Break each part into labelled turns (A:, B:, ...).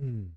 A: 음.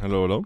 A: Hello, hello.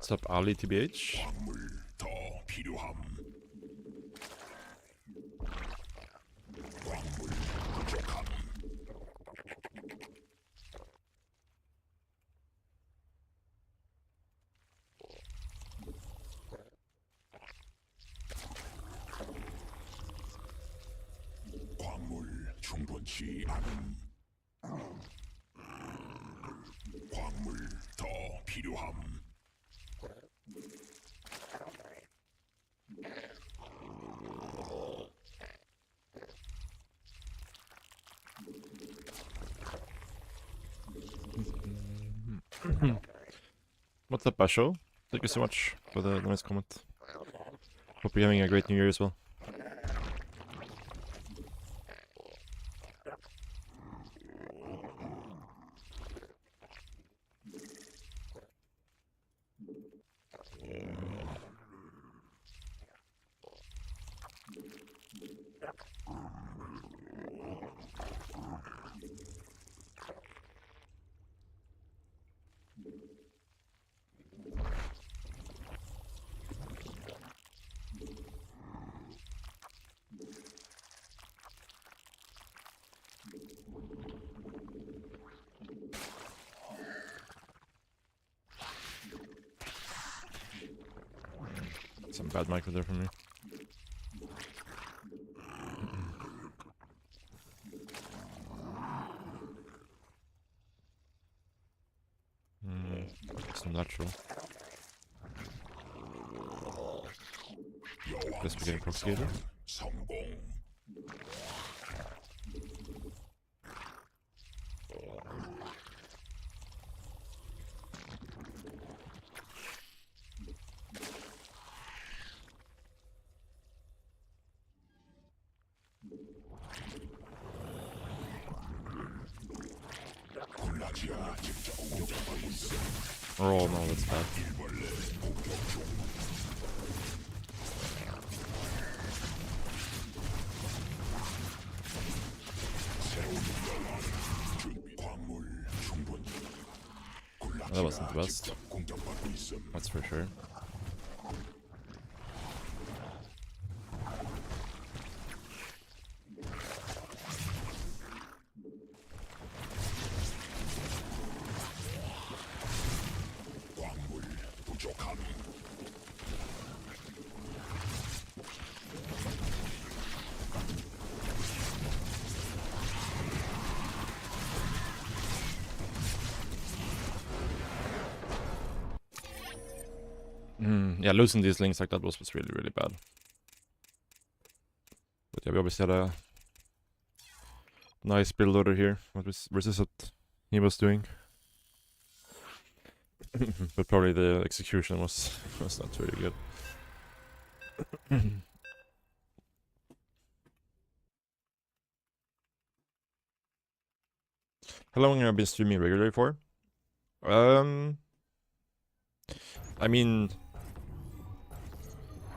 A: What's up, Ali TBH?
B: 광물 충분치 않은 광물 더 필요함.
A: What's up, Basho? Thank you so much for the nice comment. Hope you're having a great New Year as well. Some bad micro there from me. Some natural. Guess we're getting propagated.
B: 성공. 굴라지아 직접 공격받고 있어.
A: Oh no, that's bad.
B: 일벌레 공격 중.
A: That wasn't the best.
B: 직접 공격받고 있음.
A: That's for sure.
B: 광물 부족함.
A: Yeah, losing these links like that was really, really bad. But yeah, we obviously had a nice build order here versus what he was doing. But probably the execution was not very good. How long have I been streaming regularly for? I mean,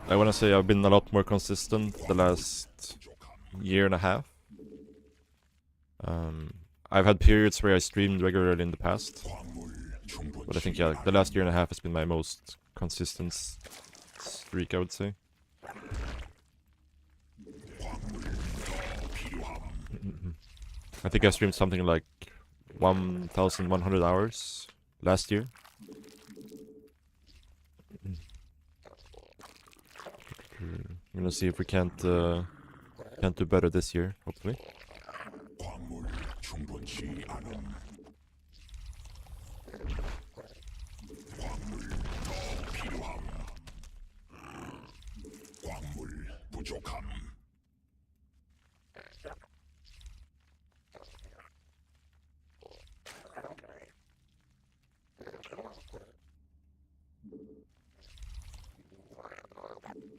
A: I wanna say I've been a lot more consistent the last year and a half. I've had periods where I streamed regularly in the past,
B: 광물
A: but I think
B: 충분치
A: yeah, the last year and a half has been my most consistent streak, I would say. I think I streamed something like 1,100 hours last year. I'm gonna see if we can't do better this year, hopefully.
B: 광물 충분치 않음. 광물 더 필요함. 광물 부족함.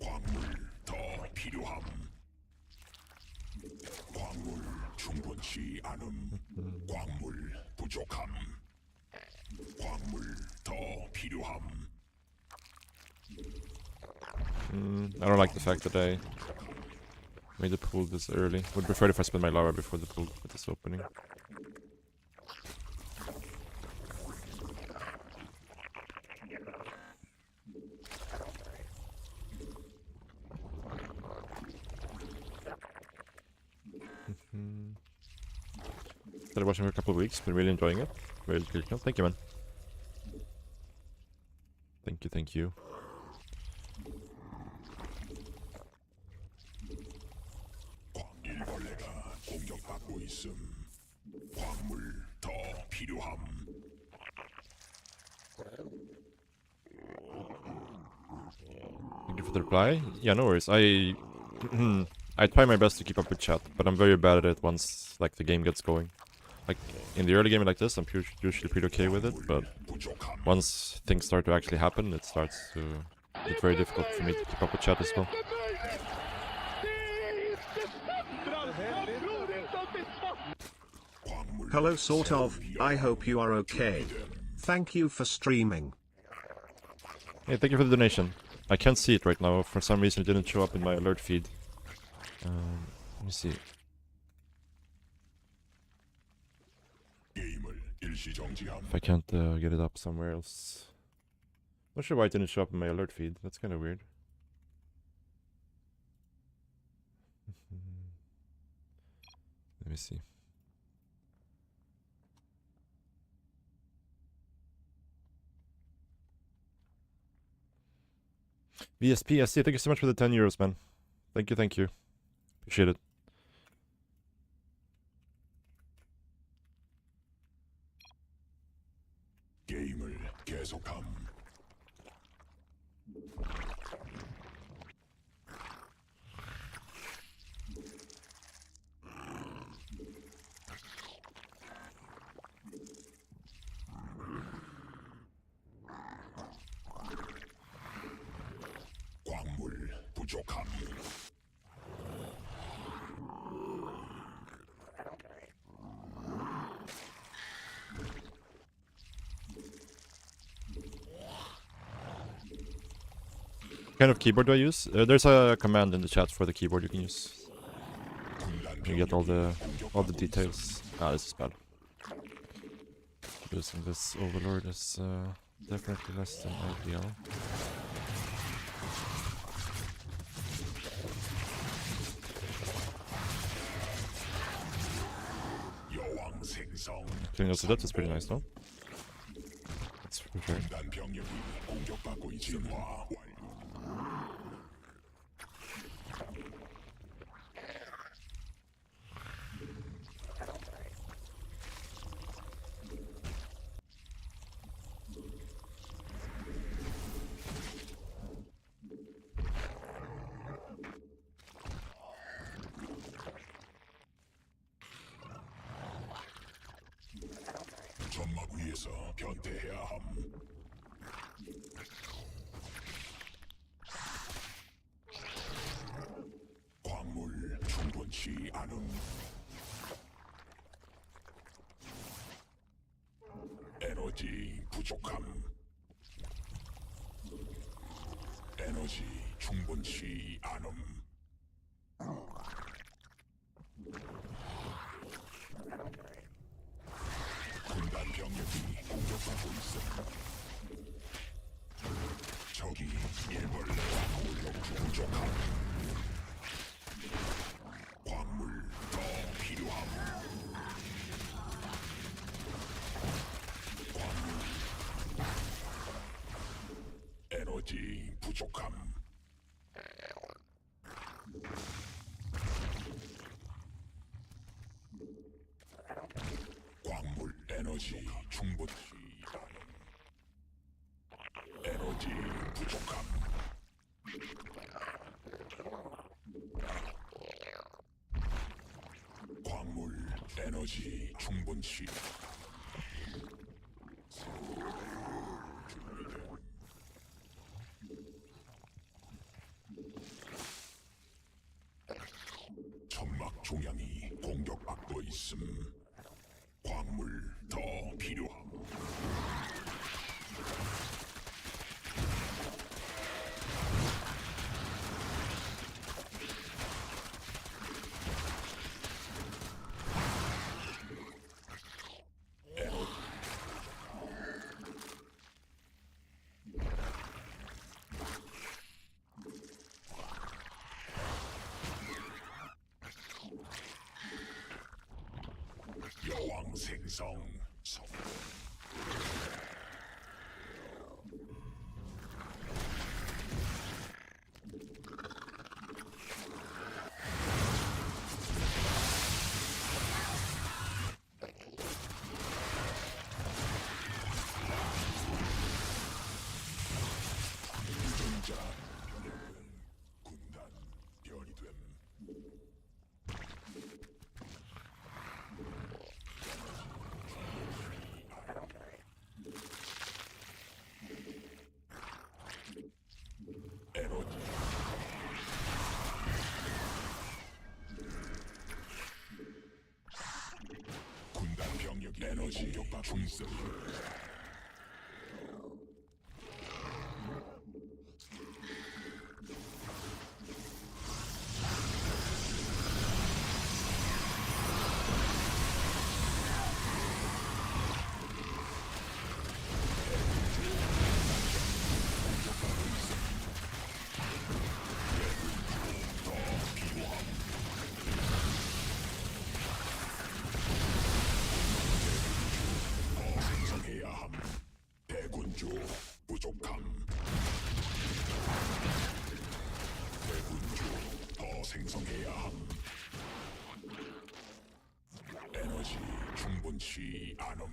B: 광물 더 필요함. 광물 충분치 않음. 광물 부족함. 광물 더 필요함.
A: I don't like the fact that I made the pool this early. Would prefer if I spend my lava before the pool with this opening. Started watching for a couple of weeks, been really enjoying it. Very good. Thank you, man. Thank you.
B: 일벌레가 공격받고 있음. 광물 더 필요함.
A: Thank you for the reply. Yeah, no worries. I try my best to keep up with chat, but I'm very bad at it once like the game gets going. Like in the early game like this, I'm usually pretty okay with it, but
B: 부족함.
A: once things start to actually happen, it starts to get very difficult for me to keep up with chat as well.
C: Hello, sort of. I hope you are okay. Thank you for streaming.
A: Hey, thank you for the donation. I can't see it right now. For some reason, it didn't show up in my alert feed. Let me see.
B: 게임을 일시 정지함.
A: If I can't get it up somewhere else. Not sure why it didn't show up in my alert feed. That's kind of weird. Let me see. VSP, I see. Thank you so much for the 10 euros, man. Thank you. Appreciate it.
B: 게임을 계속함. 광물 부족함.
A: What kind of keyboard do I use? There's a command in the chat for the keyboard you can use. You get all the details. Ah, this is bad. Losing this Overlord is definitely less than ideal.
B: 여왕 생성.
A: Killing us to death is pretty nice, though. That's for sure.
B: 군단 병력이 공격받고 있습니다. 진화 완료. 점막 위에서 변태해야 함. 광물 충분치 않음. 에너지 부족함. 에너지 충분치 않음. 군단 병력이 공격받고 있어. 적이 일벌레 광물력 부족함. 광물 더 필요함. 광물 에너지 부족함. 광물 에너지 충분치 않음. 에너지 부족함. 광물 에너지 충분치. 천막 종양이 공격받고 있음. 광물 더 필요함. 여왕 생성 성공. 유전자 변형은 군단 변이 됨. 에너지 군단 병력이 에너지 공격받고 중성. 더 생성해야 함. 대군주 부족함. 대군주 더 생성해야 함. 에너지 충분치 않음.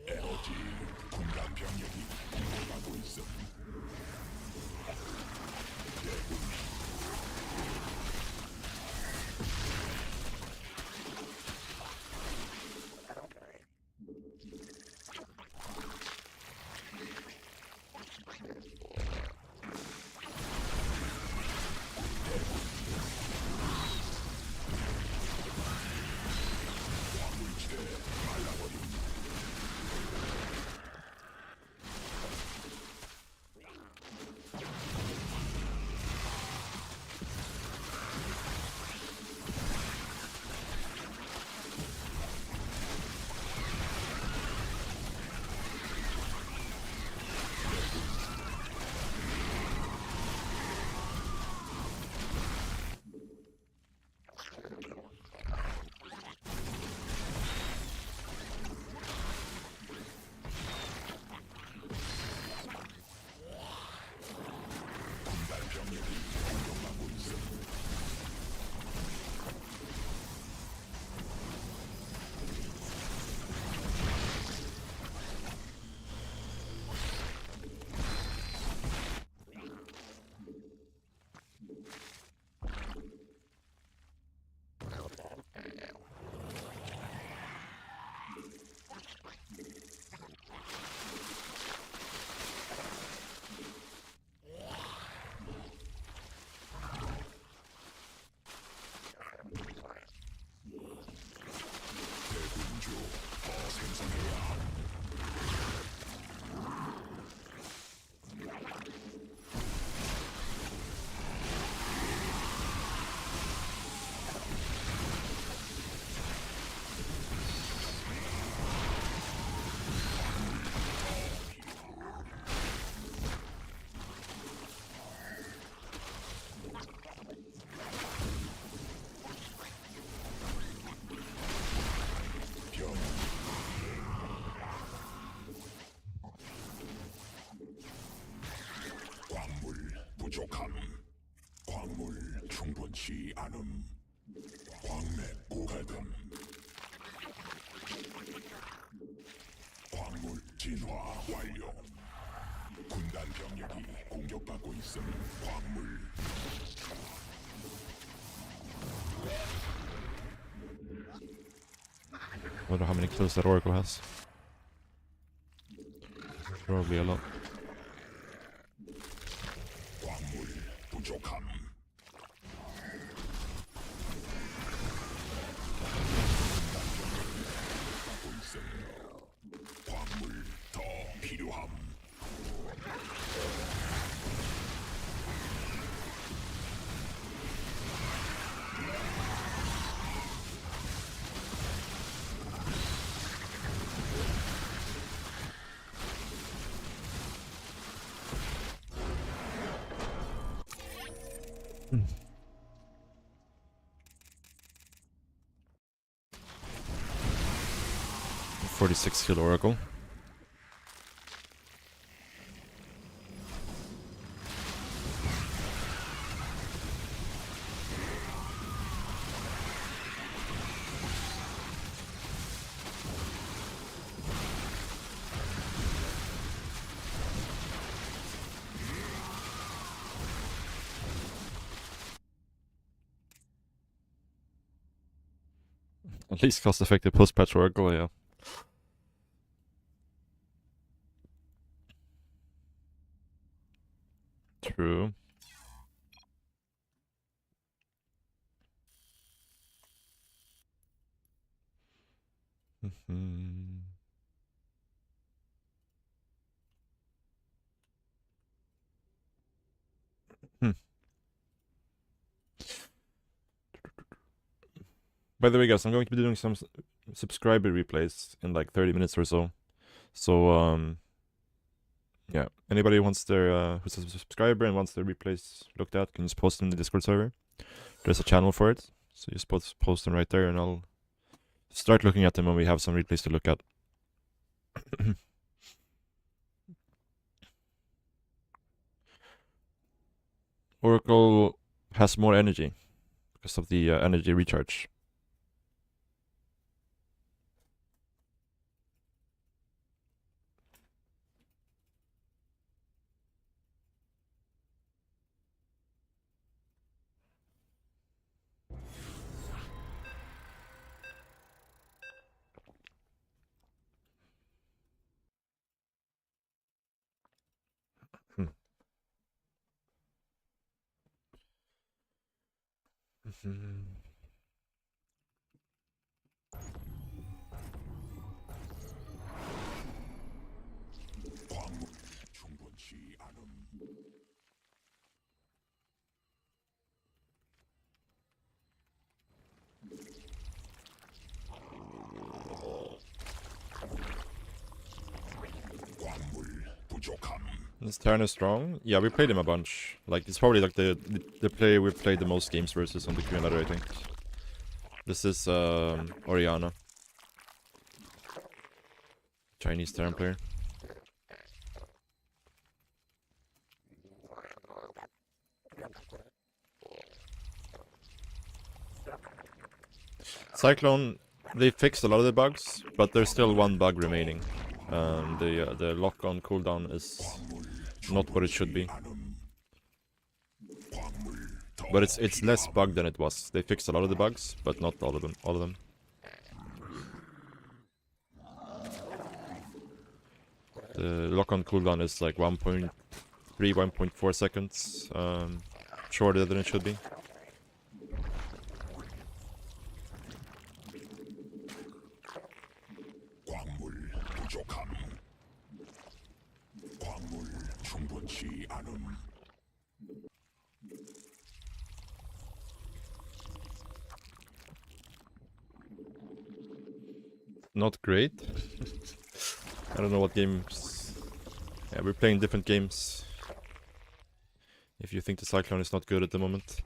B: 에너지 군단 병력이 공격받고 있음. 대군주 광물지대 말라버림. 부족함. 광물 충분치 않음. 광맥 고갈됨. 광물 진화 완료. 군단 병력이 공격받고 있음. 광물
A: Wonder how many kills that Oracle has. Probably a lot.
B: 광물 부족함. 받고 있음. 광물 더 필요함.
A: Hmm. .46 kill Oracle. At least cost-effective post-patch Oracle, yeah. True. Hmm. By the way, guys, I'm going to be doing some subscriber replays in like 30 minutes or so. So, yeah, anybody who wants their who's a subscriber and wants their replays looked at can just post them in the Discord server. There's a channel for it, so you just post them right there, and I'll start looking at them when we have some replays to look at. Oracle has more energy because of the energy recharge.
B: 광물 충분치 않음. 광물 부족함.
A: This Terran is strong. Yeah, we played him a bunch. Like, it's probably like the player we've played the most games versus on the Korean ladder, I think. This is Oriana. Chinese Terran player. Cyclone, they fixed a lot of the bugs, but there's still one bug remaining. The lock-on cooldown is not what it should be. But it's less bugged than it was. They fixed a lot of the bugs, but not all of them. The lock-on cooldown is like 1.3, 1.4 seconds shorter than it should be.
B: 광물 부족함. 광물 충분치 않음.
A: Not great. I don't know what games. Yeah, we're playing different games. If you think the Cyclone is not good at the moment.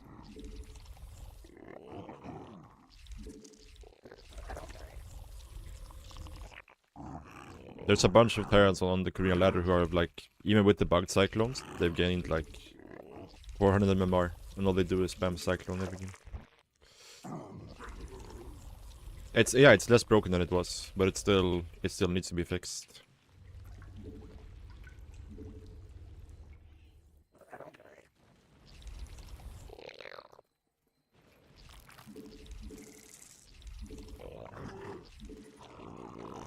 A: There's a bunch of Terrans on the Korean ladder who are like, even with the bugged Cyclones, they've gained like 400 MMR, and all they do is spam Cyclone every game. It's less broken than it was, but it still needs to be fixed.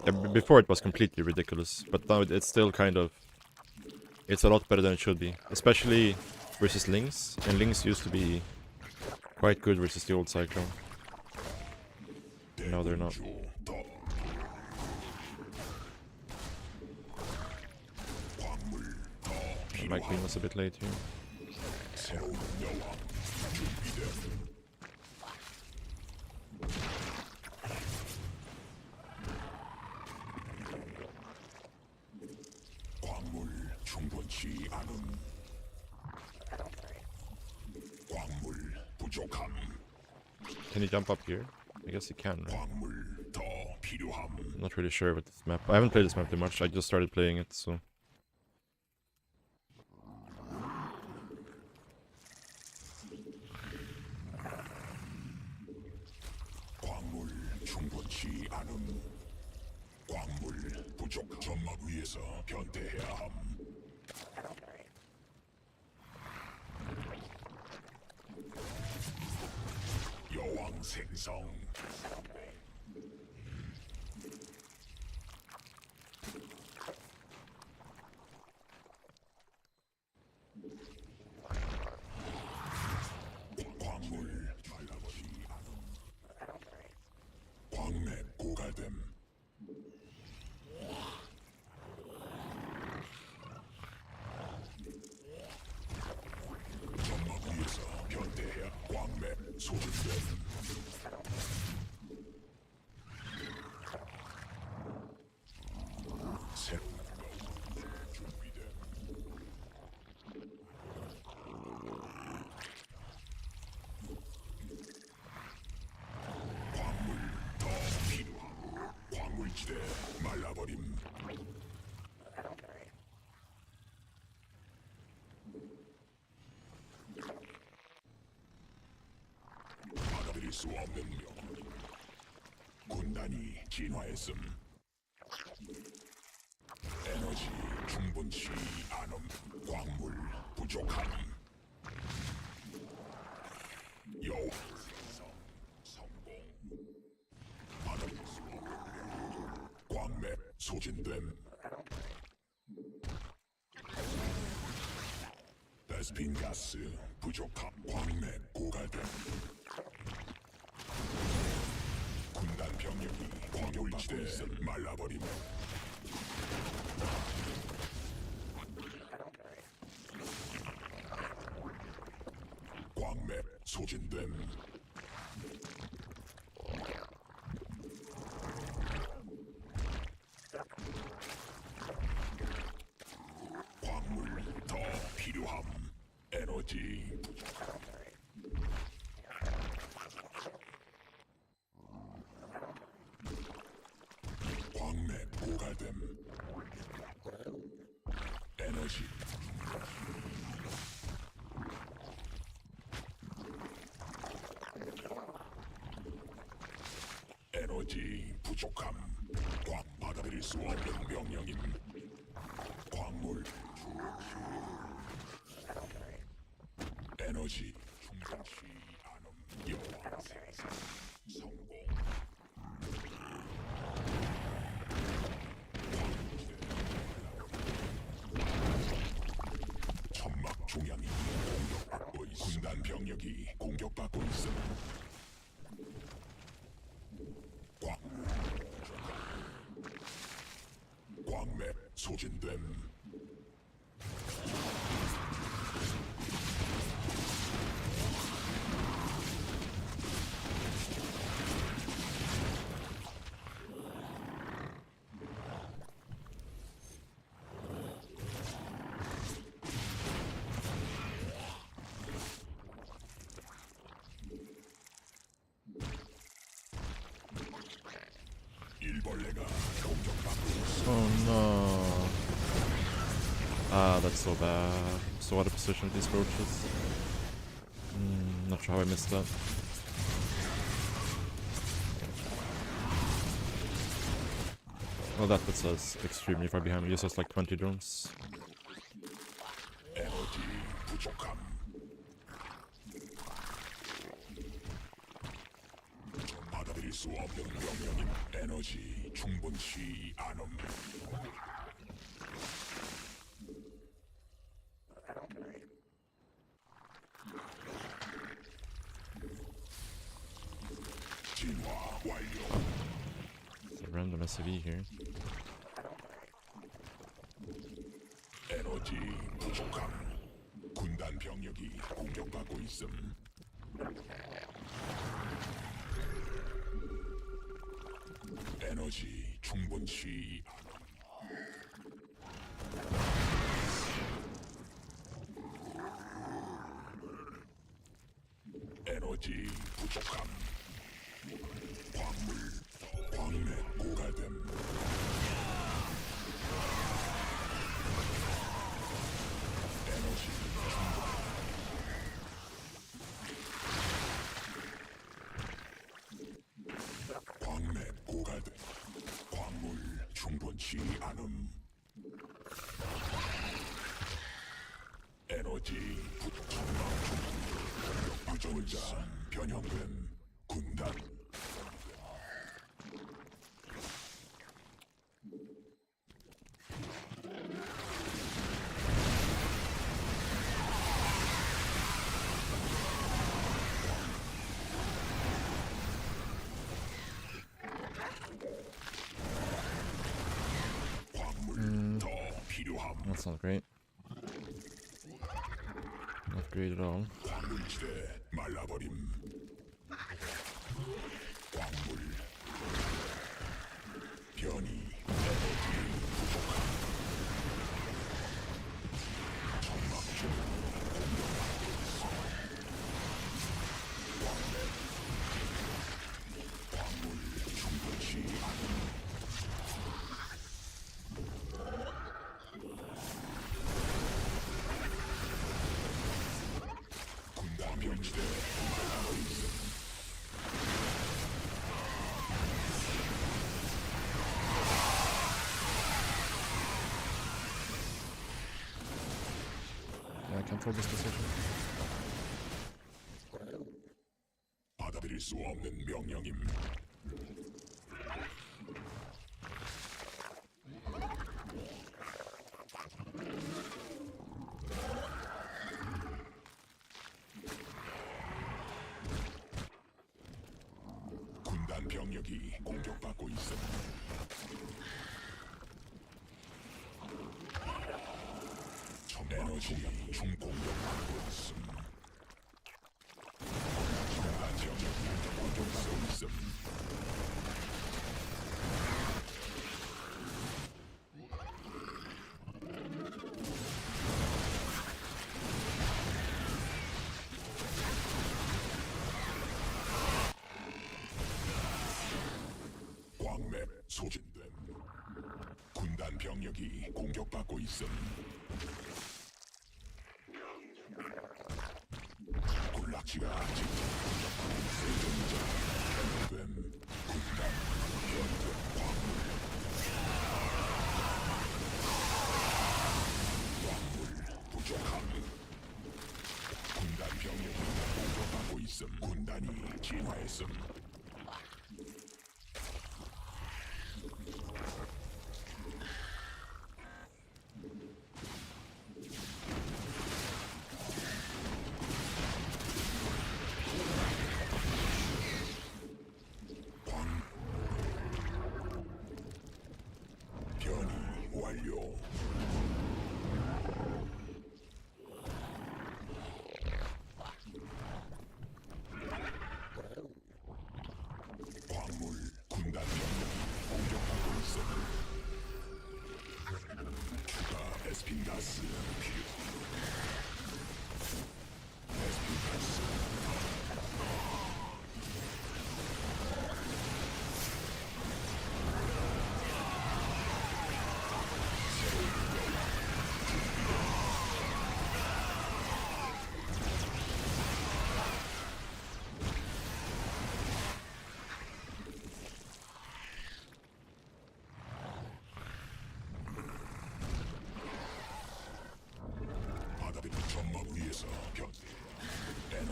A: Yeah, before it was completely ridiculous, but now it's still kind of... It's a lot better than it should be, especially versus Lynx, and Lynx used to be quite good versus the old Cyclone. No, they're not. My queen was a bit late here.
B: 광물 충분치 않음. 광물 부족함.
A: Can he jump up here? I guess he can, right?
B: 광물 더 필요함.
A: I'm not really sure with this map. I haven't played this map too much, I just started playing it, so...
B: 광물 충분치 않음. 광물 부족. 점막 위에서 변태해야 함. 여왕 생성. 광물 말라버리지 않음. 광맥 고갈됨. 점막 위에서 변태해야 광맥 소진됨. 새로운 거 준비됨. 광물 더 필요함. 광물지대 말라버림. 받아들일 수 없는 명. 군단이 진화했음. 에너지 충분치 않음. 광물 부족함. 여왕 생성 성공. 받아들일 수 없는 광맥 소진됨. 베스핀 가스 부족함. 광맥 고갈됨. 군단 병력이 광물지대 말라버림. 광맥 소진됨. 광물 더 필요함. 에너지 부족함. 광맥 고갈됨. 에너지 에너지 부족함. 광 받아들일 수 없는 명령임. 광물 에너지 충분치 않음. 여왕 생성 성공. 천막 중앙이 공격받고 있음. 군단 병력이 공격받고 있음. 광맥 소진됨. 일벌레가 공격받고 있음.
A: Oh no. Ah, that's so bad. I'm so out of position with these roaches. I'm not sure how I missed that. Well, that puts us extremely far behind. We just lost like 20 drones.
B: 에너지 부족함. 받아들일 수 없는 명령임. 에너지 충분치 않음. 진화 완료.
A: It's a random SCV here.
B: 에너지 부족함. 군단 병력이 공격받고 있음. 에너지 충분치 않음. 에너지 부족함. 광물, 광맥 고갈됨. 에너지 충분. 광맥 고갈됨. 광물 충분치 않음. 에너지 부족함. 부조자 변형된 군단. 광물 더 필요함.
A: That's not great. Not great at all.
B: 광물지대 말라버림. 광물 변이. 에너지 부족함. 점막 중 공격받고 있어. 광물 충분치 않음. 군단 병지대 말라버림.
A: Yeah, I can't hold this position.
B: 받아들일 수 없는 명령임. 군단 병력이 공격받고 있음. 에너지 충공격받고 있음. 군단 병력이 공격받고 있음. 광맥 소진됨. 군단 병력이 공격받고 있음. 군락지가 직접 공격받고 생존자 변형됨. 군단 변경 광물. 광물 부족함. 군단 병력이 공격받고 있음. 군단이 진화했음. 변이 완료.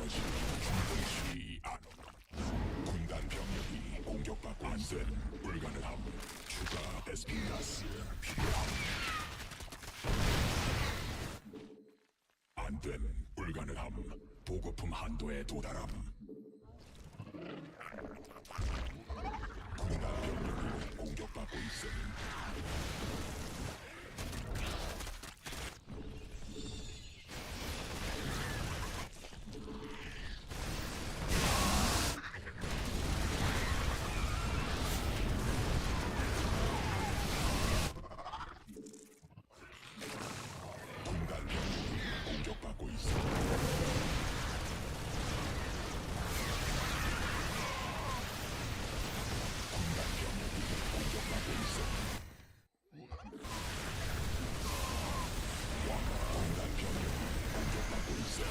B: 에너지 충분치 않음. 군단 병력이 공격받고 있음. 불가능함. 추가 베스핀 가스 필요함. 안됨. 불가능함. 보급품 한도에 도달함. 군단 병력이 공격받고 있음. 군단 병력이 공격받고 있음. 군단 병력이 공격받고 있음. 군단 병력이 공격받고 있음.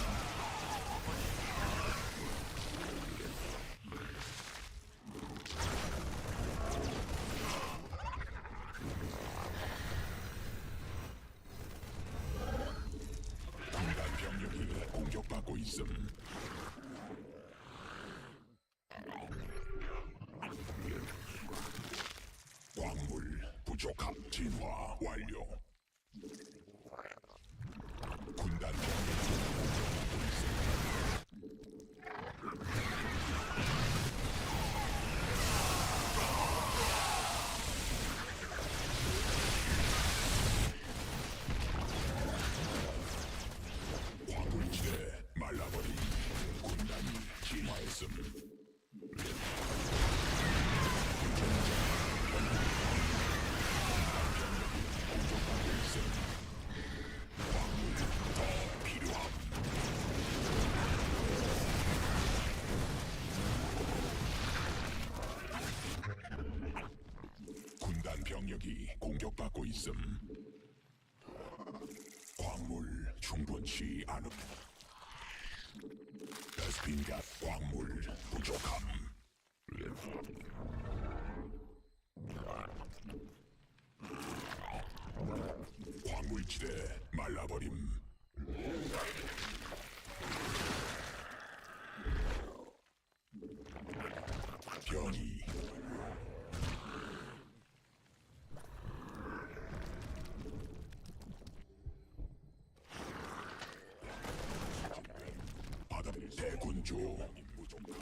B: 군단 병력이 공격받고 있음. 광물 부족함. 진화 완료. 군단 병력이 공격받고 있음. 광물지대 말라버린 군단이 진화했음. 공격받고 있음. 광물 더 필요함. 군단 병력이 공격받고 있음. 광물 충분치 않음. 베스핀가 광물 부족함. 광물지대 말라버림. 변이 바다 대군주 부족함.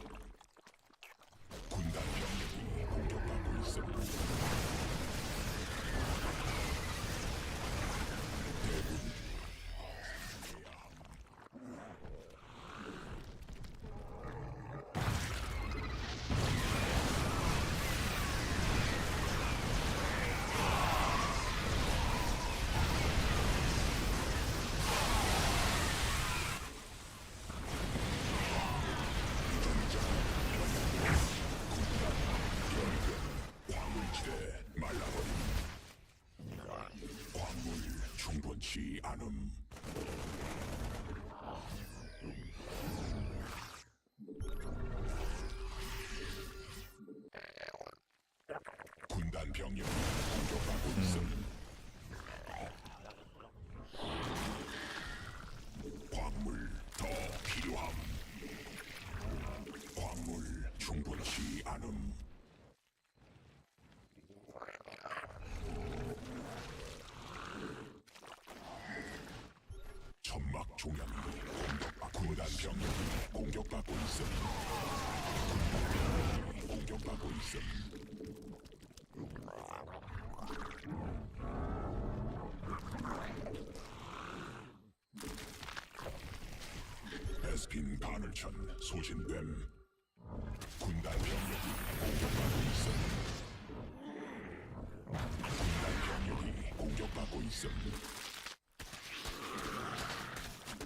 B: 군단 병력이 공격받고 있음. 대군 광물지대 말라버림. 광물 충분치 않음. 군단 병력이 공격받고 있음. 광물 더 필요함. 광물 충분치 않음. 천막 종양이 군단 병력이 공격받고 있음. 군단 병력이 공격받고 있음. 베스핀 바늘천 소진됨. 군단 병력이 공격받고 있음. 군단 병력이 공격받고 있음.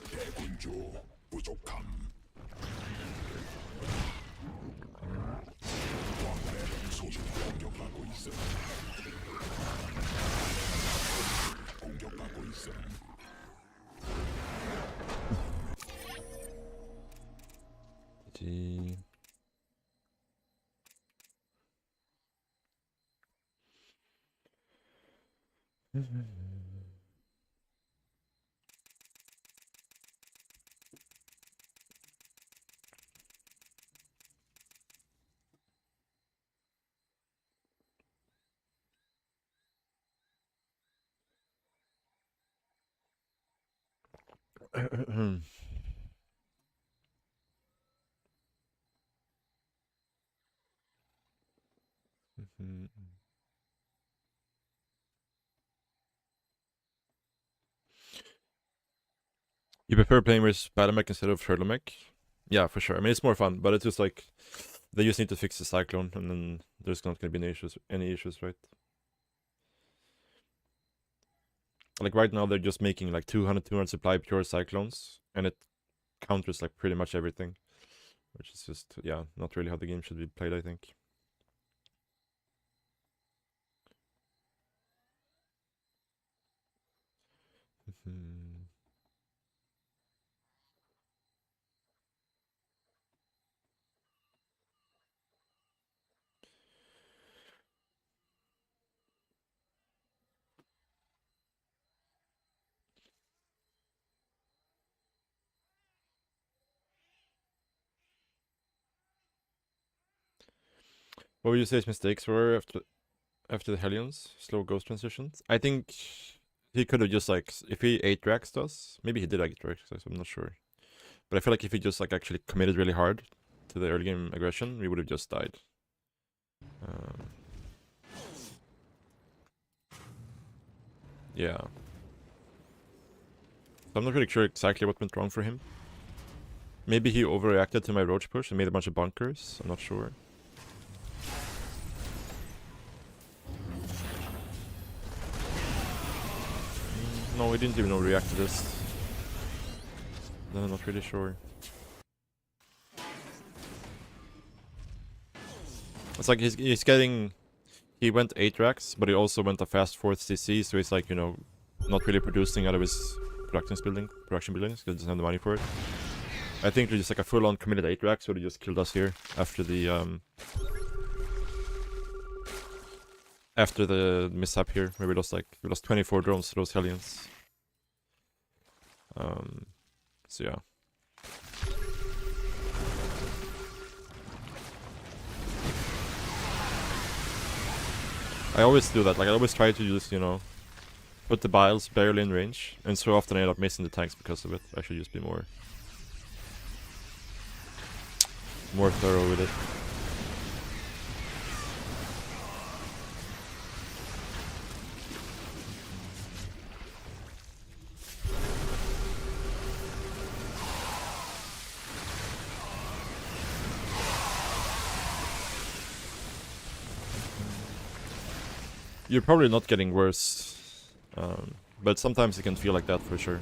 B: 대군주 부족함. 광대 소진 공격받고 있음. 공격받고 있음.
A: 되지. You prefer playing with Battlemech instead of Turtlemech? Yeah, for sure. I mean, it's more fun, but it's just like they just need to fix the Cyclone, and then there's not gonna be any issues, right? Like right now, they're just making like 200 supply pure Cyclones, and it counters like pretty much everything, which is just, yeah, not really how the game should be played, I think. What would you say his mistakes were after the Hellions? Slow ghost transitions? I think he could have just like, if he 8-Draxed us, maybe he did 8-Draxed us, I'm not sure. But I feel like if he just like actually committed really hard to the early game aggression, we would have just died. Yeah. So I'm not really sure exactly what went wrong for him. Maybe he overreacted to my roach push and made a bunch of bunkers, I'm not sure. No, he didn't even overreact to this. No, I'm not really sure. It's like he's getting... He went 8-Drax, but he also went a fast 4th CC, so he's like, you know, not really producing out of his production buildings, because he doesn't have the money for it. I think just like a full-on committed 8-Drax would have just killed us here after the mishap here, where we lost 24 drones to those Hellions. So yeah. I always do that, like I always try to just, you know, put the Biles barely in range, and so often I end up missing the tanks because of it. I should just be more thorough with it. You're probably not getting worse, but sometimes it can feel like that for sure.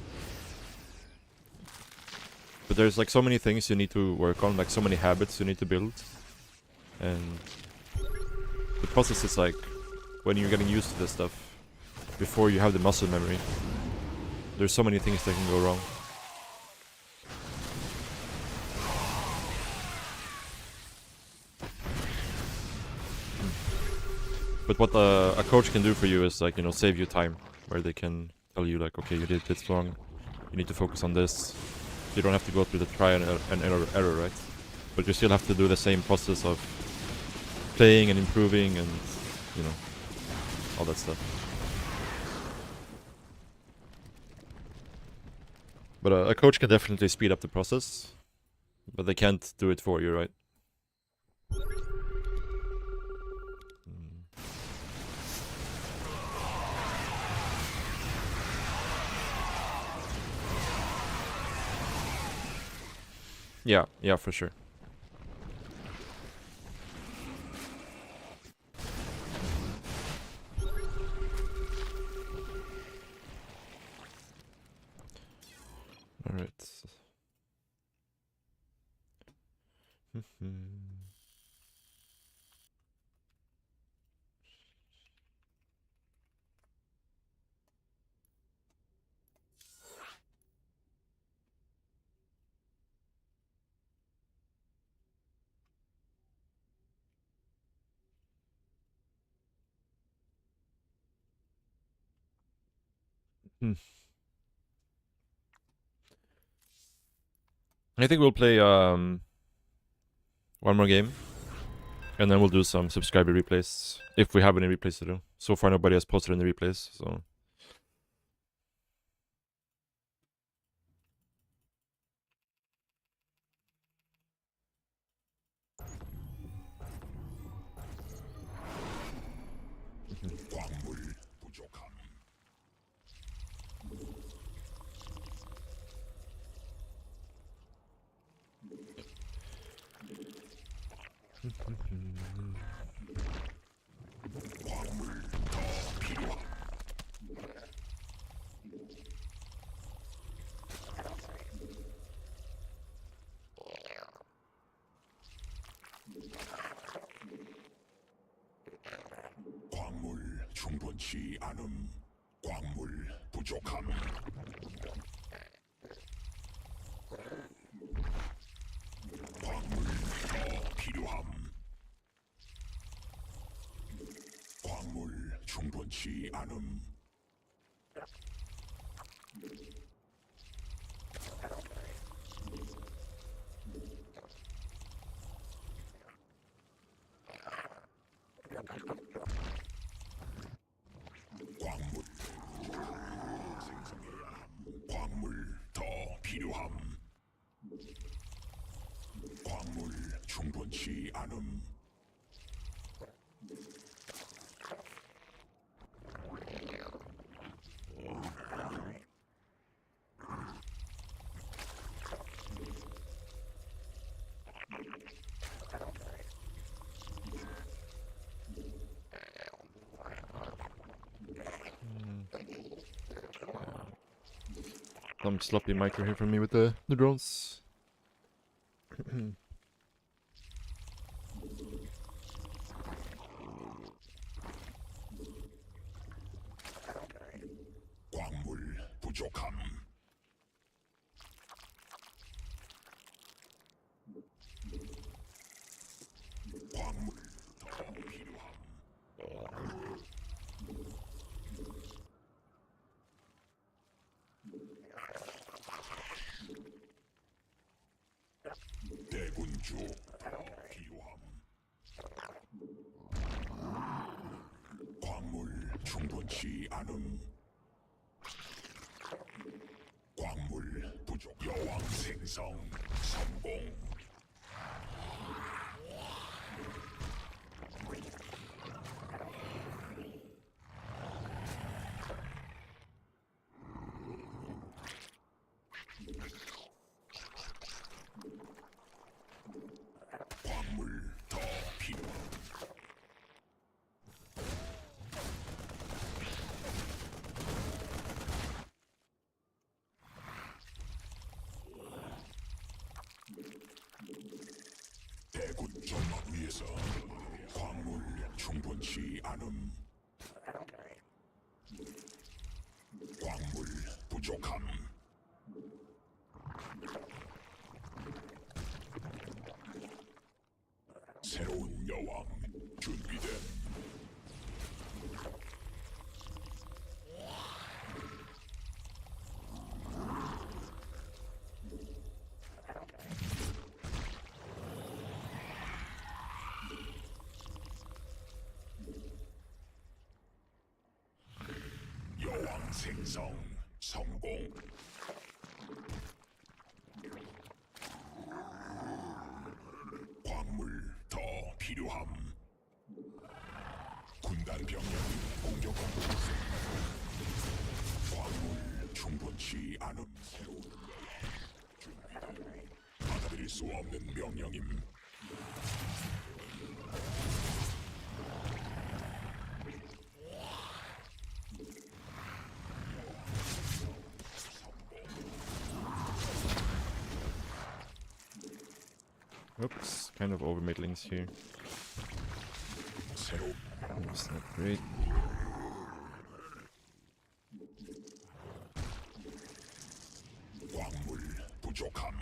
A: But there's like so many things you need to work on, like so many habits you need to build. And the process is like, when you're getting used to this stuff, before you have the muscle memory, there's so many things that can go wrong. But what a coach can do for you is like, you know, save you time, where they can tell you like, okay, you did this wrong, you need to focus on this. You don't have to go through the try and error, right? But you still have to do the same process of playing and improving and, you know, all that stuff. But a coach can definitely speed up the process, but they can't do it for you, right? Yeah, for sure. Alright. I think we'll play one more game, and then we'll do some subscriber replays, if we have any replays to do. So far nobody has posted any replays, so...
B: 광물 더 필요함. 광물 충분치 않음. 광물 부족함. 광물 더 필요함. 광물 충분치 않음. 광물 생성해야 함. 광물 더 필요함. 광물 충분치 않음.
A: Some sloppy micro here from me with the drones.
B: 광물 부족함. 광물 더 필요함. 대군주 더 필요함. 광물 충분치 않음. 광물 부족. 여왕 생성 성공. 광물 더 필요함. 대군 전막 위에서 광물 충분치 않음. 광물 부족함. 새로운 여왕 준비됨. 여왕 생성 성공. 광물 더 필요함. 군단 병력이 공격하고 있음. 광물 충분치 않음. 새로운 준비됨. 받아들일 수 없는 명령임.
A: Oops, kind of overmade links here.
B: 새로
A: That's not great.
B: 광물 부족함.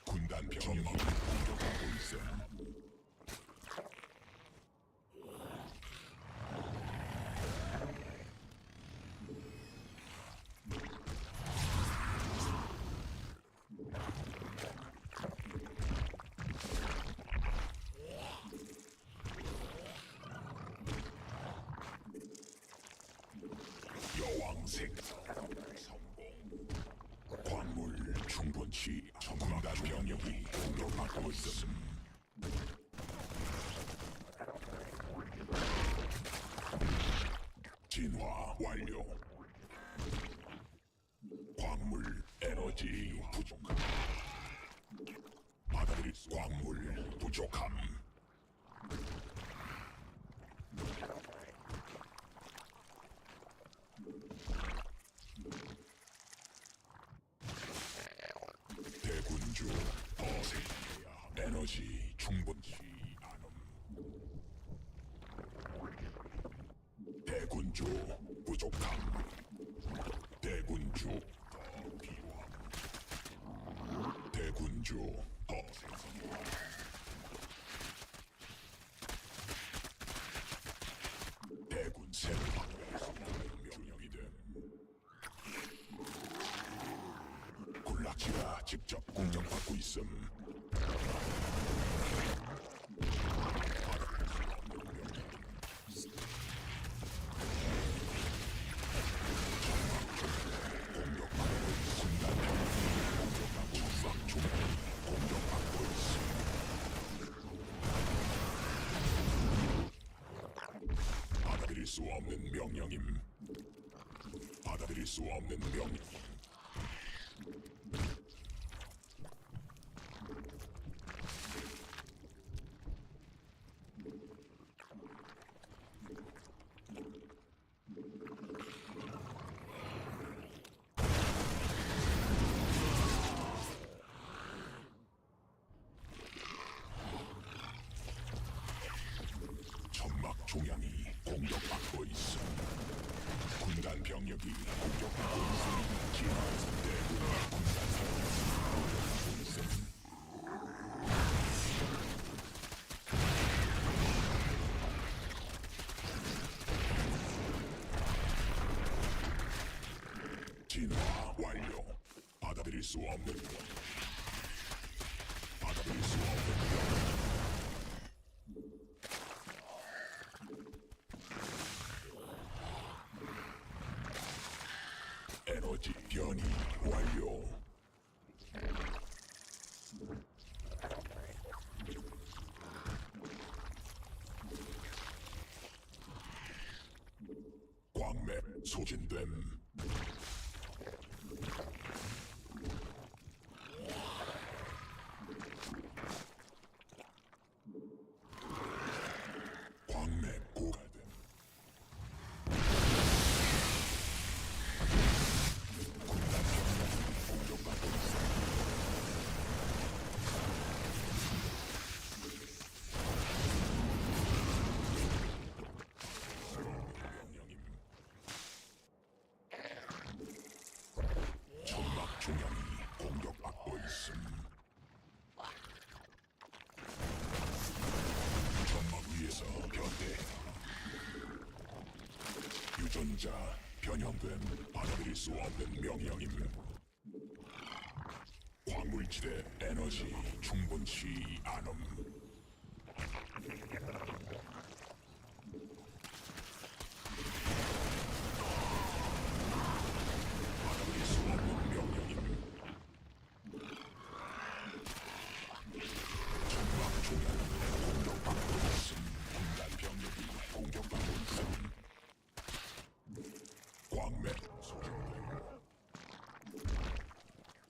B: 군단 병력이 공격하고 있음. 여왕 생성 성공. 광물 충분치 군단 병력이 공격받고 있음. 진화 완료. 광물 에너지 부족함. 받아들일 수 광물 부족. 부족함. 대군주 더 생겨야 함. 에너지 충분치 않음. 대군주 부족함. 대군주 더 필요함. 대군주 더 생성해야 함. 대군 새로 확보해서 명령이 됨. 굴락지가 직접 공격받고 있음. 받아들일 수 없는 명령임. 받아들일 수 없는 명령. 천막 종양이 공격받고 있어. 군단 병력이 공격받고 있음. 진화에서 대군 군단 병력이 공격받고 있음. 진화 완료. 받아들일 수 없는 것. 받아들일 수 없는 것. 에너지 변이 완료. 광맥 소진됨. 광맥 고갈됨. 공격받고 있어. 명령임. 천막 중량이 공격받고 있음. 천막 위에서 변대해라. 유전자 변형됨. 받아들일 수 없는 명령임. 광물질의 에너지 충분치 않음. 받아들일 수 없는 명령임. 천막 중량이 공격받고 있음. 군단 병력이 공격받고 있음. 광맥 소진됨.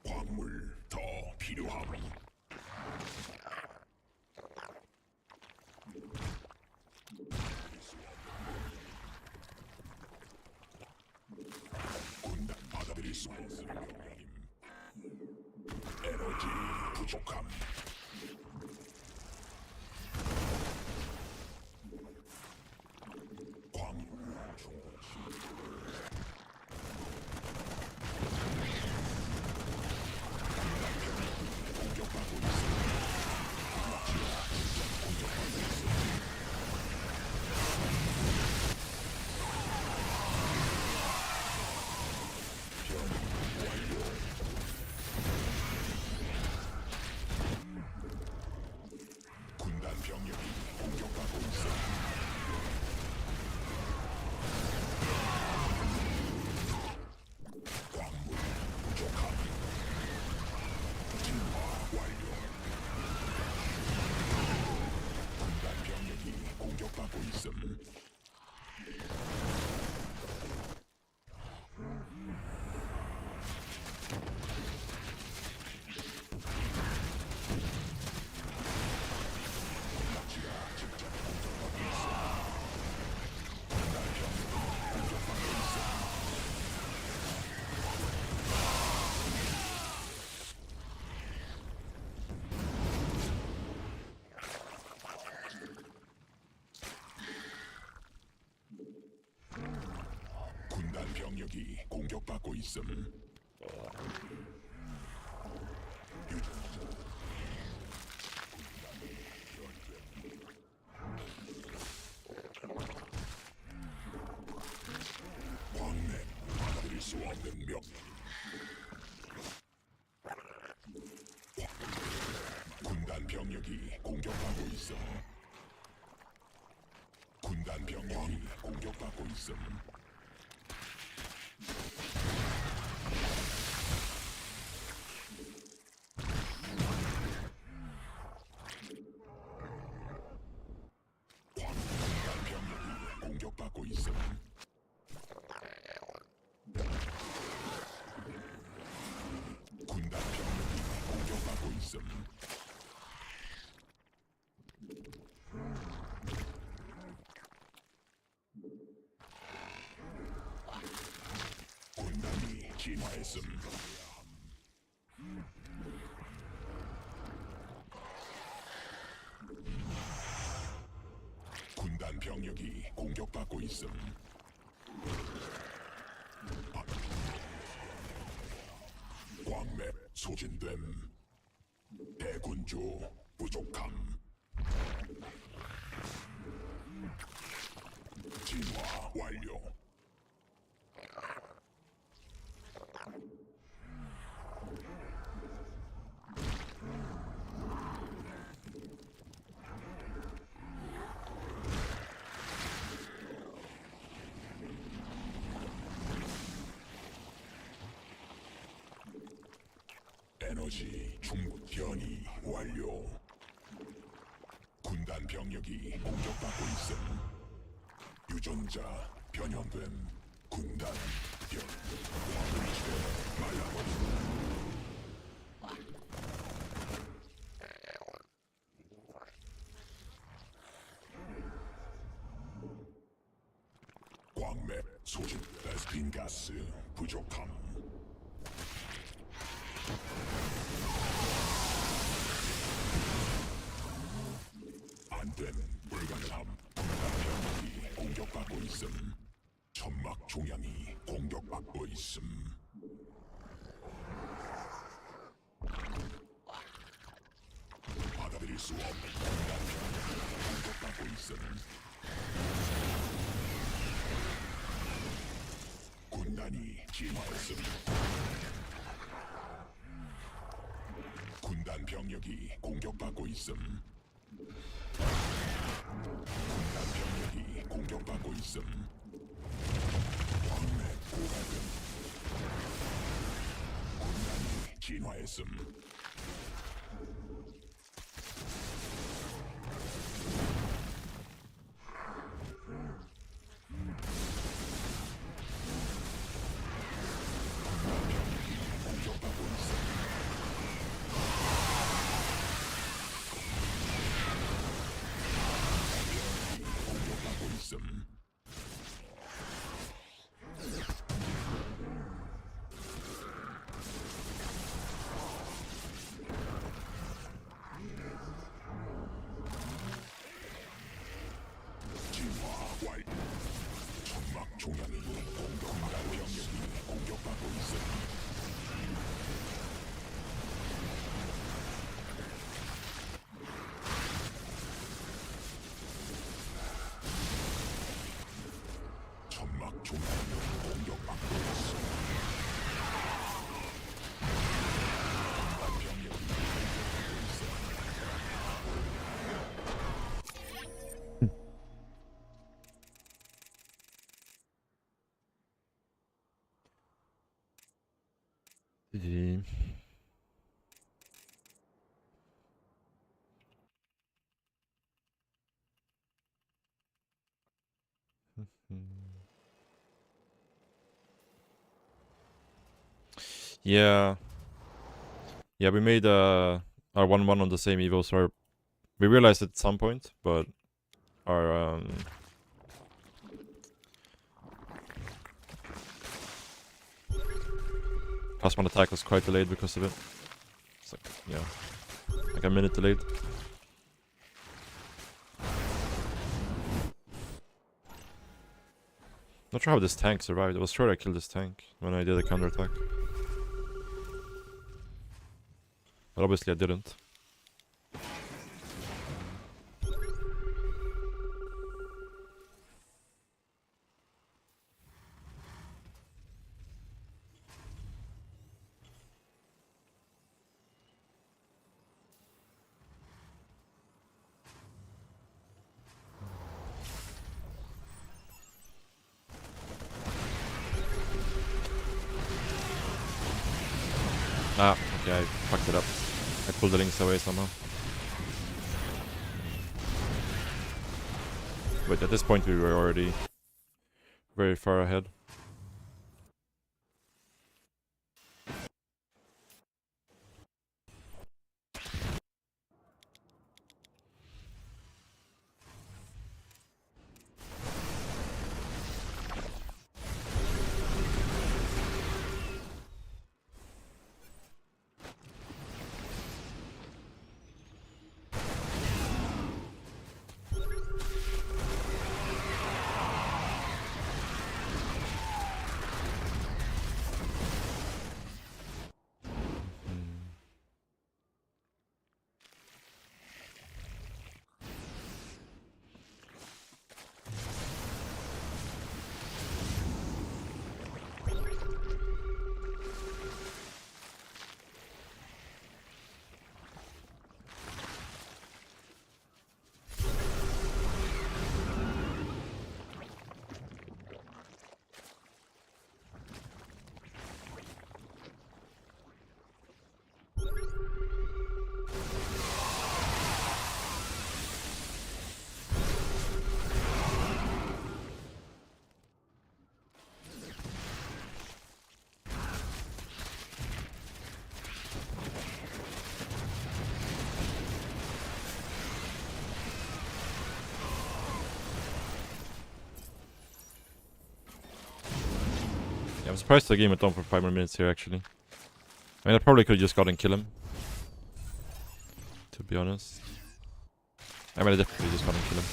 B: 광물 더 필요함. 군단 받아들일 수 없는 명령임. 에너지 부족함. 광물 충분치. 공격받고 있어. 굴락지가 직접 공격받고 있어. 변이 완료. 병력이 공격받고 있음. 광맥 받아들일 수 없는 명. 군단 병력이 공격받고 있음. 군단 병력이 공격받고 있음. 군단 병력이 공격받고 있음. 군단 병력이 공격받고 있음. 군단이 진화했음. 군단 병력이 공격받고 있음. 광맥 소진됨. 대군주 부족함. 진화 완료. 에너지 충분 변이 완료. 군단 병력이 공격받고 있음. 유전자 변형됨. 군단 변. 화물지대 말라버림. 광맥 소진. 베스핀 가스 부족함. 안됨. 불가능함. 병력이 공격받고 있음. 천막 종양이 공격받고 있음. 받아들일 수 없는 병력이 공격받고 있음. 군단이 진화했음. 군단 병력이 공격받고 있음. 군단 병력이 공격받고 있음. 광맥 고갈등. 군단이 진화했음. 공격받고 있음. 공격받고 있음. 진화 완료. 천막 종양이 공격받고 병력이 공격받고 있음. 천막 종양이 공격받고 있음. 군단 병력이 공격받고 있음.
A: GG. Yeah. Yeah, we made our 1-1 on the same Evo, so we realized it at some point, but our +1 attack was quite delayed because of it. It's like, yeah, like a minute delayed. Not sure how this tank survived. I was sure I killed this tank when I did a counterattack. But obviously I didn't. Ah, okay, I fucked it up. I pulled the links away somehow. But at this point we were already very far ahead. Yeah, I'm surprised the game went on for 5 more minutes here actually. I mean I probably could have just got and kill him. To be honest. I mean I definitely just got and kill him.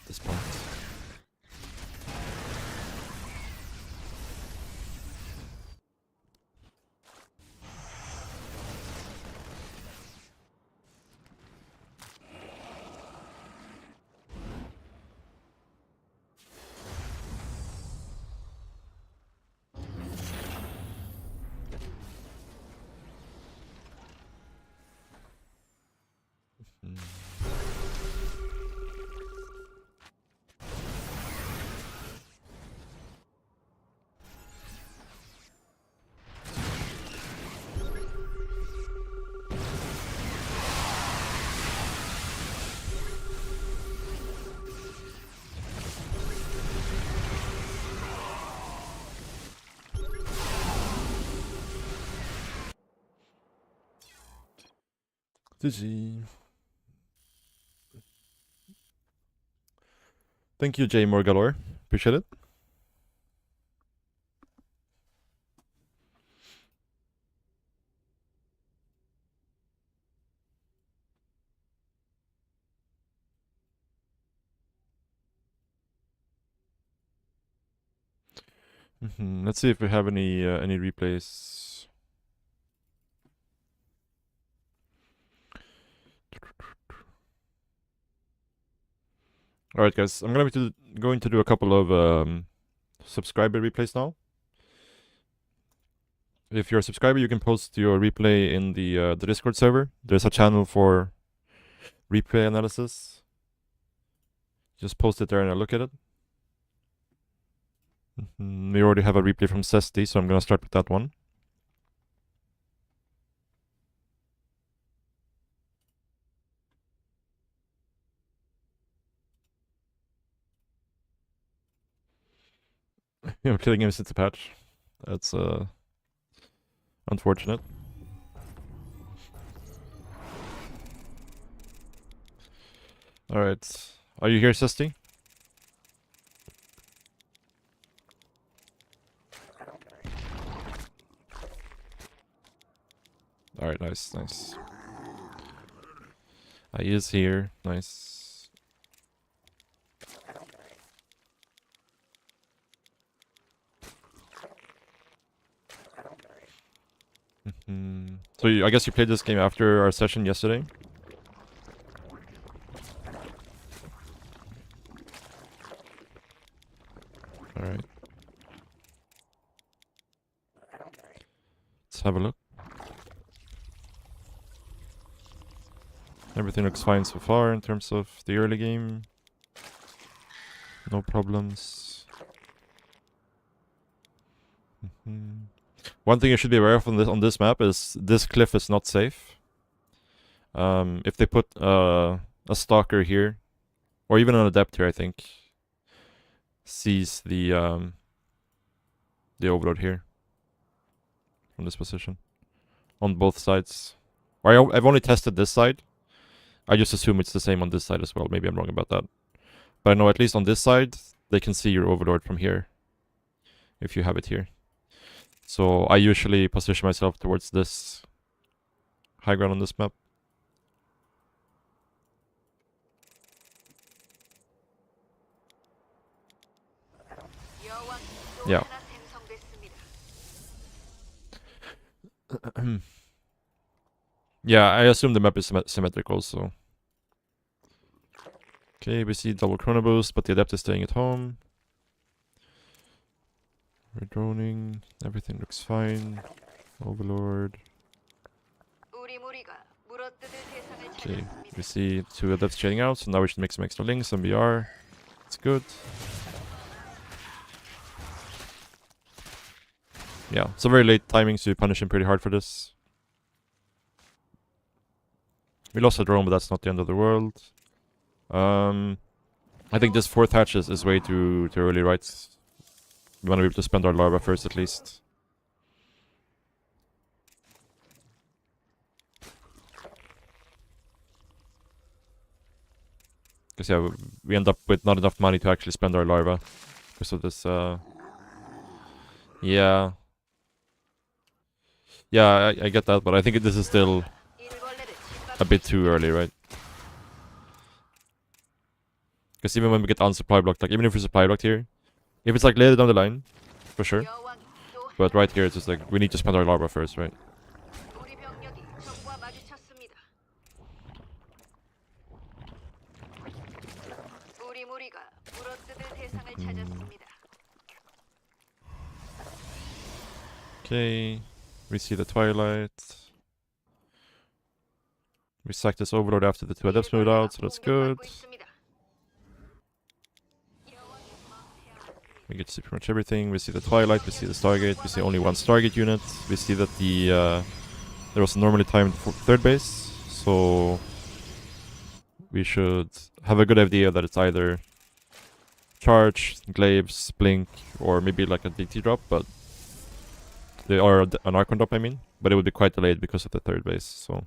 A: At this point. GG. Thank you, J Morgalore. Appreciate it. Let's see if we have any replays. All right, guys. I'm going to do a couple of subscriber replays now. If you're a subscriber, you can post your replay in the Discord server. There's a channel for replay analysis. Just post it there and I'll look at it. We already have a replay from Cesty, so I'm gonna start with that one. I'm killing him since the patch. That's unfortunate. Alright. Are you here, Cesty? Alright, nice, nice. He is here. Nice. So I guess you played this game after our session yesterday? Alright. Let's have a look. Everything looks fine so far in terms of the early game. No problems. One thing you should be aware of on this map is this cliff is not safe. If they put a stalker here, or even an adept here, I think, sees the overload here from this position on both sides. I've only tested this side. I just assume it's the same on this side as well. Maybe I'm wrong about that. But I know at least on this side, they can see your overlord from here. If you have it here. So I usually position myself towards this high ground on this map. Yeah. Yeah, I assume the map is symmetrical, so... Okay, we see double chrono boost, but the adept is staying at home. We're droning, everything looks fine. Overlord. Okay, we see two adepts trading out, so now we should make some extra links and BR. It's good. Yeah, so very late timing, so you punish him pretty hard for this. We lost a drone, but that's not the end of the world. I think this fourth hatch is way too early, right? We want to be able to spend our larva first, at least. Because, yeah, we end up with not enough money to actually spend our larva. Because of this, yeah. Yeah, I get that, but I think this is still a bit too early, right? Because even when we get unsupply blocked, like, even if we're supply blocked here, if it's like later down the line, for sure. But right here, it's just like, we need to spend our larva first, right? Okay, we see the twilight. We sack this overload after the two adepts moved out, so that's good. We get to see pretty much everything. We see the twilight, we see the Stargate, we see only one Stargate unit. We see that the there was a normally timed third base, so we should have a good idea that it's either charge, glaives, blink, or maybe like a DT drop, but they are an Archon drop, I mean, but it would be quite delayed because of the third base. So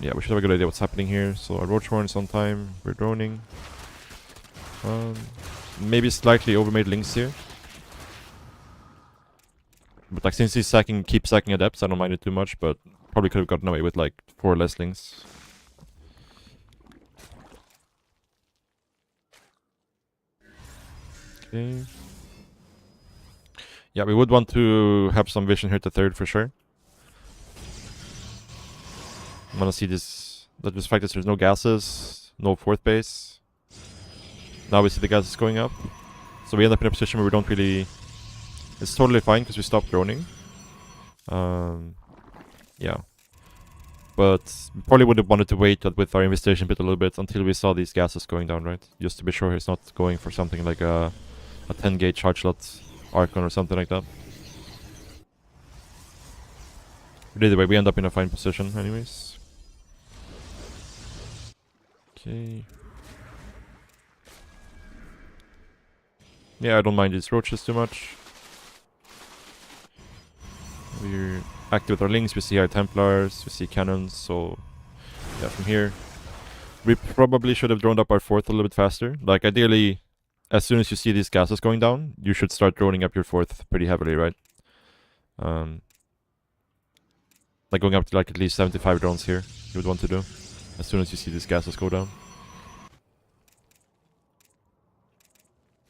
A: yeah, we should have a good idea what's happening here. So our Roach Horn is on time. We're droning. Maybe slightly overmade links here. But like since he's keeps sacking adepts, I don't mind it too much, but probably could have gotten away with like 4 less links. Okay. Yeah, we would want to have some vision here to third for sure. I'm gonna see this, that this fact that there's no gases, no fourth base. Now we see the gases going up. So we end up in a position where we don't really... It's totally fine because we stopped droning. Yeah. But we probably would have wanted to wait with our investigation bit a little bit until we saw these gases going down, right? Just to be sure he's not going for something like a 10 gauge charge slot Archon or something like that. But either way, we end up in a fine position anyways. Okay. Yeah, I don't mind these roaches too much. We're active with our links, we see our Templars, we see cannons, so... Yeah, from here... We probably should have droned up our fourth a little bit faster. Like, ideally, as soon as you see these gases going down, you should start droning up your fourth pretty heavily, right? Like going up to like at least 75 drones here, you would want to do. As soon as you see these gases go down.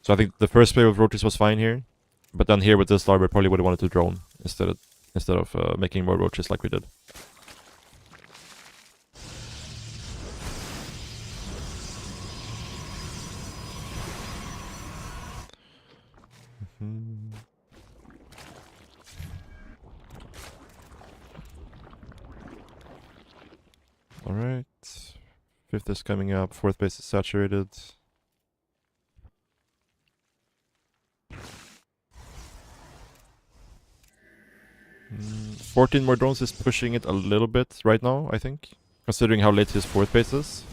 A: So I think the first play with roaches was fine here. But then here with this larva, probably would have wanted to drone instead of instead of making more roaches like we did. Alright. 5th is coming up, 4th base is saturated. Mm, 14 more drones is pushing it a little bit right now, I think. Considering how late his 4th base is.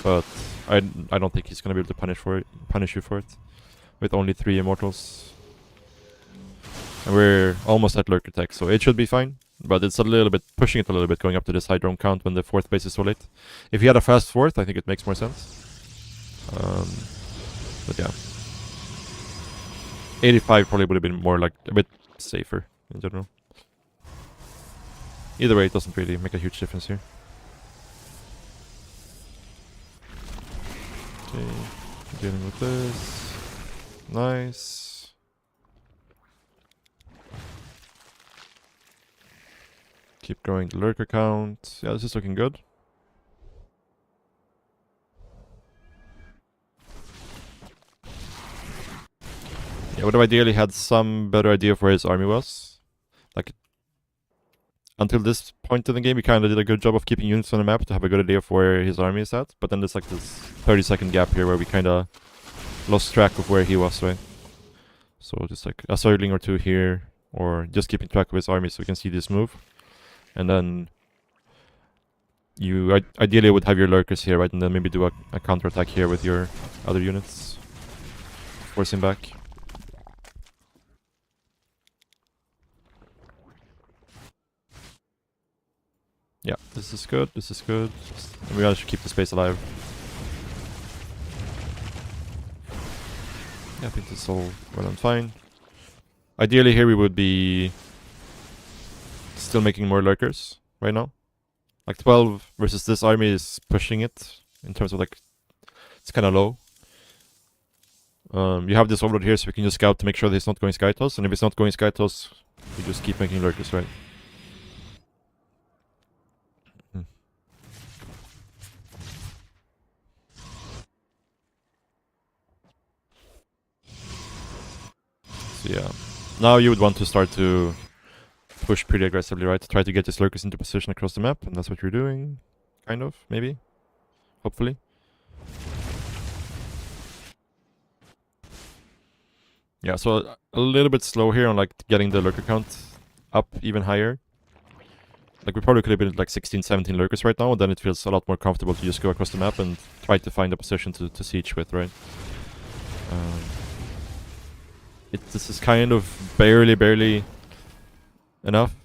A: But I don't think he's gonna be able to punish you for it. With only 3 immortals. And we're almost at lurker tech, so it should be fine. But it's a little bit, pushing it a little bit, going up to this high drone count when the 4th base is so late. If he had a fast 4th, I think it makes more sense. But yeah. 85 probably would have been more like, a bit safer in general. Either way, it doesn't really make a huge difference here. Okay, dealing with this. Nice. Keep growing the lurker count. Yeah, this is looking good. Yeah, would have ideally had some better idea of where his army was. Like, until this point in the game, he kind of did a good job of keeping units on the map to have a good idea of where his army is at. But then there's like this 30-second gap here where we kind of lost track of where he was, right? So just like a circling or two here, or just keeping track of his army so we can see this move. And then you ideally would have your lurkers here, right? And then maybe do a counterattack here with your other units. Force him back. Yeah, this is good, this is good. And we managed to keep the space alive. Yeah, I think this is all well and fine. Ideally here we would be still making more lurkers right now. Like 12 versus this army is pushing it in terms of like, it's kind of low. You have this overload here so we can just scout to make sure that he's not going sky toss, and if it's not going sky toss, we just keep making lurkers, right? So yeah, now you would want to start to push pretty aggressively, right? Try to get his lurkers into position across the map, and that's what you're doing. Kind of, maybe. Hopefully. Yeah, so a little bit slow here on like getting the lurker count up even higher. Like we probably could have been at like 16, 17 lurkers right now, and then it feels a lot more comfortable to just go across the map and try to find a position to siege with, right? This is kind of barely enough.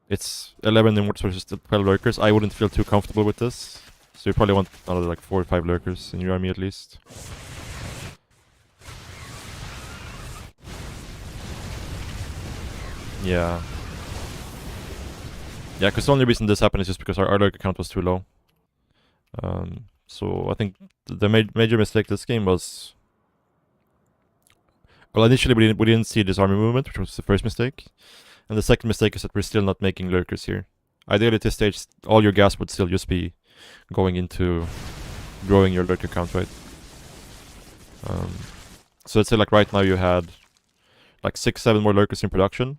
A: It's 11 immortals versus 12 lurkers. I wouldn't feel too comfortable with this. So you probably want another like 4 or 5 lurkers in your army at least. Yeah. Yeah, because the only reason this happened is just because our lurker count was too low. So I think the major mistake this game was... Well, initially we didn't see this army movement, which was the first mistake. And the second mistake is that we're still not making lurkers here. Ideally at this stage, all your gas would still just be going into growing your lurker count, right? So let's say like right now you had like 6-7 more lurkers in production.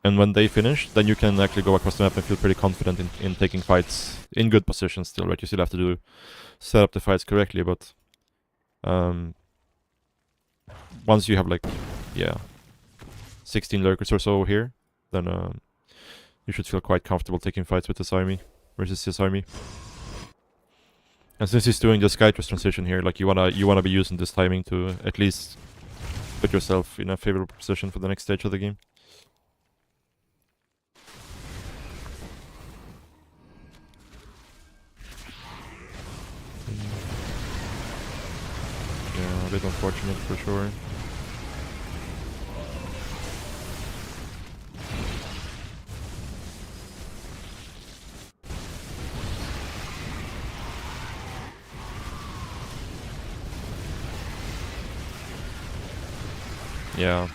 A: And when they finish, then you can actually go across the map and feel pretty confident in taking fights in good positions still, right? You still have to set up the fights correctly, but... once you have like, yeah, 16 lurkers or so here, then you should feel quite comfortable taking fights with this army versus his army. And since he's doing the Skytrust transition here, like you wanna be using this timing to at least put yourself in a favorable position for the next stage of the game. Yeah, a bit unfortunate for sure. Yeah.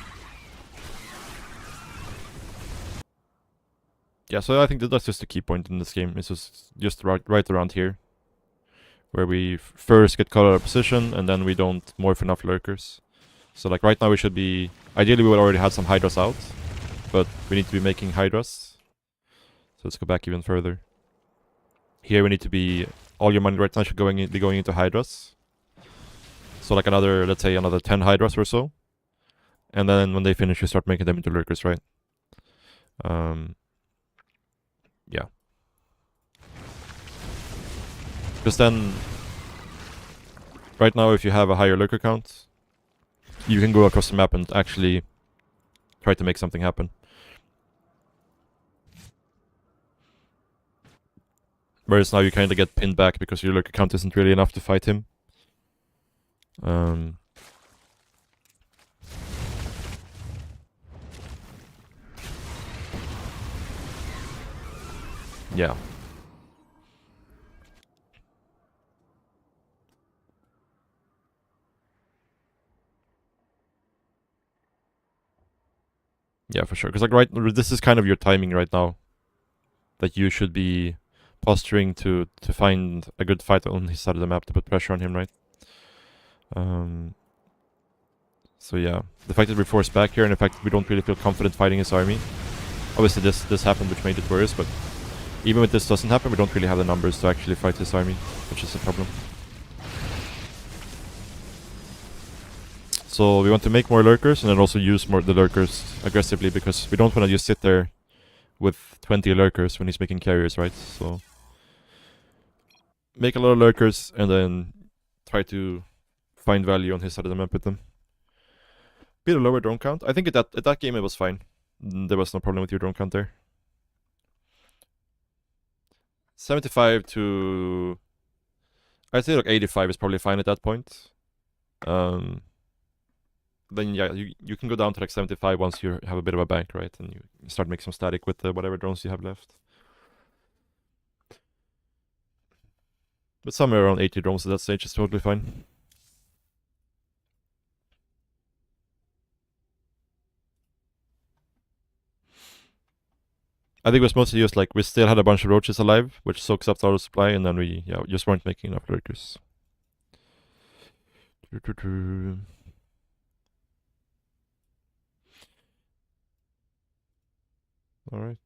A: Yeah, so I think that's just the key point in this game. It's just right around here, where we first get caught out of position and then we don't morph enough lurkers. So like right now we should be, ideally we would already have some hydras out, but we need to be making hydras. So let's go back even further. Here we need to be, all your money right now should be going into hydras. So like another, let's say another 10 hydras or so. And then when they finish, you start making them into lurkers, right? Yeah. Because then, right now if you have a higher lurker count, you can go across the map and actually try to make something happen. Whereas now you kind of get pinned back because your lurker count isn't really enough to fight him. Yeah. Yeah, for sure. Because like this is kind of your timing right now. That you should be posturing to find a good fight on his side of the map to put pressure on him, right? So yeah, the fact that we're forced back here and the fact that we don't really feel confident fighting his army. Obviously this happened which made it worse, but even if this doesn't happen, we don't really have the numbers to actually fight his army, which is a problem. So we want to make more lurkers and then also use the lurkers aggressively because we don't want to just sit there with 20 lurkers when he's making carriers, right? So make a lot of lurkers and then try to find value on his side of the map with them. Bit of lower drone count. I think at that game it was fine. There was no problem with your drone count there. 75 to... I'd say like 85 is probably fine at that point. Then yeah, you can go down to like 75 once you have a bit of a bank, right? And you start making some static with whatever drones you have left. But somewhere around 80 drones at that stage is totally fine. I think it was mostly just like we still had a bunch of roaches alive, which soaks up the auto supply, and then we just weren't making enough lurkers. Alright.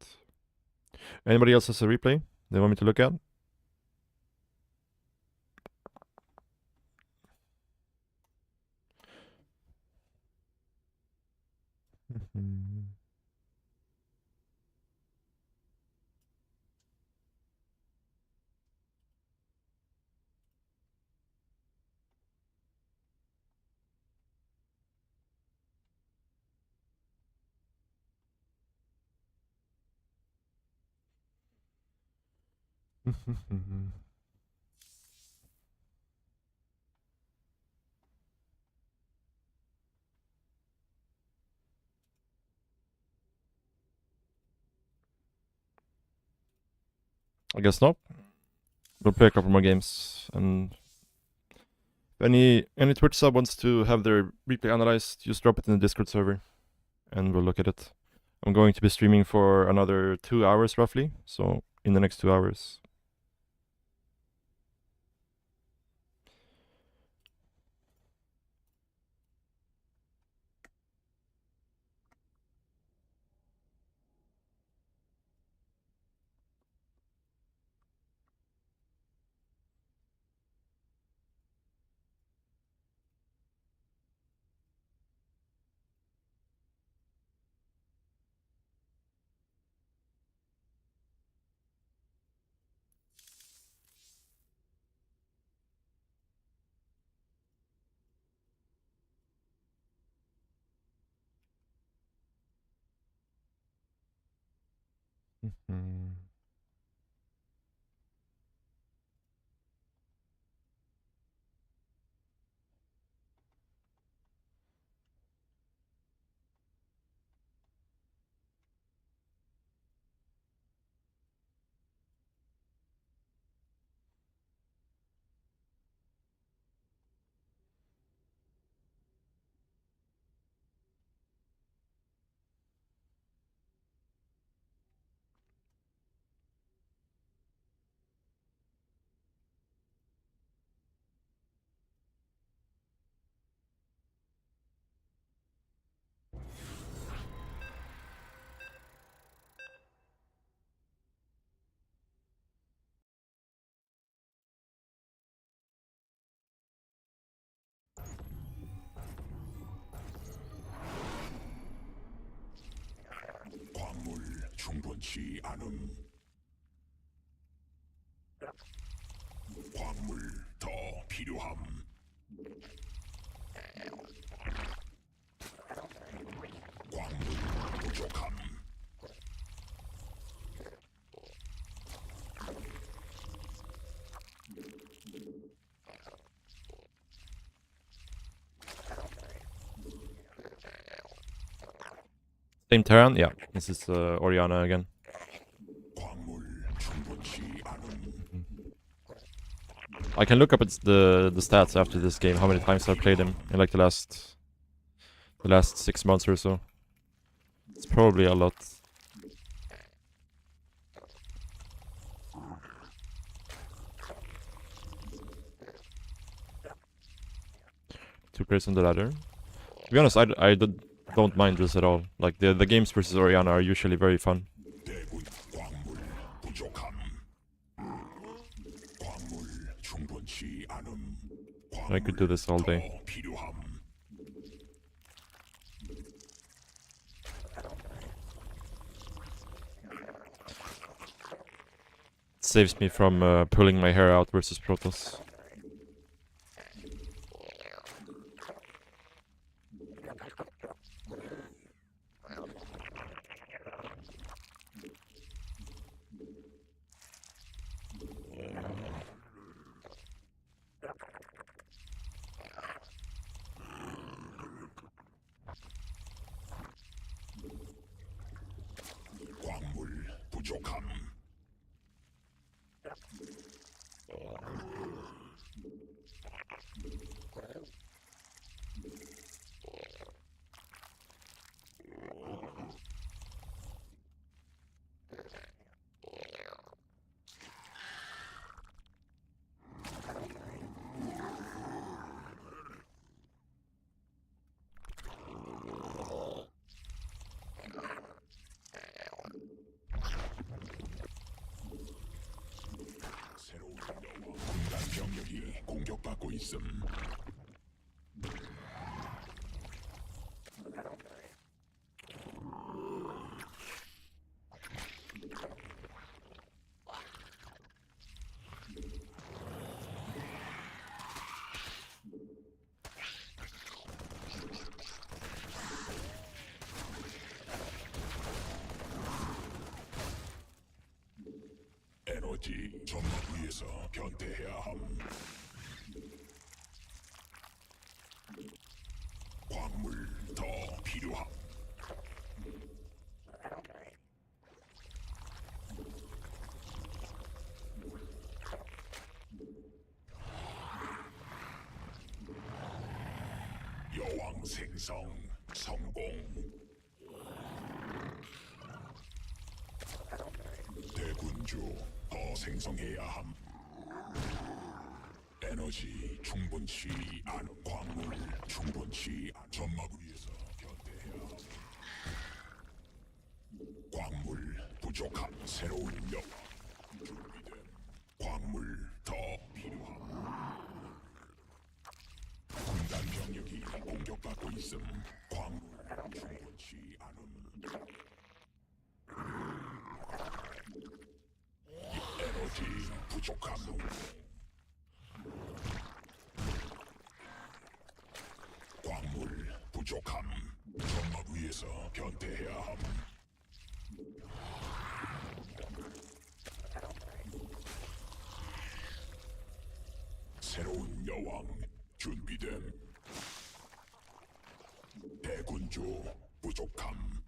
A: Anybody else has a replay they want me to look at? I guess not. We'll play a couple more games, and if any Twitch sub wants to have their replay analyzed, just drop it in the Discord server, and we'll look at it. I'm going to be streaming for another 2 hours roughly, so in the next 2 hours.
B: 충분치 않음. 광물 더 필요함. 광물 부족함.
A: Same Terran? Yeah, this is Oriana again.
B: 광물 충분치 않음.
A: I can look up the stats after this game, how many times I've played him in like the last 6 months or so. It's probably a lot. Two players on the ladder. To be honest, don't mind this at all. Like the games versus Oriana are usually very fun.
B: 대군 광물 부족함. 광물 충분치 않음.
A: I could do this all day.
B: 더 필요함.
A: It saves me from pulling my hair out versus Protoss.
B: 광물 부족함. 새로운 여왕 군단 병력이 공격받고 있음. 에너지 점막 위에서 변태해야 함. 광물 더 필요함. 여왕 생성 성공. 대군주 더 생성해야 함. 에너지 충분치 않은 광물 충분치 않은 점막 위에서 견대해야 함. 광물 부족함. 새로운 여왕 준비된 광물 더 필요함. 군단 병력이 공격받고 있음. 광물 충분치 않음. 에너지 부족함. 광물 부족함. 점막 위에서 변태해야 함. 새로운 여왕 준비됨. 대군주 부족함.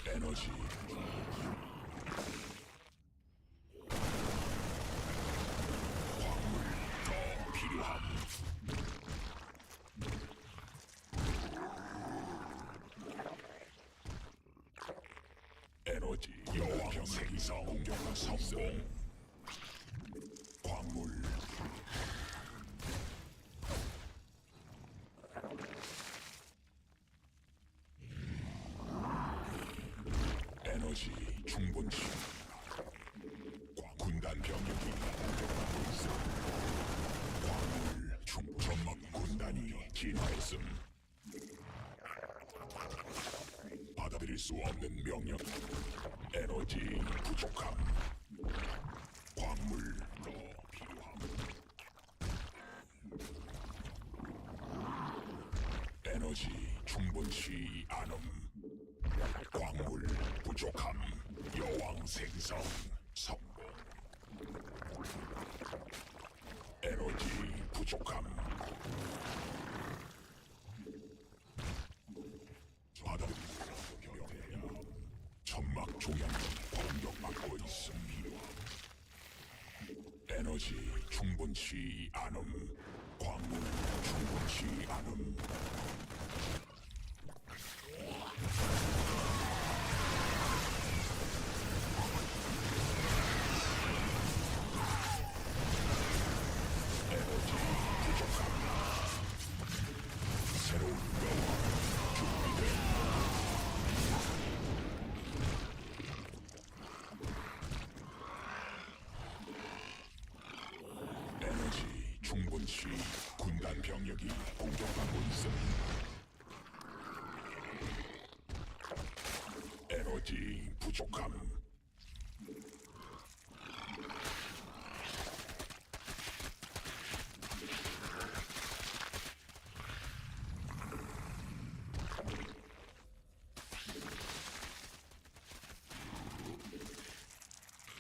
B: 에너지 광물 더 필요함. 에너지 여왕 생성 공격 성공. 광물 에너지 충분치. 군단 병력이 공격받고 있음. 광물 충 점막 군단이 진화했음. 받아들일 수 없는 명령. 에너지 부족함. 광물 더 필요함. 에너지 충분치 않음. 광물 부족함. 여왕 생성 성공. 에너지 부족함. 받아들이고 경계야. 천막 조약이 공격받고 있습니다. 에너지 충분치 않음. 광물 충분치 않음. 에너지 부족함. 새로운 여왕 준비된. 에너지 충분치. 군단 병력이 공격받고 있습니다. 에너지 부족함.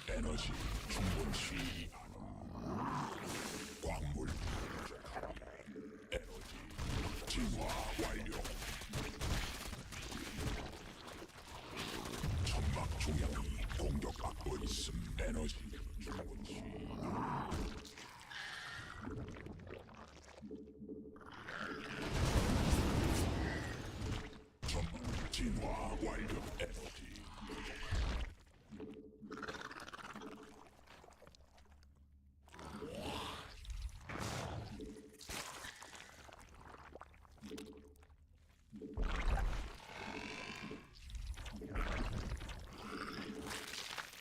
B: 에너지 충분치 않음. 광물 부족함. 에너지 진화 완료. 천막 조약이 공격받고 있음. 에너지 충분치 않음. 천막 진화 완료. 에너지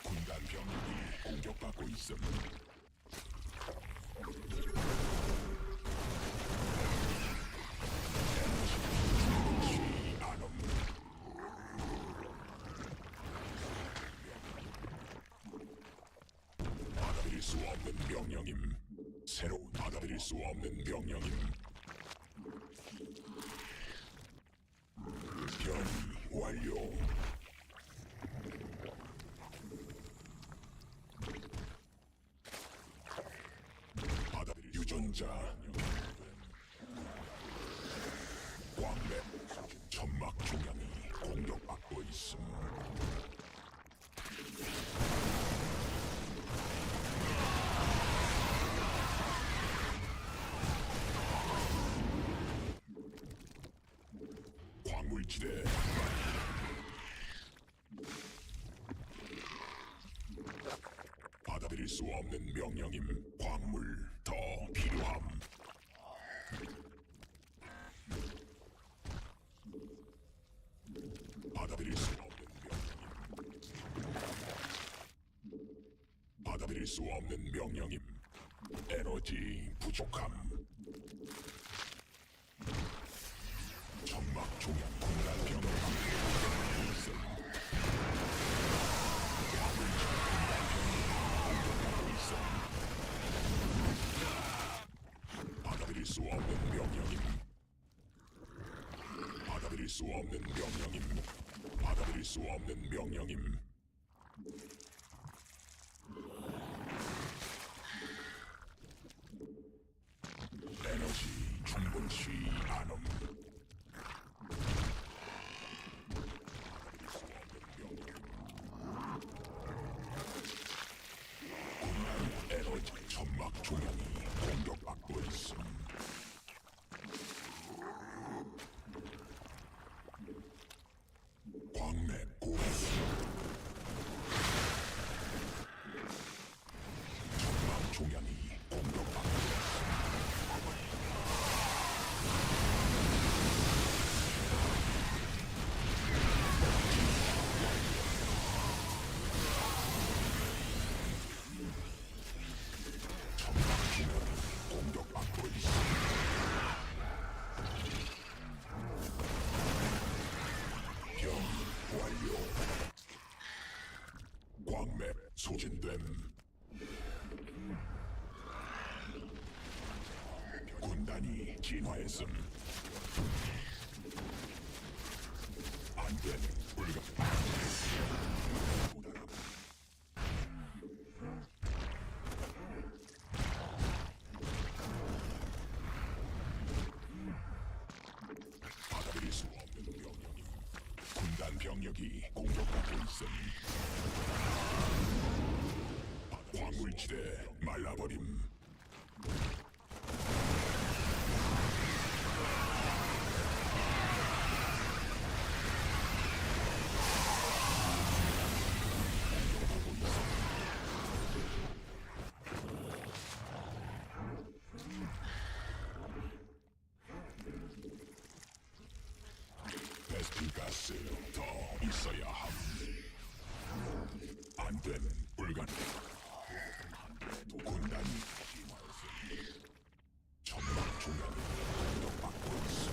B: 군단 병력이 공격받고 있음. 에너지 충분치 않음. 받아들일 수 없는 명령임. 새로운 받아들일 수 없는 명령임. 변이 완료. 받아들일 유전자. 광맥 천막 중량이 공격받고 있음. 광물지대. 받아들일 수 없는 명령임. 광물 더 필요함. 받아들일 수 없는 명령임. 받아들일 수 없는 명령임. 에너지 부족함. 천막 조약 군단 병력 있음. 받아들일 수 없는 명령임. 받아들일 수 없는 명령임. 받아들일 수 없는 명령임. 에너지 충분치 않음. 군단 에너지 천막 조약이 공격받고 있음. 광맥 고수. 소진됨. 군단이 진화했음. 안된 불가. 받아들일 수 없는 명령이. 군단 병력이 공격받고 있음. 광물지대 말라버림. 베스핀가스 더 있어야 함. 안된 불가능. 군단이 진화했음. 천막 중앙 공격받고 있음.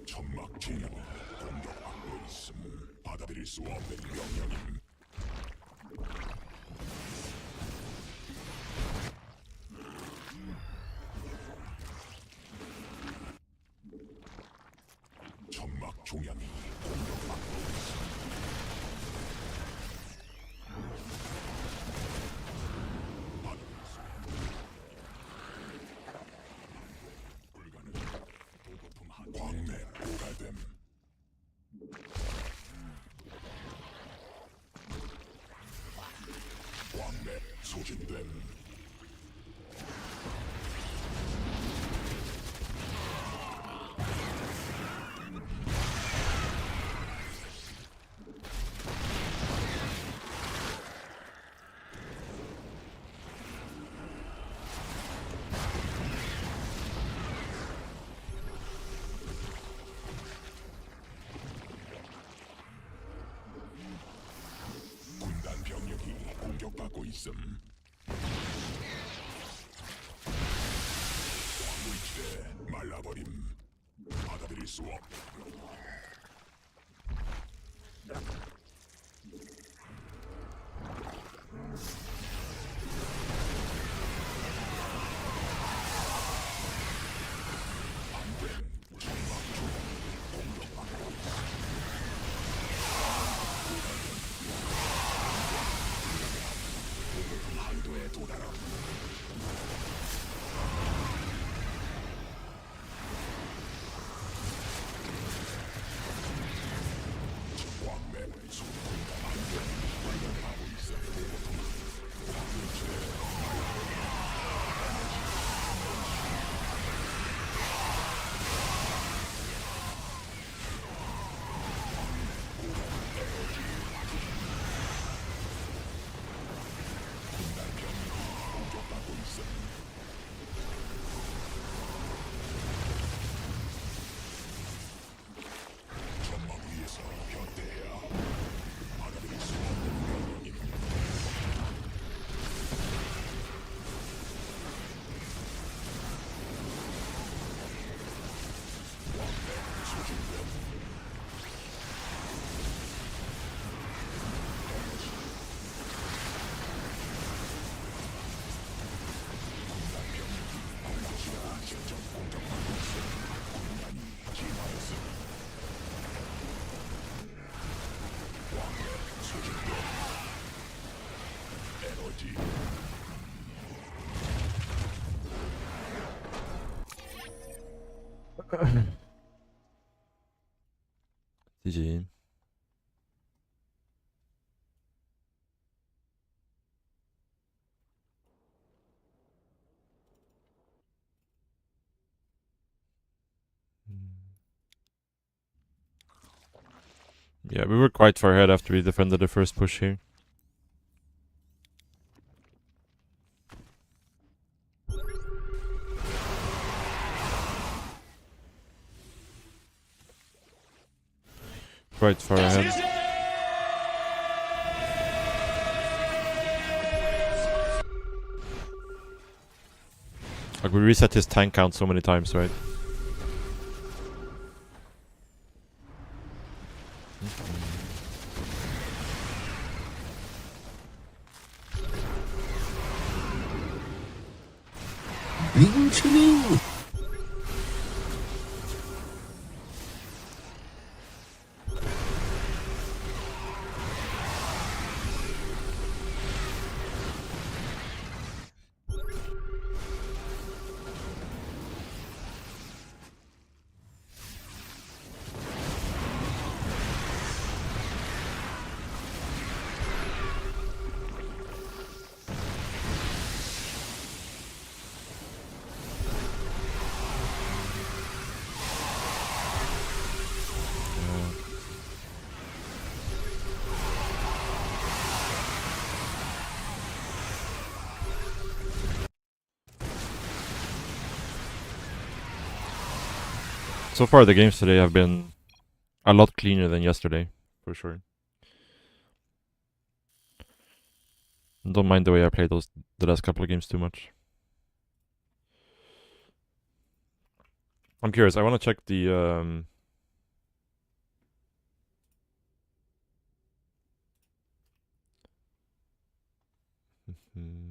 B: 천막 진영 공격받고 있음. 받아들일 수 없는 명령임. 천막 중앙이 공격받고 있음. 받아들일 수 불가능. 도거품 한 광맥 고갈됨. 광맥 소진됨. 군단 병력이 공격받고 있음. 광물지대 말라버림. 받아들일 수 없. 한도에 도달함. 광맥 소군단 한도에 발견하고 있어. 광물지대 군단 병력이 공격받고 있어. 천막 위에서 견대해야 받아들일 수 없는 명령임. 광맥 소진됨. 군단 병력이 공격지가 직접 공격받고 있어. 군단이 진화했음. 광맥 소진됨. 에너지
A: GG. Yeah, we were quite far ahead after we defended the first push here. Quite far ahead. Like, we reset his tank count so many times, right?
B: 링치닝
A: So far, the games today have been a lot cleaner than yesterday, for sure. Don't mind the way I played the last couple of games too much. I'm curious. I want to check the hmm.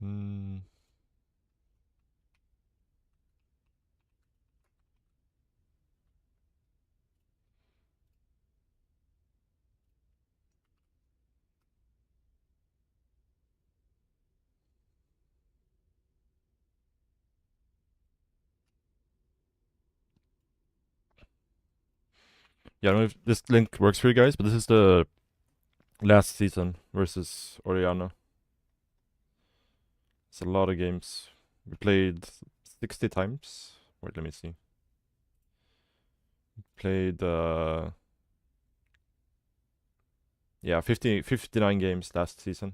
A: Hmm. Yeah, I don't know if this link works for you guys, but this is the last season versus Oriana. It's a lot of games. We played 60 times. Wait, let me see. Played yeah, 59 games last season.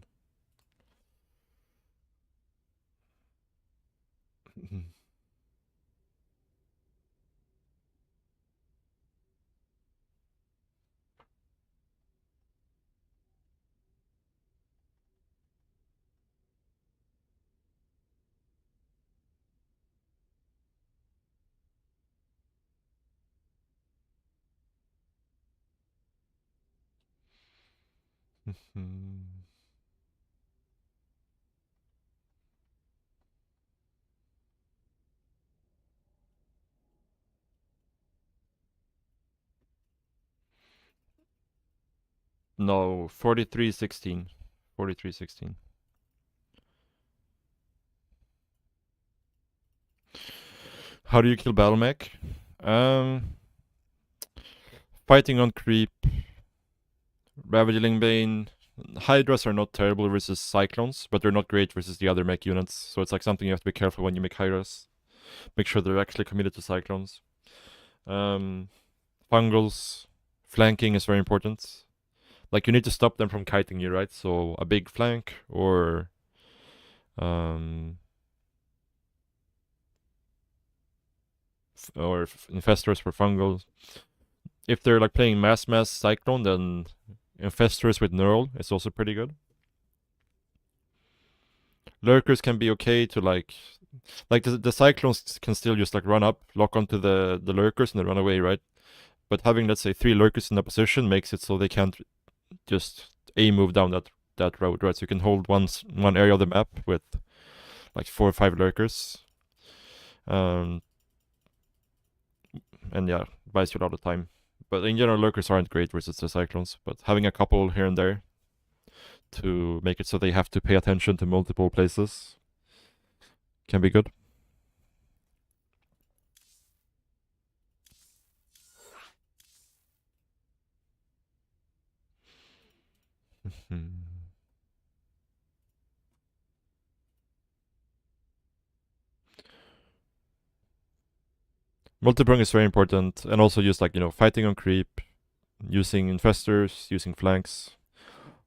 A: No, 43-16. 43-16. How do you kill battle mech? Fighting on creep, Ravaging Bane. Hydras are not terrible versus Cyclones, but they're not great versus the other mech units. So it's like something you have to be careful when you make Hydras. Make sure they're actually committed to Cyclones. Fungals, flanking is very important. Like, you need to stop them from kiting you, right? So a big flank or infestors for fungals. If they're like playing mass Cyclone, then infestors with Neural is also pretty good. Lurkers can be okay to like the Cyclones can still just like run up, lock onto the Lurkers and then run away, right? But having, let's say, 3 Lurkers in a position makes it so they can't just move down that road, right? So you can hold one area of the map with like 4 or 5 Lurkers. And yeah, buys you a lot of time. But in general, Lurkers aren't great versus the Cyclones. But having a couple here and there to make it so they have to pay attention to multiple places can be good. Multi-prong is very important, and also just like, fighting on creep, using infestors, using flanks.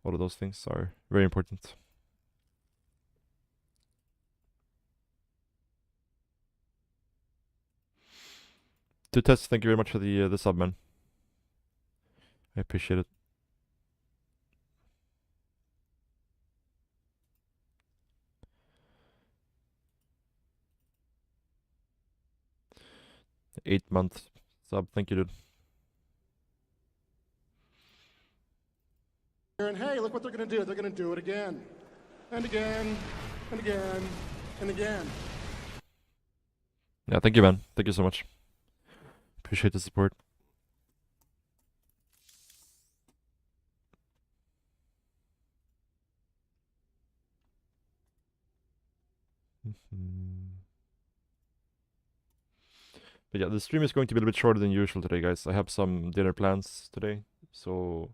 A: All of those things are very important. To test, thank you very much for the sub, man. I appreciate it. $8-month sub, thank you, dude.
D: And hey, look what they're going to do. They're going to do it again, and again, and again, and again.
A: Yeah, thank you, man. Thank you so much. Appreciate the support. But yeah, the stream is going to be a little bit shorter than usual today, guys. I have some dinner plans today, so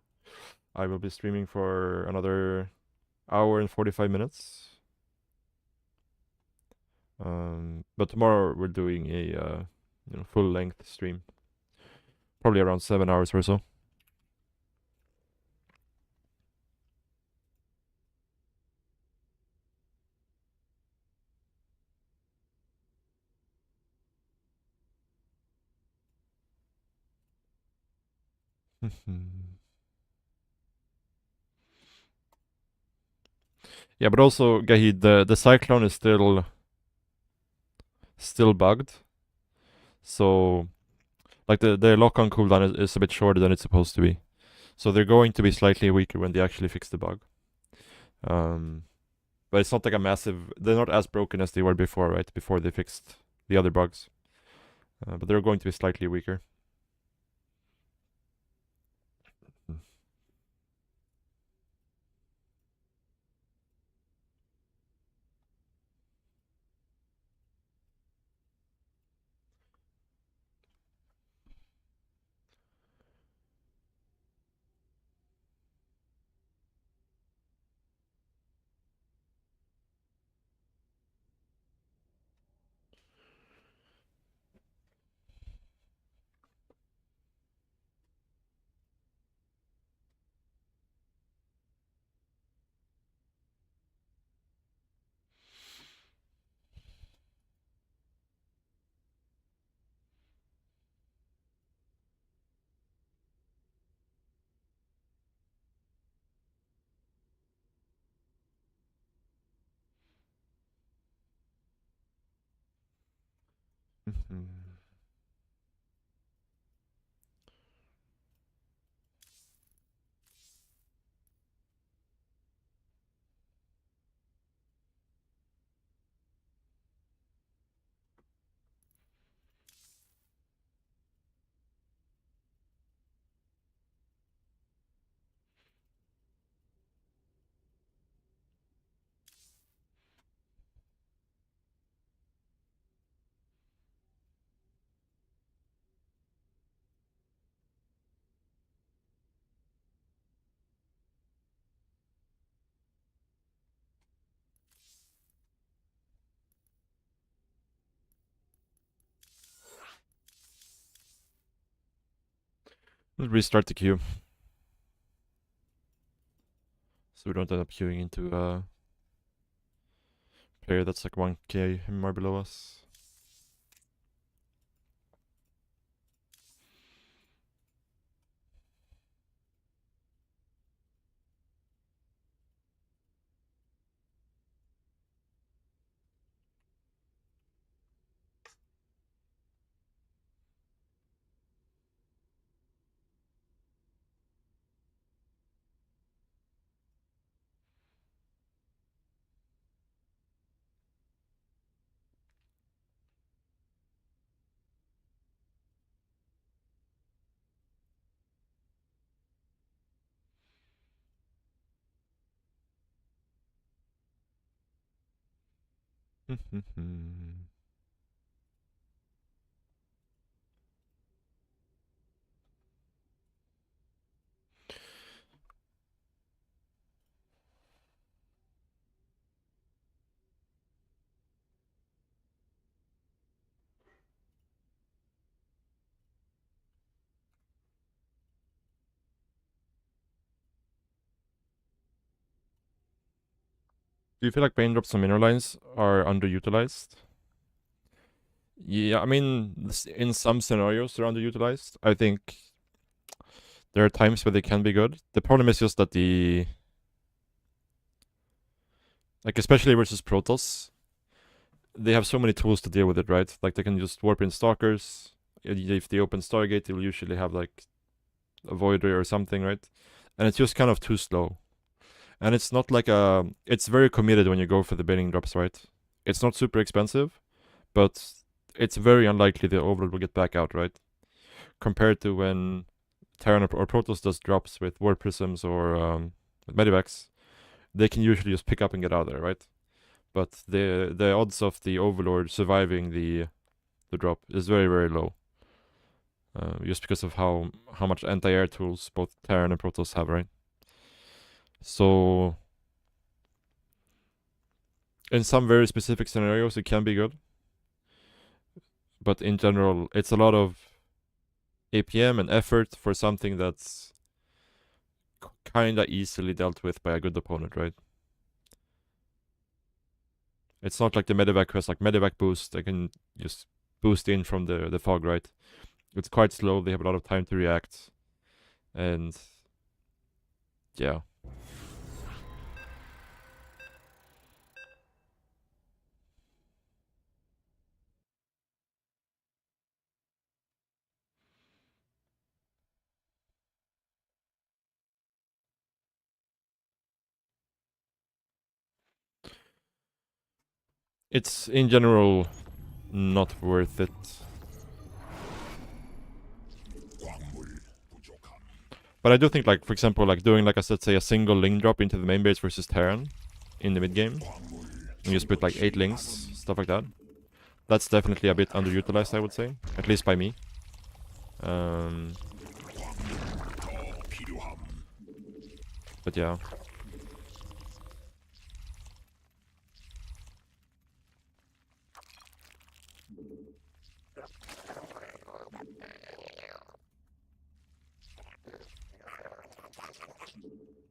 A: I will be streaming for another hour and 45 minutes. But tomorrow we're doing a full-length stream, probably around 7 hours or so. Yeah, but also, Gahid, the Cyclone is still bugged. So, like, the lock-on cooldown is a bit shorter than it's supposed to be. So they're going to be slightly weaker when they actually fix the bug. But it's not like a massive... They're not as broken as they were before, right? Before they fixed the other bugs. But they're going to be slightly weaker. Let's restart the queue. So we don't end up queuing into a player that's like 1k MR below us. Do you feel like Bane drops and mineral lines are underutilized? Yeah, I mean, in some scenarios they're underutilized. I think there are times where they can be good. The problem is just that like especially versus Protoss, they have so many tools to deal with it, right? Like they can just warp in stalkers. If they open Stargate, they'll usually have like a Voider or something, right? And it's just kind of too slow. And it's not like it's very committed when you go for the Bailing drops, right? It's not super expensive, but it's very unlikely the Overlord will get back out, right? Compared to when Terran or Protoss does drops with War Prisms or with Medivacs, they can usually just pick up and get out of there, right? But the odds of the Overlord surviving the drop is very, very low. Just because of how much anti-air tools both Terran and Protoss have, right? So in some very specific scenarios it can be good. But in general, it's a lot of APM and effort for something that's kinda easily dealt with by a good opponent, right? It's not like the Medivac has like Medivac boost. They can just boost in from the fog, right? It's quite slow. They have a lot of time to react. And yeah. It's in general not worth it.
B: 광물 부족함.
A: But I do think, like, for example, like doing, like I said, say a single link drop into the main base versus Terran in the mid game. And you split like 8 links, stuff like that. That's definitely a bit underutilized, I would say. At least by me.
B: 더 필요함.
A: But yeah.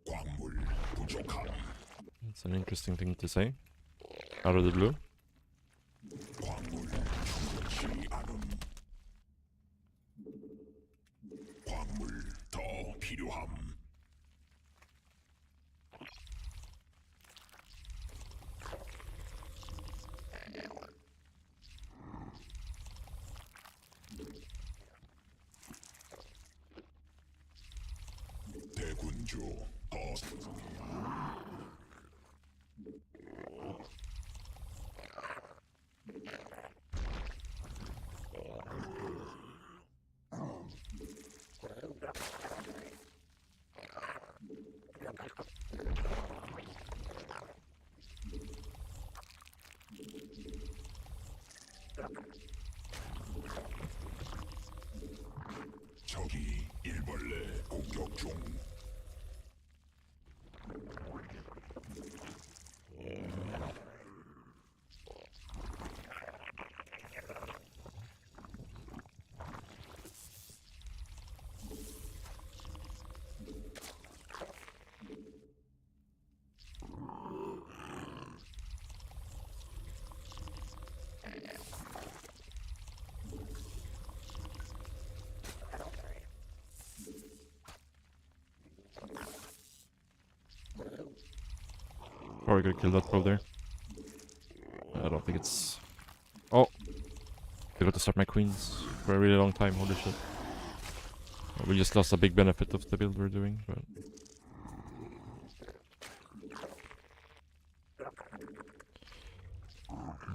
B: 광물 부족함.
A: It's an interesting thing to say. Out of the blue.
B: 광물 충분치 않음. 광물 더 필요함. 대군주 더 적이 일벌레 공격 중.
A: Probably gonna kill that probe there. I don't think it's... Oh! I got to start my queens for a really long time, holy shit. We just lost a big benefit of the build we're doing, but...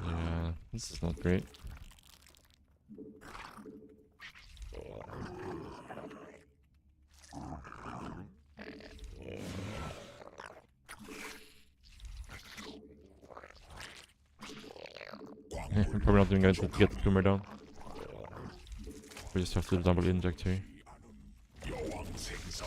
A: Yeah, this is not great. I'm probably not doing anything to get the tumor down. We just have to double inject here.
B: 여왕 생성.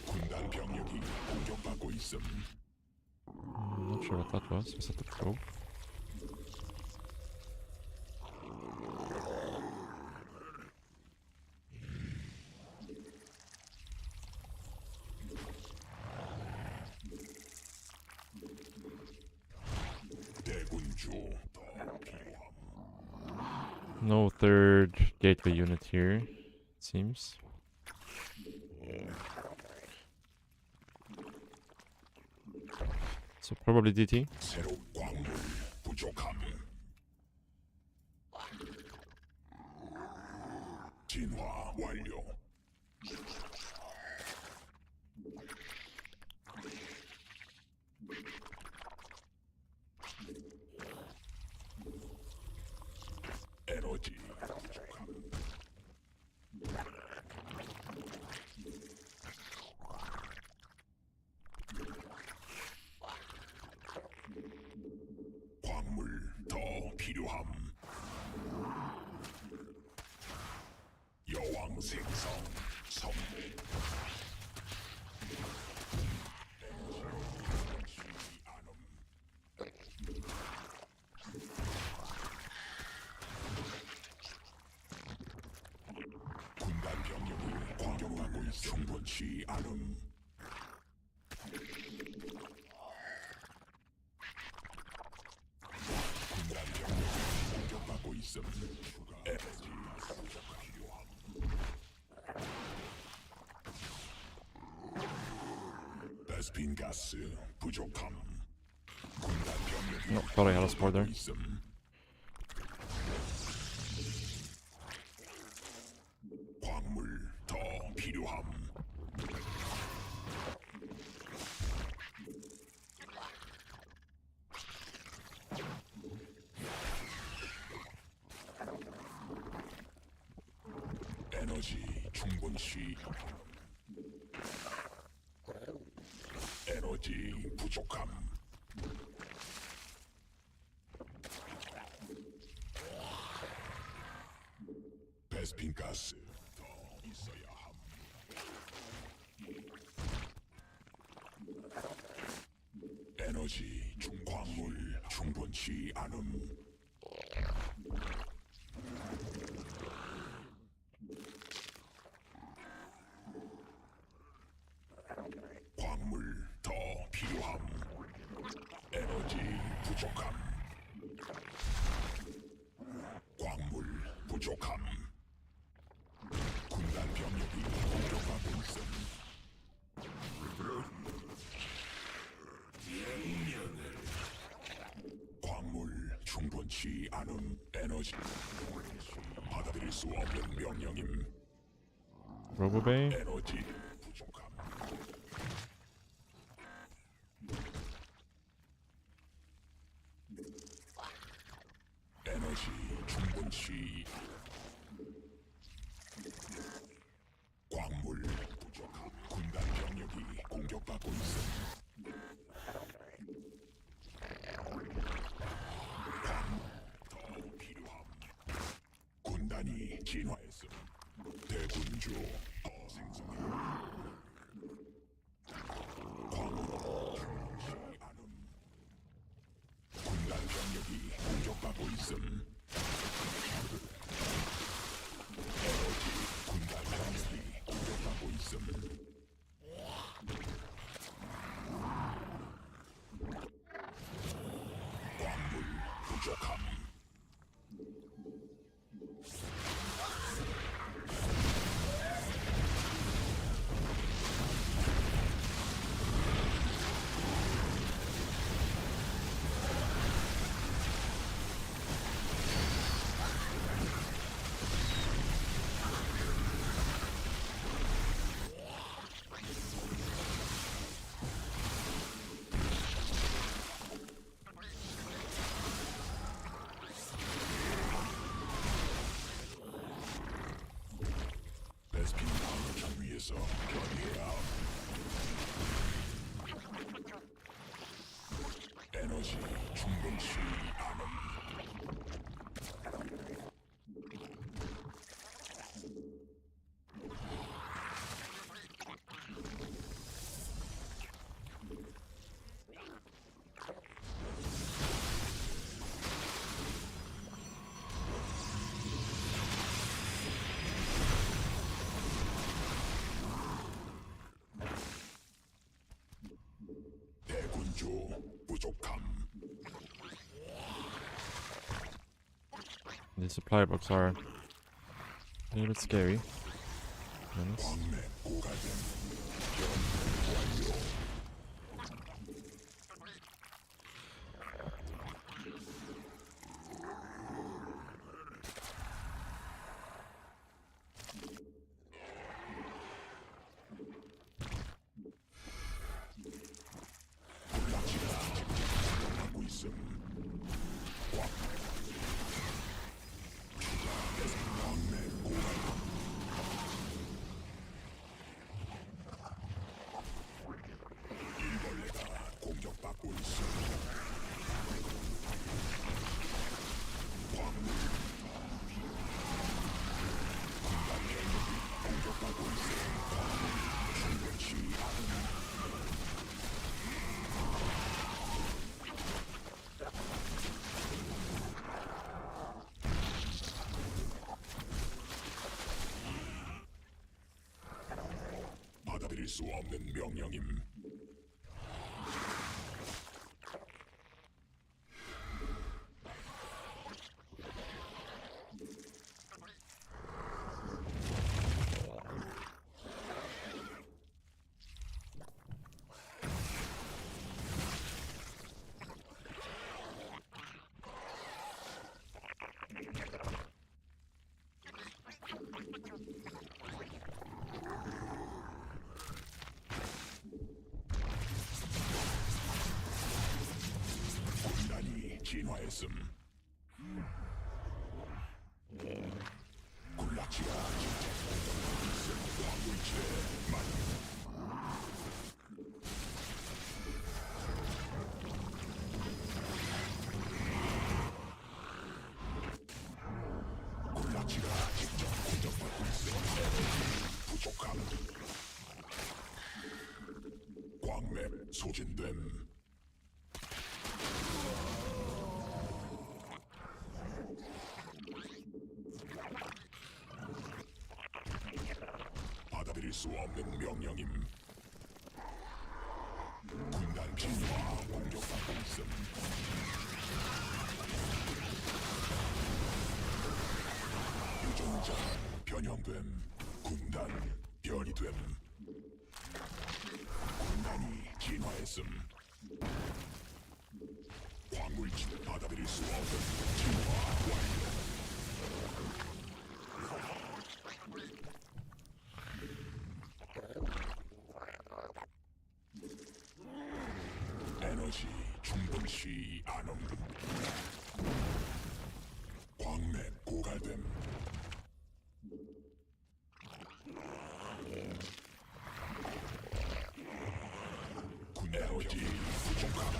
B: 군단 병력이 공격받고 있음.
A: I'm not sure what that was. Was that the probe? No third gateway unit here, it seems. So probably DT.
B: 새로운 광물 부족함. 진화 완료. 에너지 부족함. 광물 더 필요함. 여왕 생성 성공. 군단 병력이 공격받고 있음. 충분치 않음. 군단 병력이 공격받고 있음. 에너지 필요함. 베스핀 가스 부족함. 군단 병력이
A: No, thought I had a spore there.
B: 있음. 광물 더 필요함. 에너지 충분치. 에너지 부족함. 베스핀 가스 더 있어야 함. 에너지 중광물 충분치 않음. 광물 더 필요함. 에너지 부족함. 광물 부족함. 군단 병력이 공격받고 있음. 광물 충분치 않음. 에너지 받아들일 수 없는 명령임.
A: Robobay.
B: 에너지 부족함. 에너지 충분치. 광물 부족함. 군단 병력이 공격받고 있음. 광물 더 필요함. 군단이 진화했음. 대군주 더 생성해. 광물 충분치 않음. 군단 병력이 공격받고 있음. 에너지 군단 병력이 공격받고 있음. 광물 부족함.
A: these supply box are a little bit scary. To be honest.
B: 광맥 고갈됨. 하고 있음. 광맥 고갈됨. 일벌레가 공격받고 있음. 광맥 공격받고 있음. 충분치 않음. 받아들일 수 없는 명령임. 군단이 진화했음. 굴락지가 직접 공격하고 있음. 광물질의 만. 굴락지가 직접 공격받고 있음. 에너지 부족함. 광맥 소진됨. 받아들일 수 없는 명령임. 군단 진화 공격받고 있음. 유전자 변형됨. 군단 변이 됨. 군단이 진화했음. 광물질 받아들일 수 없는 진화 완료. 에너지 충분치 않음. 광맥 고갈됨. 군 에너지 부족함.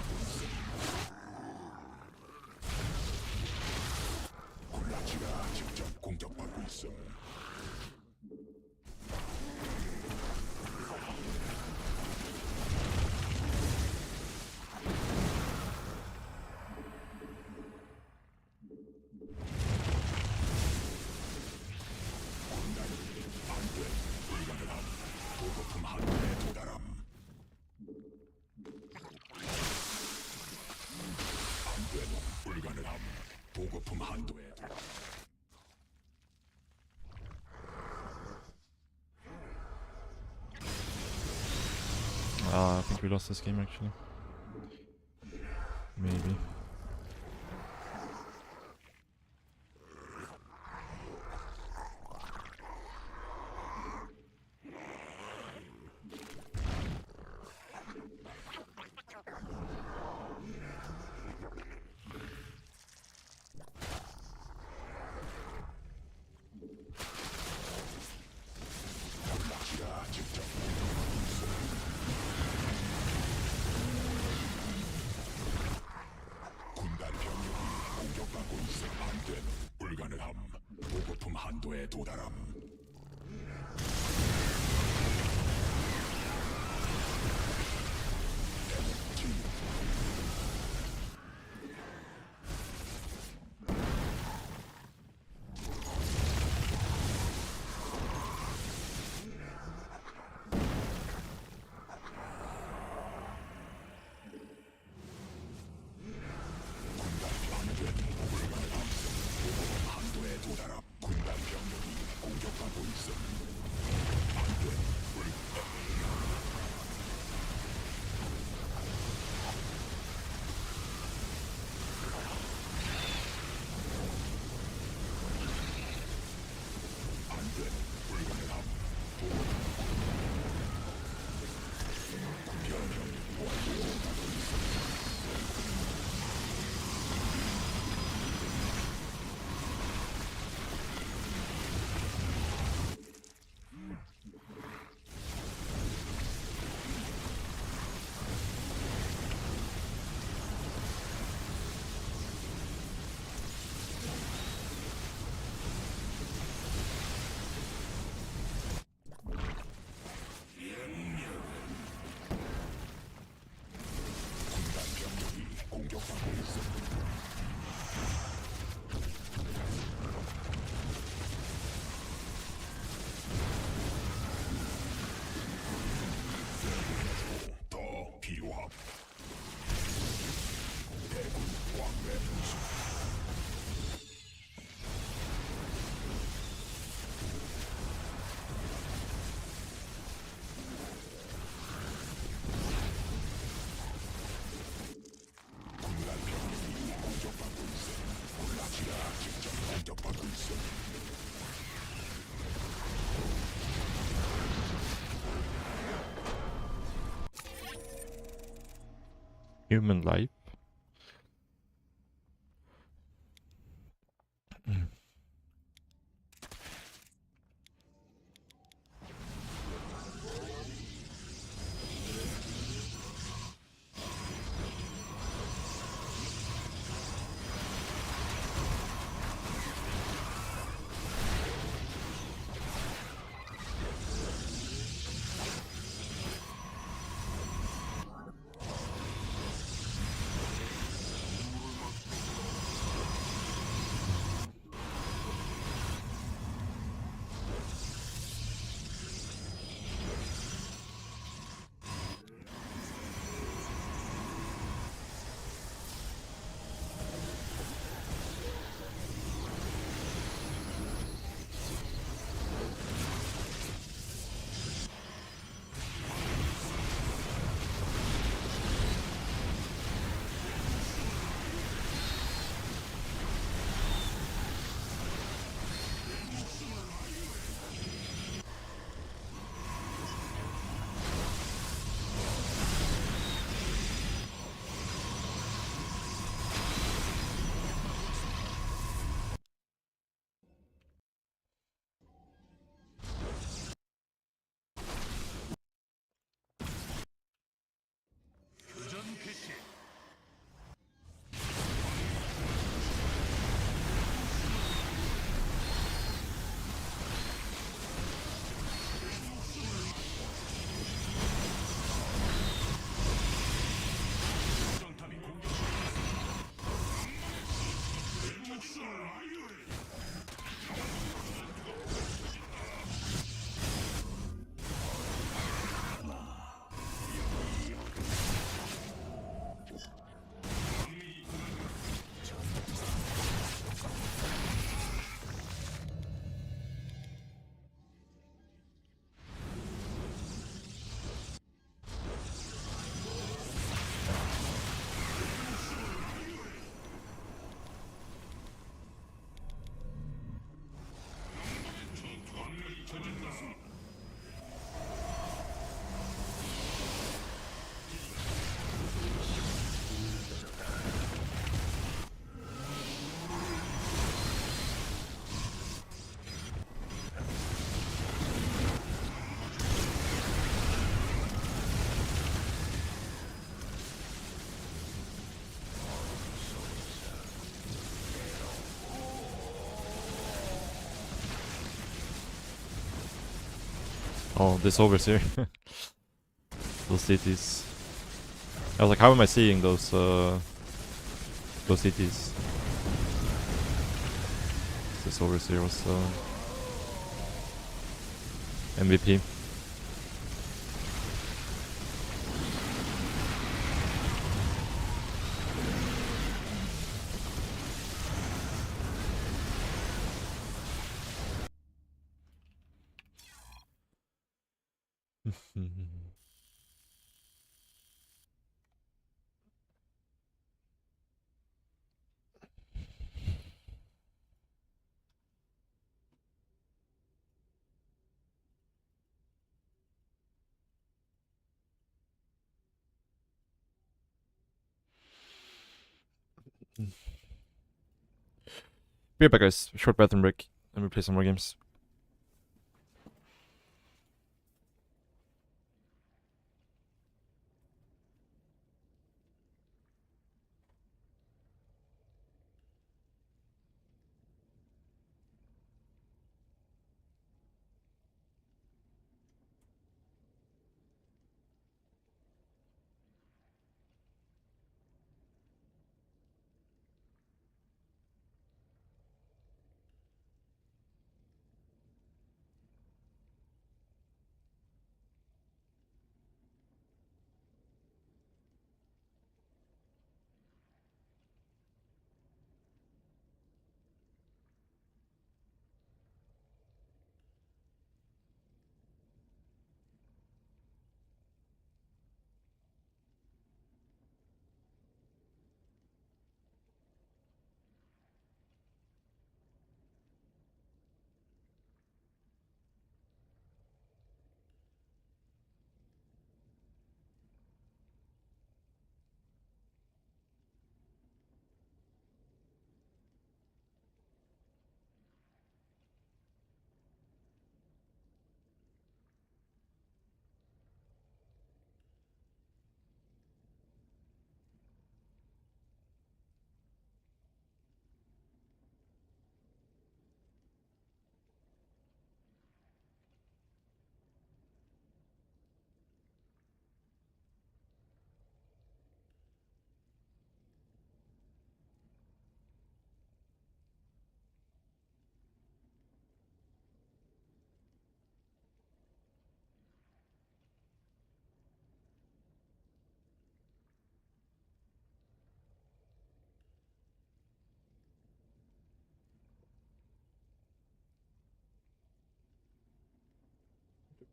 B: 굴락지가 직접 공격받고 있음. 보급품 한도에 도달함. 안되면 불가능함. 보급품 한도에 도달.
A: I think we lost this game actually. Maybe.
B: 굴락지가 직접 군단 병력이 공격받고 있어. 안되면 불가능함. 보급품 한도에 도달함.
A: Human life. Oh, this overseer. Those cities. I was like, how am I seeing those cities? This overseer was MVP. Be right back, guys. Short bathroom break. Let me play some more games.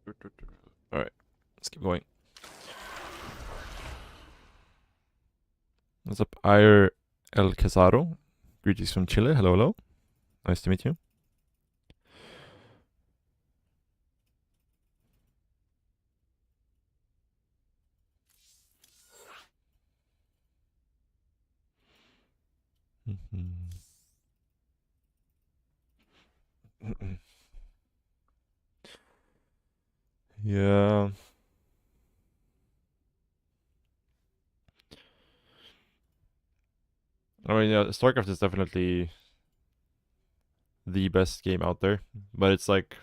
A: Alright, let's keep going. What's up, Ayer El Quesaro? Greetings from Chile. Hello, hello. Nice to meet you. Yeah. I mean, yeah, StarCraft is definitely the best game out there, but it's like,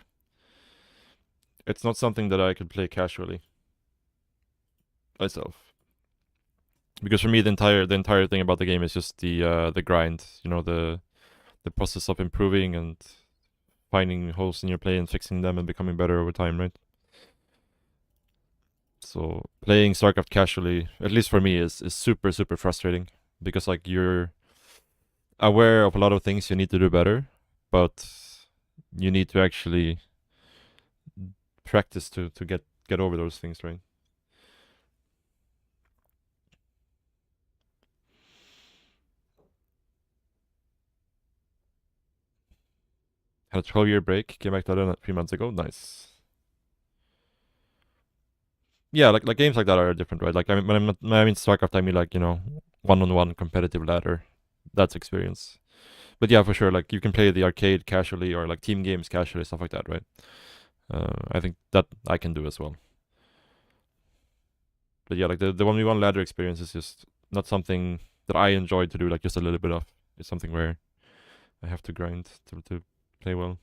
A: it's not something that I could play casually myself. Because for me, the entire thing about the game is just the grind. You know, the process of improving and finding holes in your play and fixing them and becoming better over time, right? So playing StarCraft casually, at least for me, is super frustrating because like you're aware of a lot of things you need to do better, but you need to actually practice to get over those things, right? Had a 12-year break, came back to Ireland 3 months ago. Nice. Yeah, like games like that are different, right? Like I mean, when I mean StarCraft, I mean like, you know, one-on-one competitive ladder. That's experience. But yeah, for sure, like you can play the arcade casually or like team games casually, stuff like that, right? I think that I can do as well. But yeah, like the 1v1 ladder experience is just not something that I enjoy to do like just a little bit of. It's something where I have to grind to play well.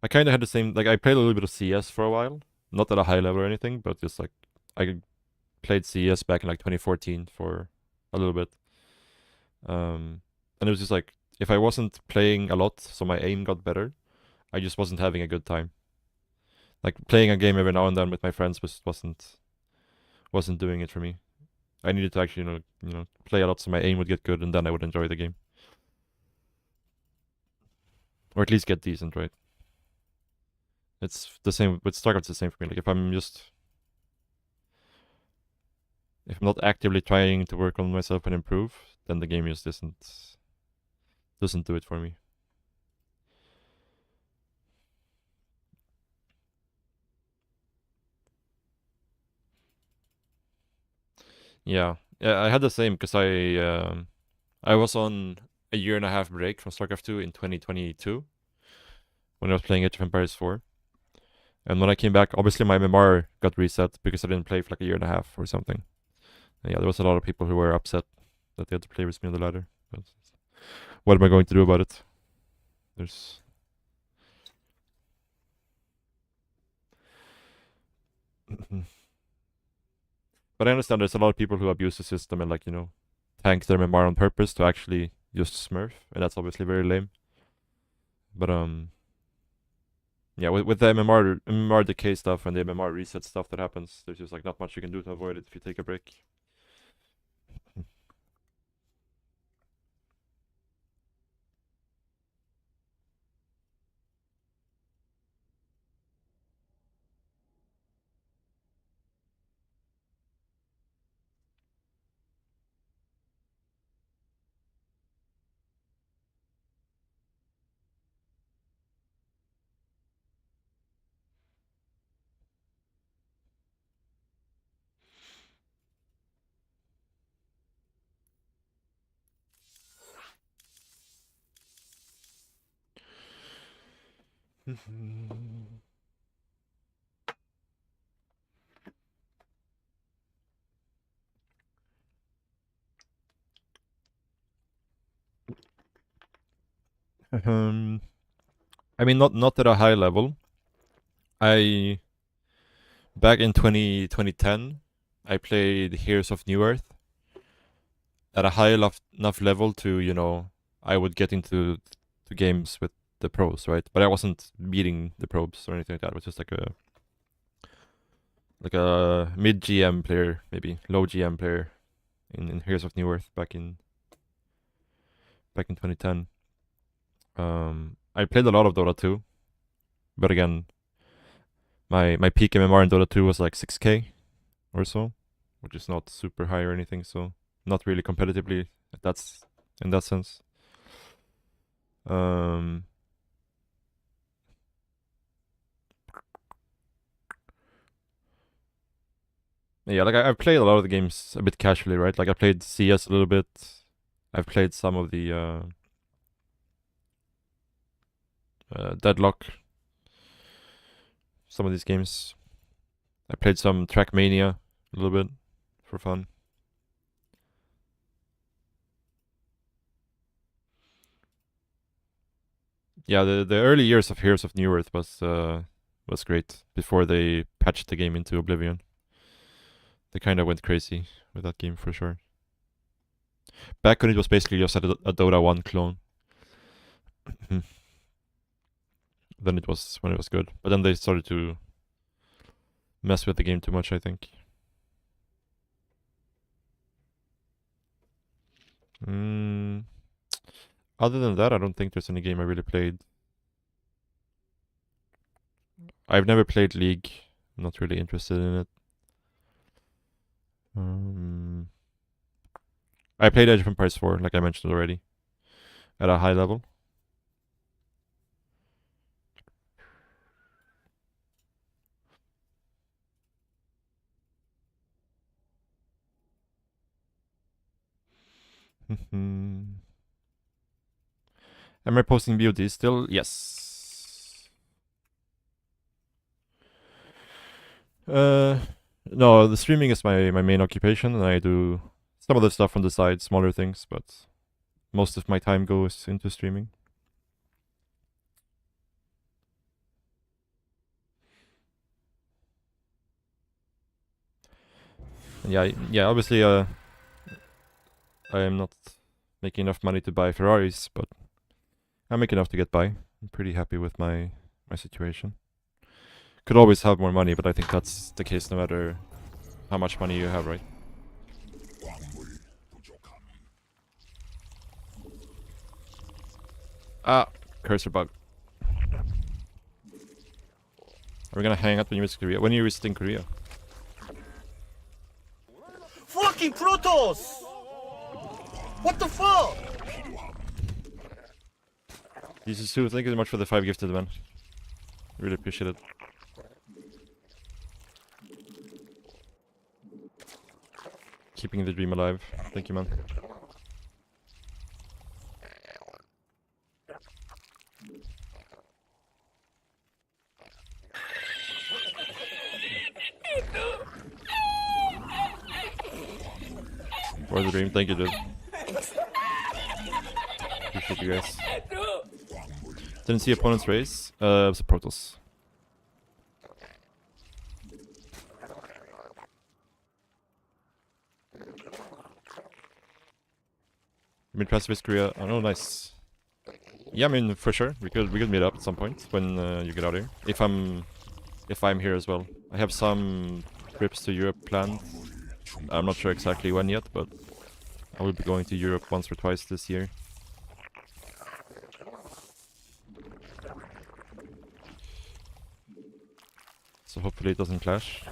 A: I kind of had the same, like I played a little bit of CS for a while, not at a high level or anything, but just like I played CS back in like 2014 for a little bit. And it was just like, if I wasn't playing a lot, so my aim got better, I just wasn't having a good time. Like playing a game every now and then with my friends wasn't doing it for me. I needed to actually, you know, play a lot so my aim would get good, and then I would enjoy the game, or at least get decent, right? It's the same with StarCraft. It's the same for me. Like if I'm not actively trying to work on myself and improve, then the game just doesn't do it for me. Yeah, I had the same because I was on a 1.5 year break from StarCraft 2 in 2022 when I was playing Age of Empires 4. And when I came back, obviously my MMR got reset because I didn't play for like a 1.5 year or something. And yeah, there was a lot of people who were upset that they had to play with me on the ladder. But what am I going to do about it? There's But I understand there's a lot of people who abuse the system and like, you know, tank their MMR on purpose to actually just smurf, and that's obviously very lame. But yeah, with the MMR decay stuff and the MMR reset stuff that happens, there's just like not much you can do to avoid it if you take a break. I mean, not at a high level. I back in 2010, I played Heroes of Newerth at a high enough level to, you know, I would get into the games with the pros, right? But I wasn't beating the probes or anything like that. It was just like a mid GM player, maybe low GM player in Heroes of Newerth back in 2010. I played a lot of Dota 2, but again, my peak MMR in Dota 2 was like 6k or so, which is not super high or anything, so not really competitively. That's in that sense. Yeah, like I've played a lot of the games a bit casually, right? Like I played CS a little bit. I've played some of the Deadlock. Some of these games. I played some Trackmania a little bit for fun. Yeah, the early years of Heroes of Newerth was great before they patched the game into Oblivion. They kind of went crazy with that game for sure. Back when it was basically just a Dota 1 clone. Then it was when it was good, but then they started to mess with the game too much, I think. Other than that, I don't think there's any game I really played. I've never played League. I'm not really interested in it. I played Age of Empires 4, like I mentioned already, at a high level. Am I posting VOD still? Yes. No, the streaming is my main occupation, and I do some other stuff on the side, smaller things, but most of my time goes into streaming. Yeah, obviously, I am not making enough money to buy Ferraris, but I make enough to get by. I'm pretty happy with my situation. Could always have more money, but I think that's the case no matter how much money you have, right? Ah, cursor bug. Are we gonna hang out when you visit Korea? When are you visiting Korea?
E: Fucking Protoss! What the fuck?
A: Jesus too, thank you so much for the 5 gifted, man. Really appreciate it. Keeping the dream alive. Thank you, man. For the dream, thank you, dude. Appreciate you guys. Didn't see opponent's race. It was a Protoss. You mean transfer Korea? Oh no, nice. Yeah, I mean for sure. We could meet up at some point when you get out here. If I'm here as well. I have some trips to Europe planned. I'm not sure exactly when yet, but I will be going to Europe once or twice this year. So hopefully it doesn't clash.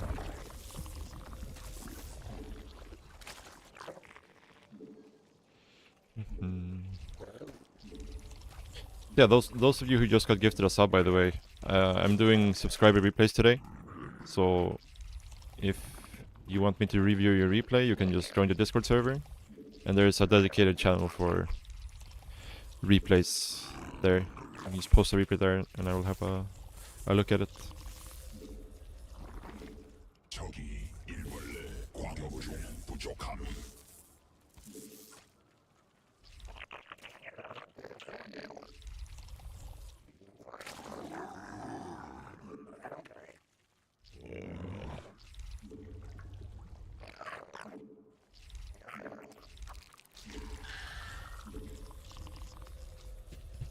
A: Yeah, those of you who just got gifted a sub, by the way, I'm doing subscriber replays today. So if you want me to review your replay, you can just join the Discord server. And there's a dedicated channel for replays there. You just post a replay there and I will have a look at it.
B: 저기 일벌레 광역 중 부족함.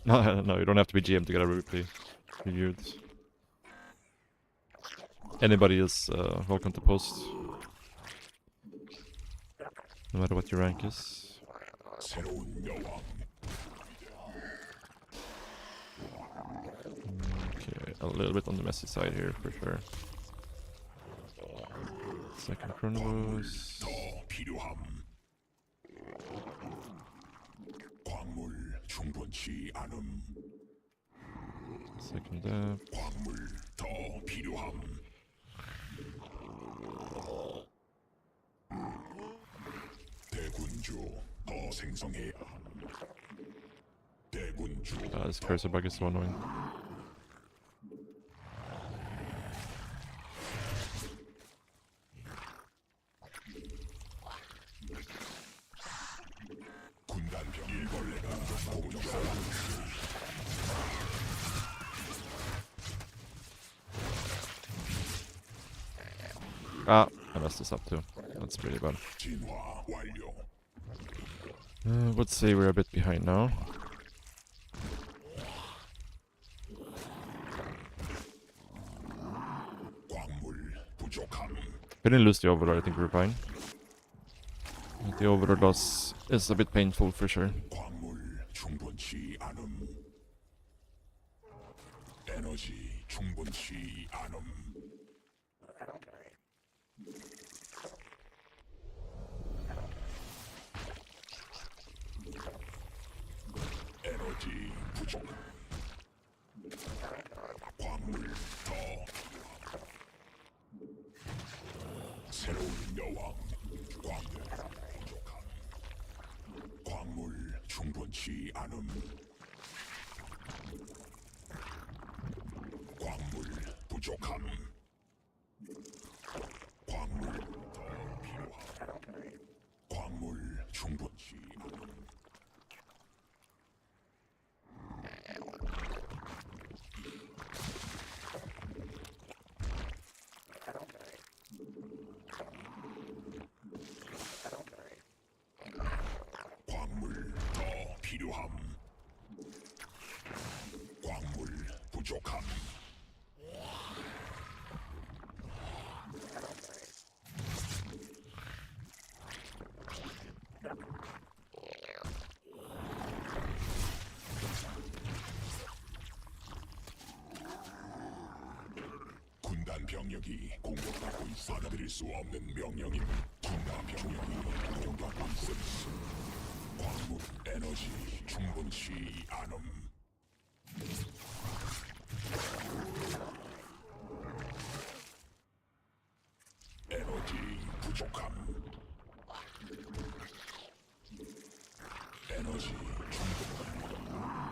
A: No, you don't have to be GM to get a replay reviewed. Anybody is welcome to post. No matter what your rank is.
B: 새로운 여왕.
A: little bit on the messy side here for sure. Second Chronos.
B: 더 필요함. 광물 충분치 않음.
A: Second depth.
B: 광물 더 필요함. 대군주 더 생성해야 함. 대군주
A: This cursor bug is so annoying.
B: 군단병 일벌레가 공격받고
A: Ah, I messed this up too. That's pretty bad.
B: 진화 완료.
A: Let's say we're a bit behind now.
B: 광물 부족함.
A: We didn't lose the overlord, I think we're fine. But the overlord loss is a bit painful for sure.
B: 광물 충분치 않음. 에너지 충분치 않음. 에너지 부족. 광물 더. 새로운 여왕. 광물 부족함. 광물 충분치 않음. 광물 부족함. 광물 더 필요함. 광물 충분치 않음. 광물 더 필요함. 광물 부족함. 군단 병력이 공격받고 있어 받아들일 수 없는 명령임. 군단 병력이 공격받고 있음. 광물 에너지 충분치 않음. 에너지 부족함. 에너지 충분.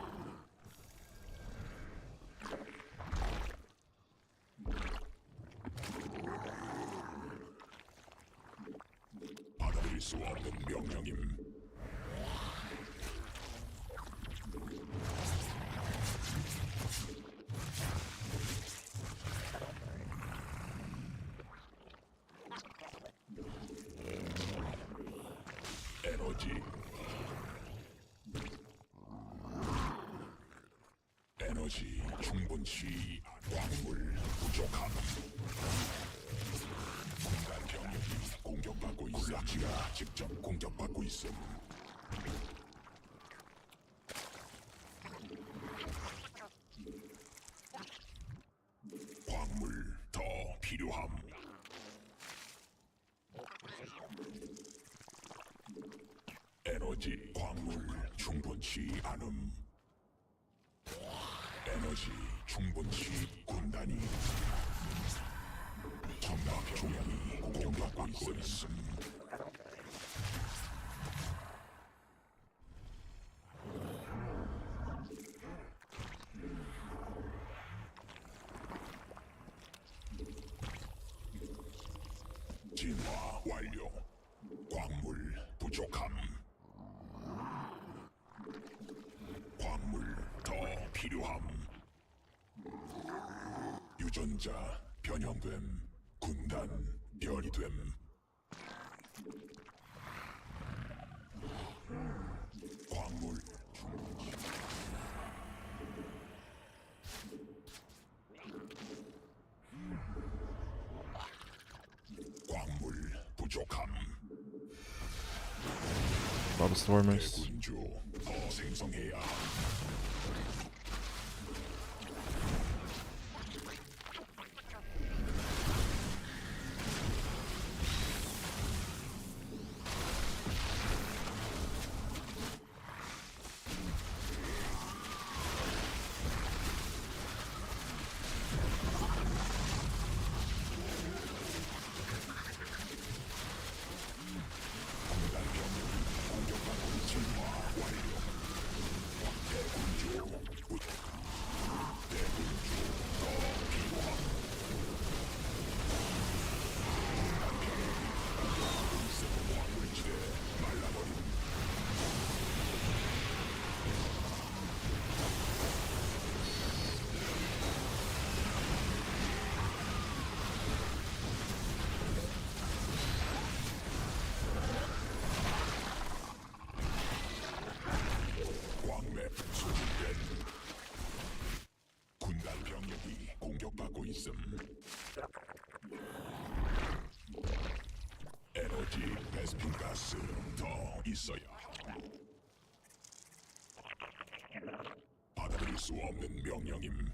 B: 받아들일 수 없는 명령임. 에너지 에너지 충분치 광물 부족함. 군단 병력이 공격받고 있어. 락지가 직접 공격받고 있음. 광물 더 필요함. 에너지 광물 충분치 않음. 에너지 충분치 군단이 정답 병력이 공격받고 있음. 진화 완료. 광물 부족함. 광물 더 필요함. 유전자 변형됨. 군단 별이 됨. 광물 충분치. 광물 부족함.
A: A lot of stormers.
B: 군주 더 생성해야 함. 있음. 에너지 베스핀 가스 더 있어야 함. 받아들일 수 없는 명령임.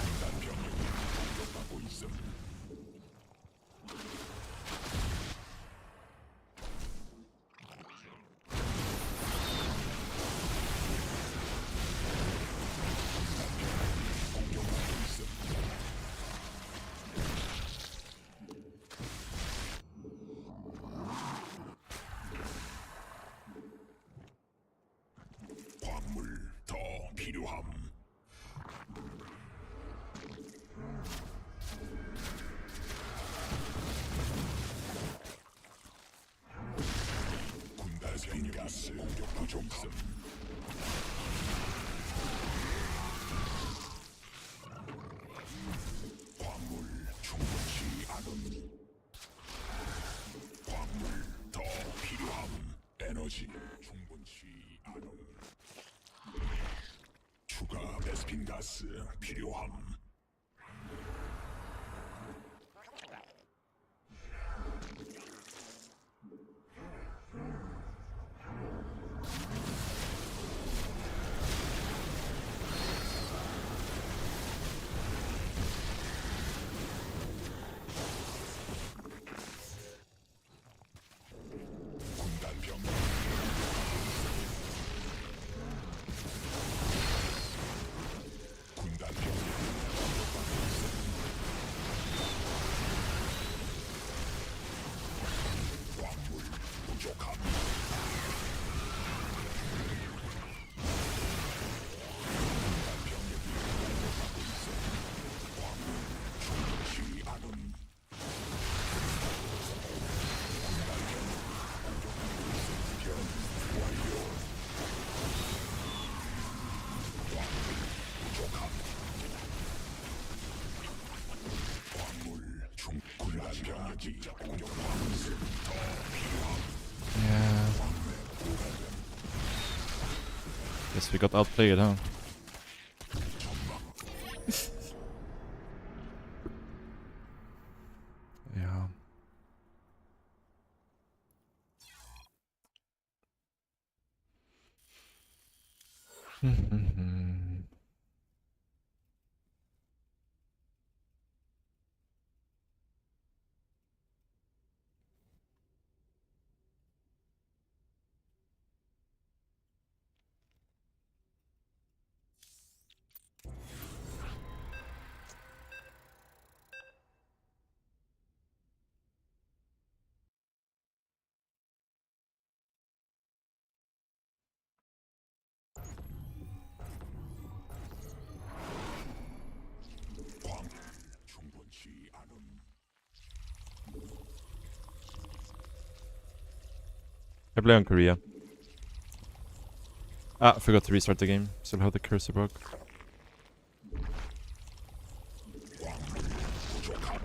B: 군단 병력이 공격받고 있음. 광물 더 필요함. 군단 가스 공격 부족함. 광물 충분치 않음. 광물 더 필요함. 에너지 충분치 않음. 추가 베스핀 가스 필요함. 군단 병력 군단 병력 광물 부족함. 군단 병력이 공격받고 있어. 광물 충분치 않음. 군단 병력 공격받고 있어. 변 완료. 광물 부족함. 광물 충 군단 병력이 공격받고 있어. 더 필요함.
A: Yeah. Guess we got outplayed, huh? Yeah.
B: 광물 충분치 않음.
A: I play on Korea. Ah, forgot to restart the game. Still have the cursor bug.
B: 광물 부족함.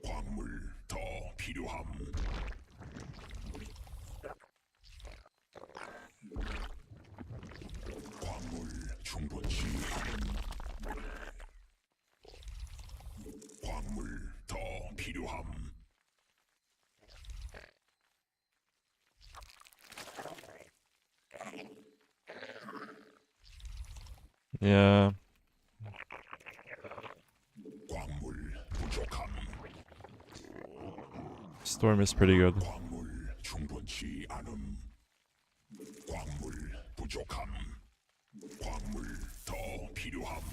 B: 광물 더 필요함. 광물 충분치 않음. 광물 더 필요함.
A: Yeah.
B: 광물 부족함.
A: Storm is pretty good.
B: 광물 충분치 않음. 광물 부족함. 광물 더 필요함.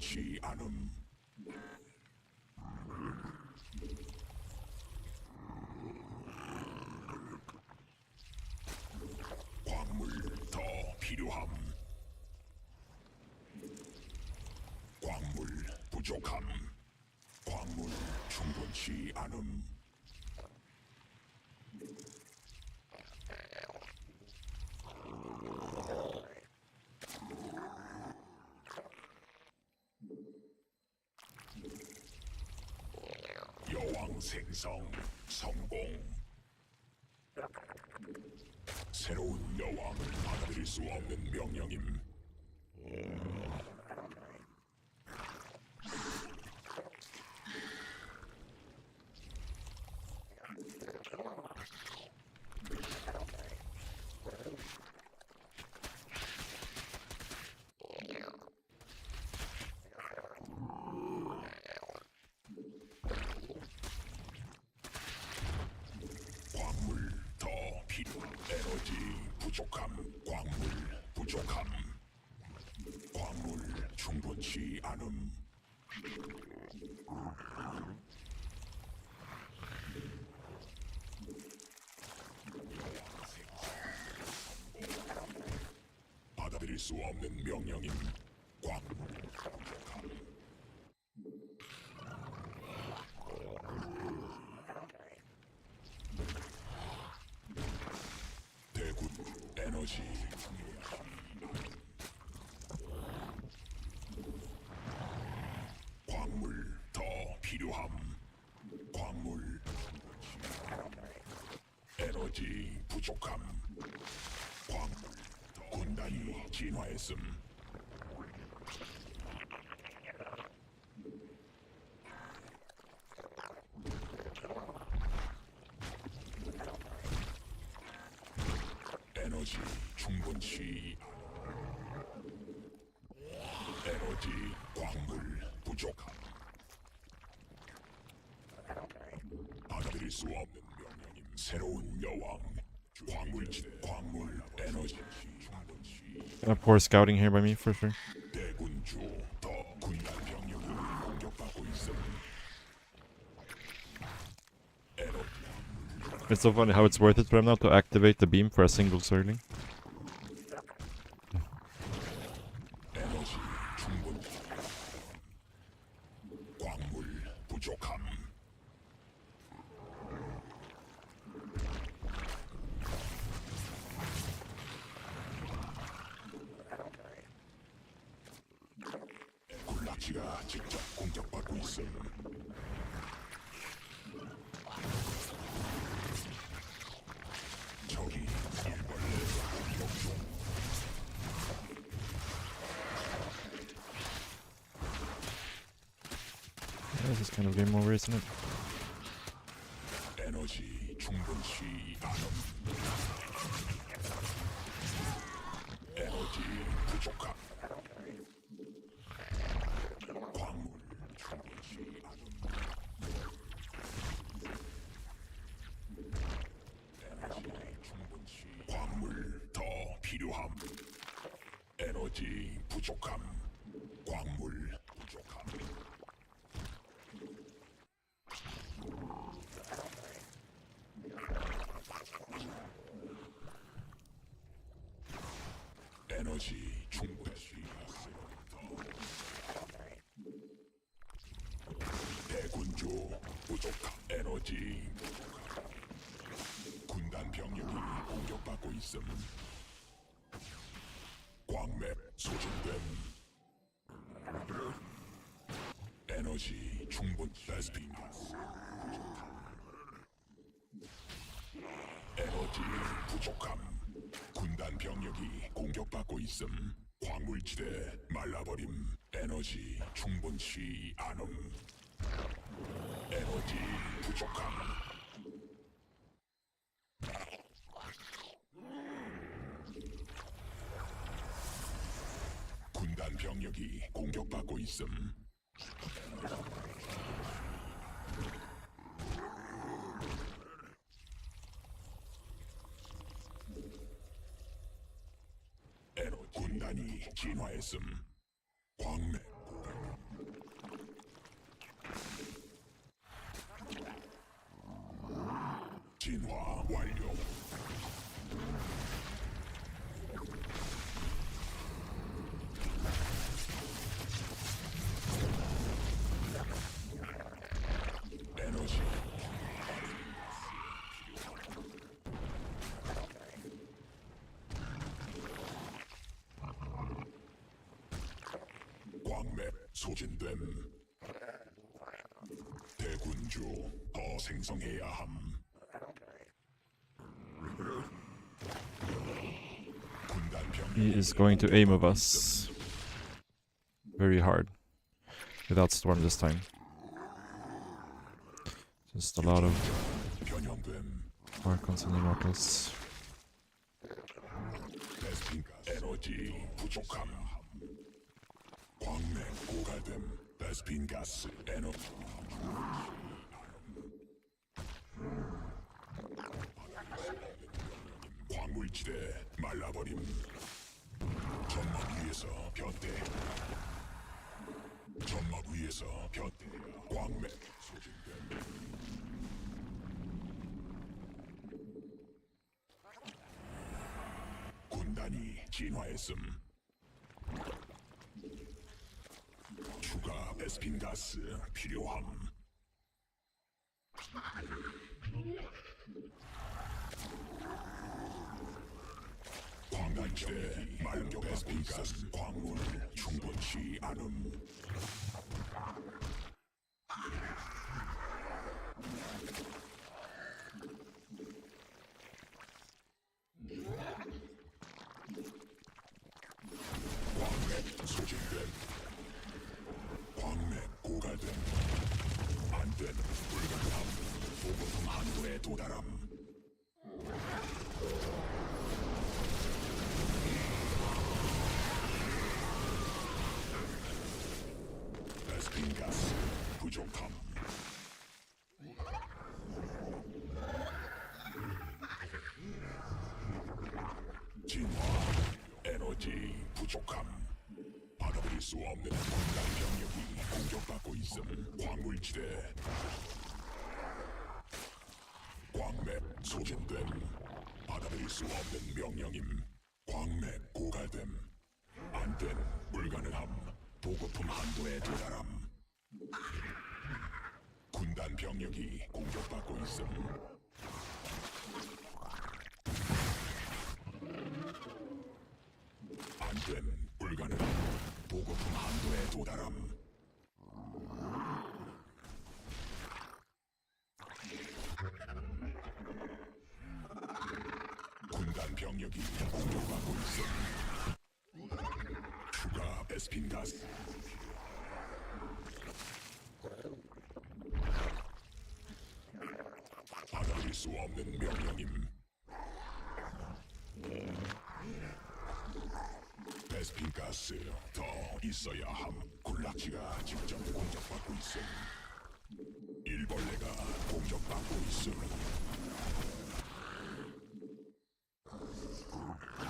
B: 충분치 않음. 광물 더 필요함. 광물 부족함. 광물 충분치 않음. 여왕 생성 성공. 새로운 여왕을 받아들일 수 없는 명령임. 광물 더 필요함. 에너지 부족함. 광물 부족함. 광물 충분치 않음. 받아들일 수 없는 명령임. 광물 부족함. 대군 에너지 광물 더 필요함. 광물 에너지 부족함. 광물 더 군단이 진화했음. 에너지 충분치. 에너지 광물 부족함. 받아들일 수 없는 명령임. 새로운 여왕. 광물 에너지 충분치.
A: Poor scouting here by me for sure.
B: 대군주 더 군단 병력이 공격받고 있음. 에너지
A: It's so funny how it's worth it for him now to activate the beam for a single Zergling.
B: 에너지 충분치. 광물 부족함. 굴라치가 직접 공격받고 있음. 적이 일벌레 공격 중.
A: Yeah, this is kind of game over, isn't it?
B: 에너지 충분치 않음. 에너지 부족함. 광물 충분치 않음. 에너지 충분치. 광물 더 필요함. 에너지 부족함. 광물 부족함. 에너지 충분치. 대군주 부족함. 에너지 부족함. 군단 병력이 공격받고 있음. 광맥 소진됨. 에너지 충분. 레스피가스 에너지 부족함. 군단 병력이 공격받고 있음. 광물지대 말라버림. 에너지 충분치 않음. 에너지 부족함. 군단 병력이 공격받고 있음. 군단이 진화했음. 광맥 진화 완료. 에너지 광맥 소진됨. 대군주 더 생성해야 함. 군단 병력
A: He is going to aim of us very hard without storm this time. Just a lot of
B: 변형됨.
A: Archons and Immortals.
B: 베스핀가스 에너지 부족함. 광맥 고갈됨. 베스핀가스 에너지 광물지대 말라버림. 점막 위에서 변대. 점막 위에서 변대. 광맥 소진됨. 군단이 진화했음. 추가 베스핀가스 필요함. 광단지대 말교 베스핀가스 광물 충분치 않음. 광맥 소진됨. 광맥 고갈됨. 안된 불가능함. 보급품 한도에 도달함. 베스핀가스 부족함. 진화 에너지 부족함. 받아들일 수 없는 군단 병력이 공격받고 있음. 광물지대 광맥 소진됨. 받아들일 수 없는 명령임. 광맥 고갈됨. 안된 불가능함. 보급품 한도에 도달함. 군단 병력이 공격받고 있음. 안된 불가능함. 보급품 한도에 도달함. 군단 병력이 공격받고 있음. 추가 베스핀가스. 받아들일 수 없는 명령임. 베스핀가스 더 있어야 함. 굴락지가 직접 공격받고 있음. 일벌레가 공격받고 있음.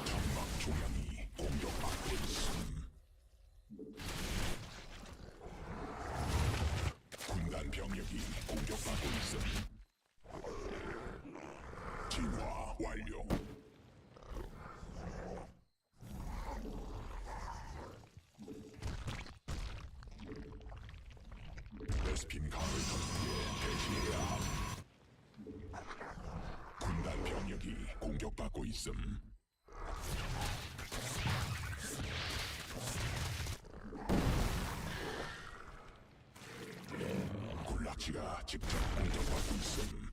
B: 점막 조명이 공격받고 있음. 군단 병력이 공격받고 있음. 진화 완료. 베스핀 가을 전투에 대시해야 함. 군단 병력이 공격받고 있음. 굴락지가 직접 공격받고 있음.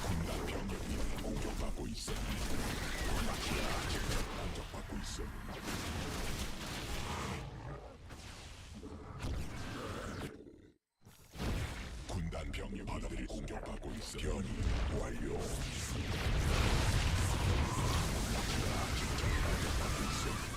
B: 군단 병력이 공격받고 있음. 굴락지가 직접 공격받고 있음. 군단 병력 바다들이 공격받고 있음. 변이 완료. 굴락지가 직접 공격받고 있음.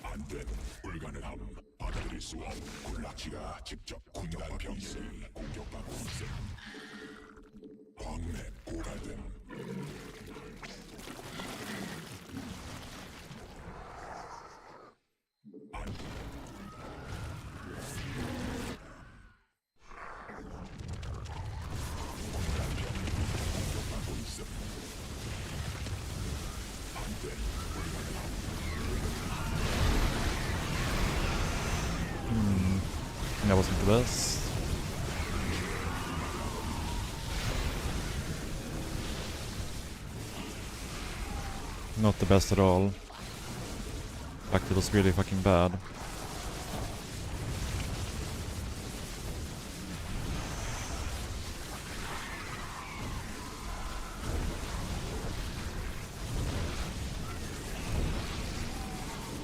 B: 안된 불가능함 받아들일 수 없. 굴락지가 직접 군단 병력이 공격받고 있음. 광맥 고갈됨.
A: That wasn't the best. Not the best at all. In fact, it was really fucking bad.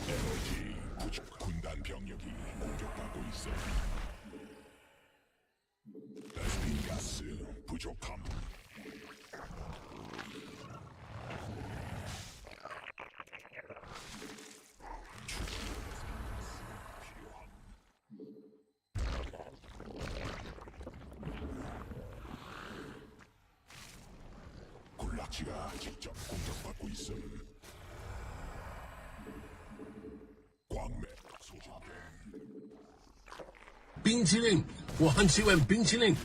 B: 에너지 부족. 군단 병력이 공격받고 있어. 베스핀 가스 부족함. 굴락지가 직접 공격받고 있음. 광맥 소진됨.
F: 冰淇淋，我很喜欢冰淇淋。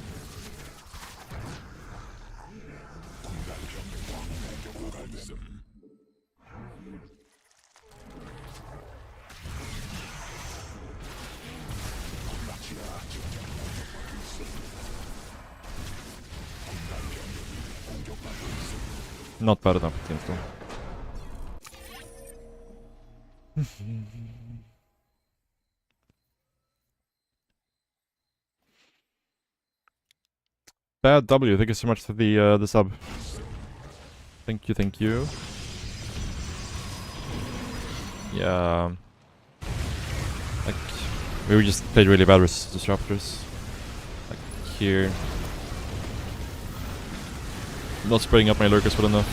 B: 군단 병력 광맥 고갈됨. 굴락지가 직접 공격받고 있음. 군단 병력이 공격받고 있음.
A: Not bad enough, it seems though. Bad W, thank you so much for the sub. Thank you, thank you. Yeah. Like, we just played really bad with disruptors. Like, here. Not spreading up my lurkers well enough.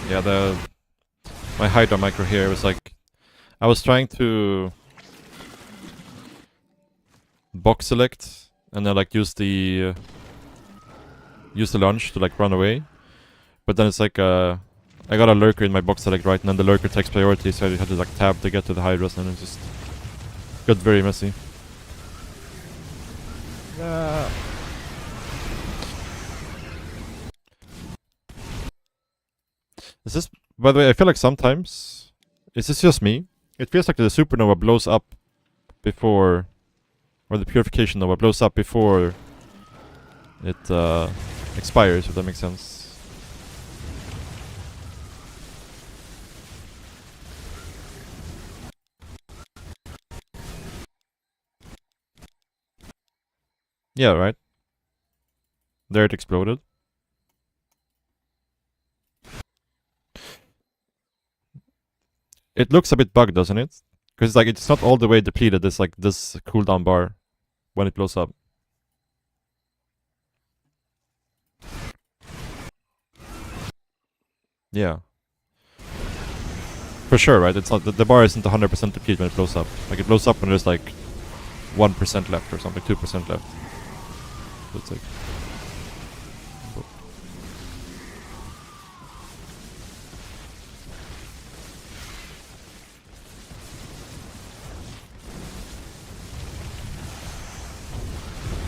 A: Yeah, my Hydra micro here was like, I was trying to box select and then like use the launch to like run away, but then it's like I got a lurker in my box select right, and then the lurker takes priority, so I had to like tab to get to the Hydras, and it just got very messy. Yeah. Is this, by the way, I feel like sometimes, is this just me? It feels like the supernova blows up before, or the purification nova blows up before it expires, if that makes sense. Yeah, right? There it exploded. It looks a bit bugged, doesn't it? Because like it's not all the way depleted. It's like this cooldown bar when it blows up. Yeah. For sure, right? It's not the bar isn't 100% depleted when it blows up. Like it blows up when there's like 1% left or something, 2% left. So it's like.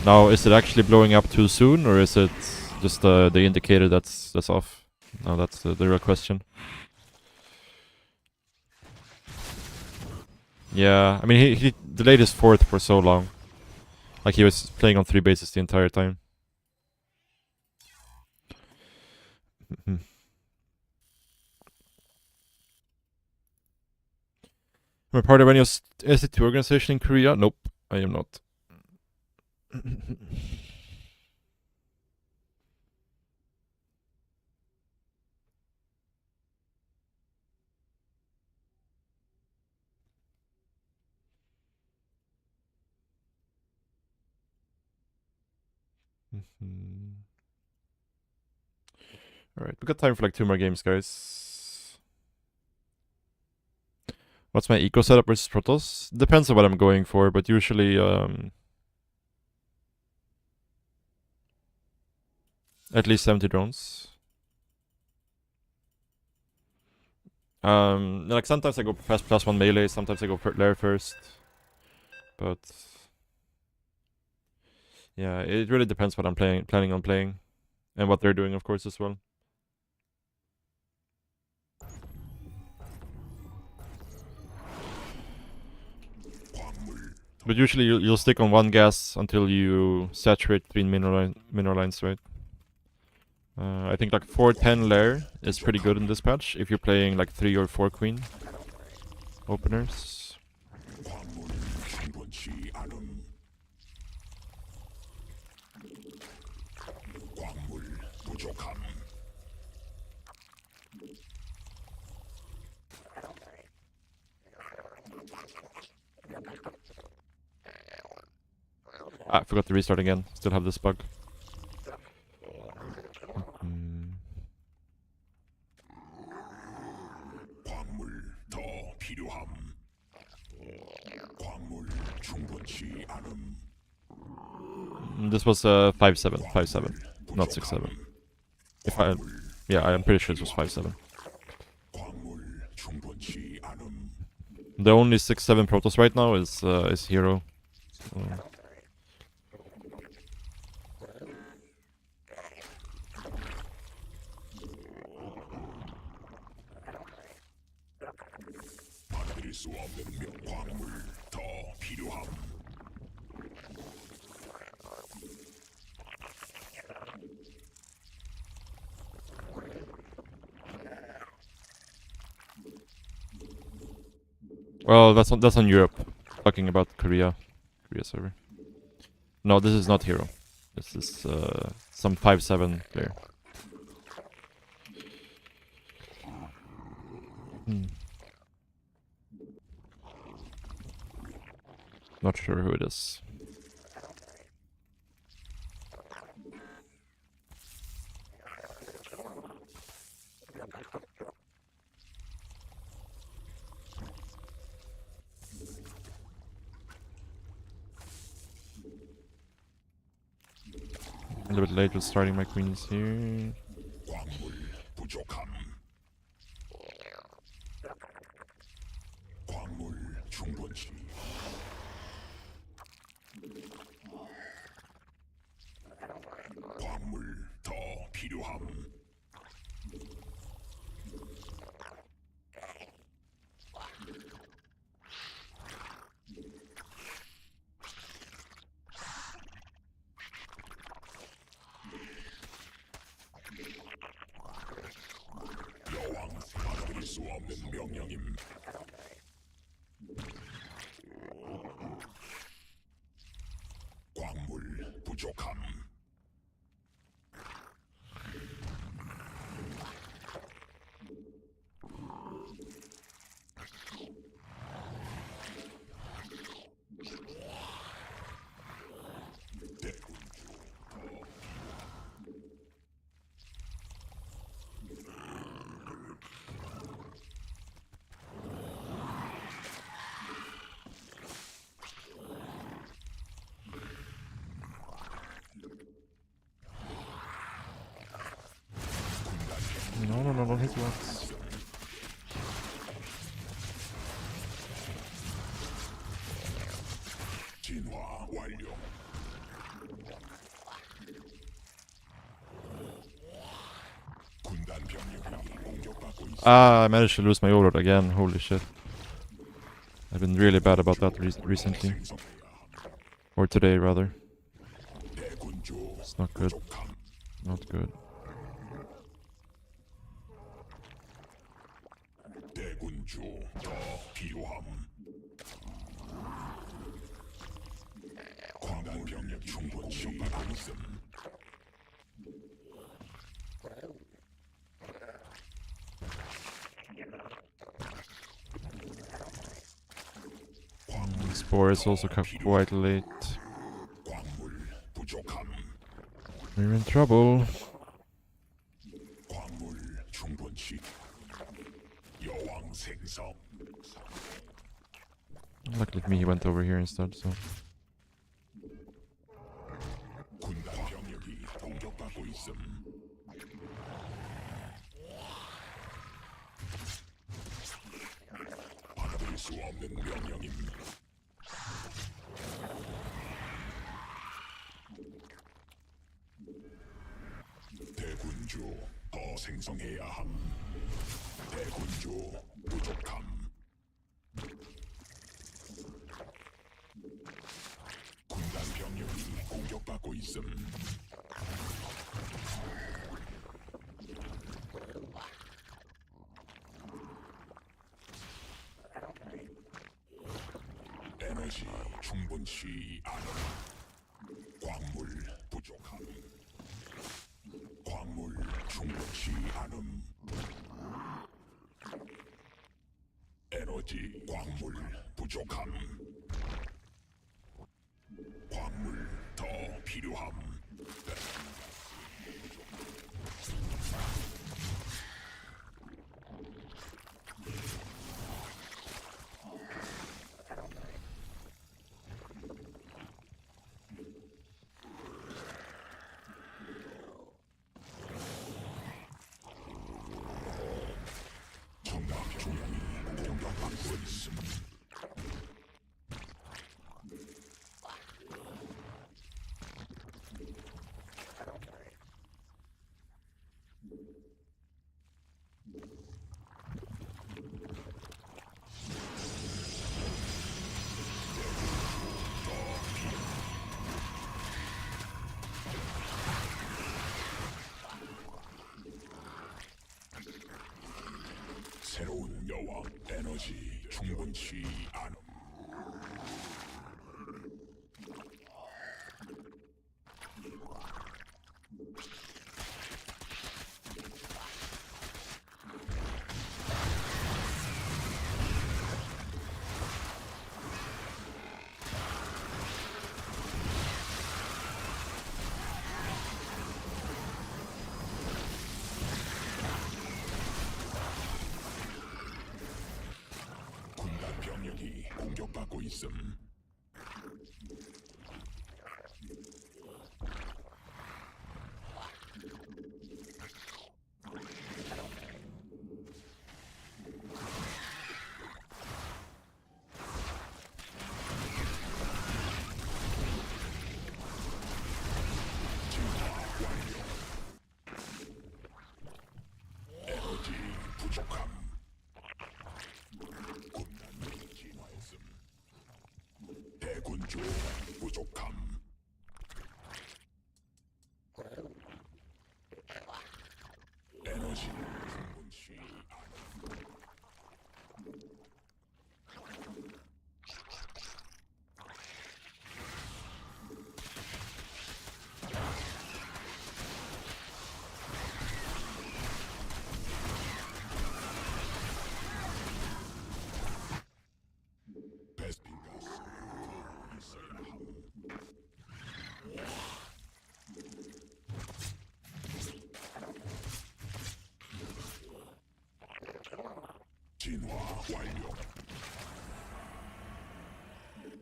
A: Now, is it actually blowing up too soon, or is it just the indicator that's off? No, that's the real question. Yeah, I mean, he delayed his fourth for so long. Like, he was playing on 3 bases the entire time. Am I part of any SC2 organization in Korea? Nope, I am not. Alright, we got time for like 2 more games, guys. What's my eco setup versus Protoss? Depends on what I'm going for, but usually at least 70 drones. Like sometimes I go fast +1 melee, sometimes I go lair first. But yeah, it really depends what I'm planning on playing. And what they're doing, of course, as well. But usually you'll stick on 1 gas until you saturate 3 mineral lines, right? I think like 410 lair is pretty good in this patch if you're playing like 3 or 4 queen openers.
B: 광물 충분치 않음. 광물 부족함.
A: I forgot to restart again. Still have this bug.
B: 광물 더 필요함. 광물 충분치 않음.
A: This was 5-7, 5-7, not 6-7. If I, yeah, I'm pretty sure it was 5-7.
B: 광물 충분치 않음.
A: The only 6-7 Protoss right now is Hero. So.
B: 만들 수 없는 광물 더 필요함.
A: Well, that's on Europe. Talking about Korea server. No, this is not Hero. This is some 5-7 player. Not sure who it is. A little bit late with starting my queens here.
B: 광물 부족함. 광물 충분치. 광물 더 필요함. 여왕 받아들일 수 없는 명령임. 광물 부족함.
A: No, don't hit the rocks.
B: 진화 완료. 군단 병력이 공격받고 있어.
A: Ah, I managed to lose my overlord again. Holy shit. I've been really bad about that recently. Or today, rather.
B: 대군주
A: It's not good.
B: 부족함.
A: Not good.
B: 대군주 더 필요함. 충분치 않음.
A: Spore is also quite late.
B: 광물 부족함.
A: We're in trouble.
B: 광물 충분치. 여왕 생성.
A: Luckily for me, he went over here instead, so.
B: 군단 병력이 공격받고 있음. 받을 수 없는 명령임. 대군주 더 생성해야 함. 대군주 부족함. 군단 병력이 공격받고 있음. 에너지 충분치 않음. 광물 부족함. 광물 충분치 않음. 에너지 광물 부족함. 광물 더 필요함. 정답 중량이 공격받고 있음. 새로운 여왕 에너지 충분치 않음. 군단 병력이 공격받고 있음. 에너지 부족함. 군단이 진화했음. 대군주 부족함. 에너지 충분치 않음. 베스핀 가스 더 있어야 함. 진화 완료.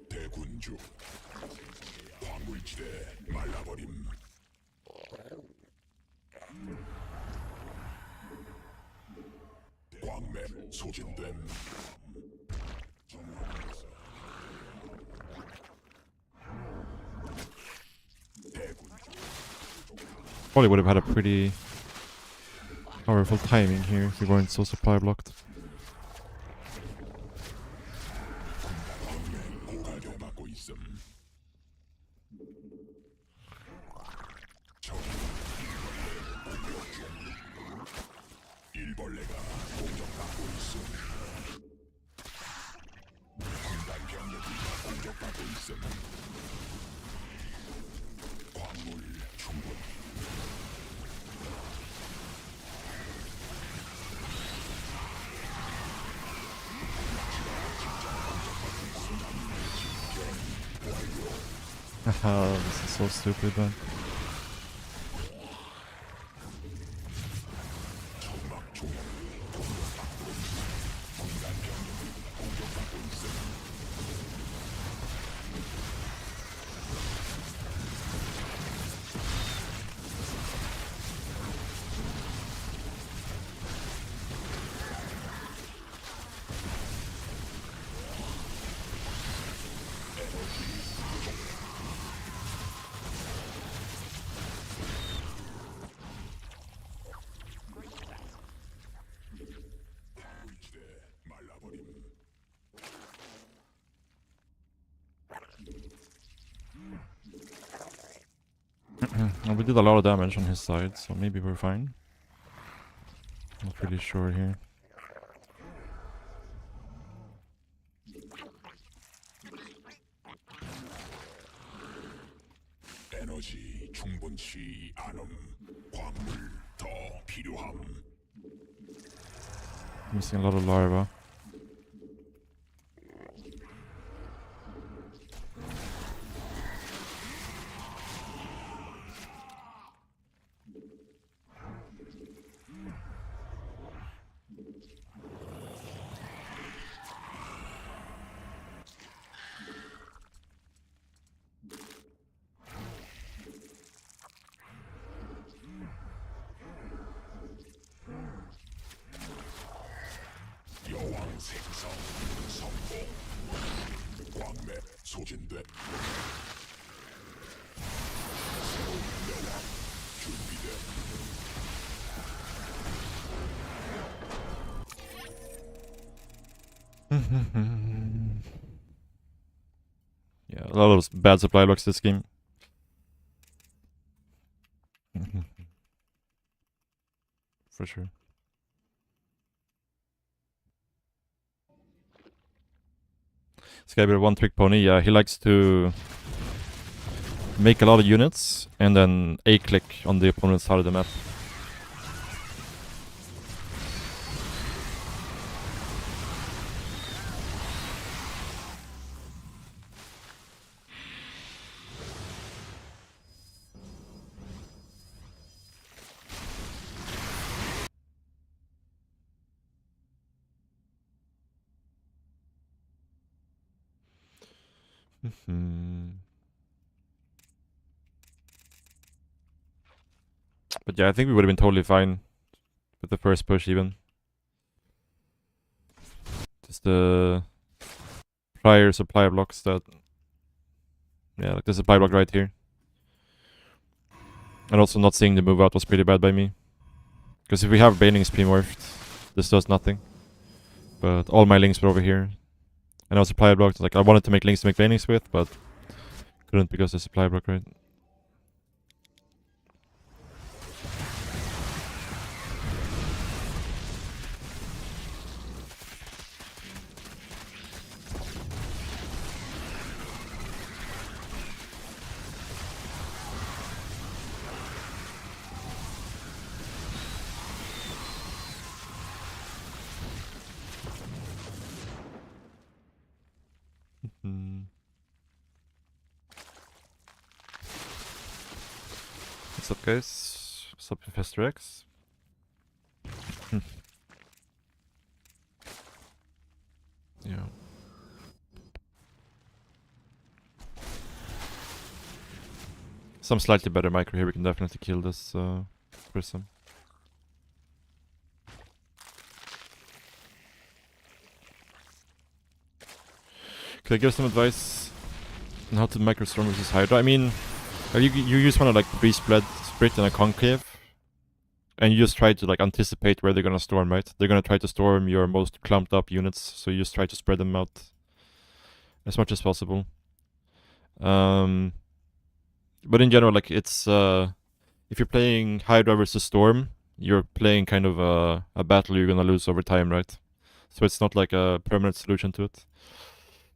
B: 대군주 광물지대 말라버림. 광맥 소진됨. 정화에서 대군주
A: Probably would have had a pretty powerful timing here if we weren't so supply blocked.
B: 공격받고 있음. 일벌레가 공격받고 있음. 군단 병력이 공격받고 있음.
A: This is so stupid, man. Well, we did a lot of damage on his side, so maybe we're fine. Not really sure here.
B: 에너지 충분치 않음. 광물 더 필요함.
A: Missing a lot of larva.
B: 여왕 생성 성공. 광맥 소진돼. 새로운 여왕 준비돼.
A: Yeah, a lot of bad supply blocks this game. For sure. This guy with a one-trick pony, yeah, he likes to make a lot of units and then A-click on the opponent's side of the map. But yeah, I think we would have been totally fine with the first push even. Just the prior supply blocks that... Yeah, like the supply block right here. And also not seeing the move out was pretty bad by me. Because if we have Banelings pre-morphed, this does nothing. But all my links were over here. And now supply block, like I wanted to make links to make Banelings with, but couldn't because the supply block, right? What's up, guys? What's up, Infestor X? Yeah. Some slightly better micro here, we can definitely kill this person. Could I give some advice on how to microstorm versus Hydra? I mean, you just want to like pre-split in a concave, and you just try to like anticipate where they're gonna storm, right? They're gonna try to storm your most clumped up units, so you just try to spread them out as much as possible. But in general, like it's if you're playing Hydra versus Storm, you're playing kind of a battle you're gonna lose over time, right? So it's not like a permanent solution to it.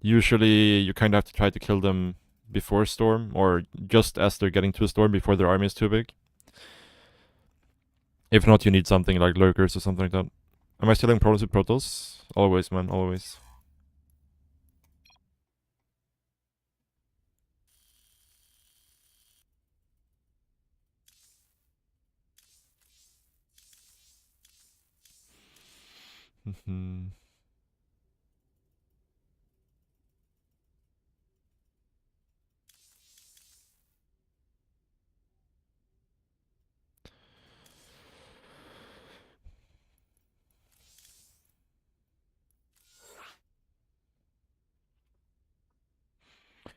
A: Usually, you kind of have to try to kill them before Storm, or just as they're getting to a Storm before their army is too big. If not, you need something like Lurkers or something like that. Am I still having problems with Protoss? Always, man, always.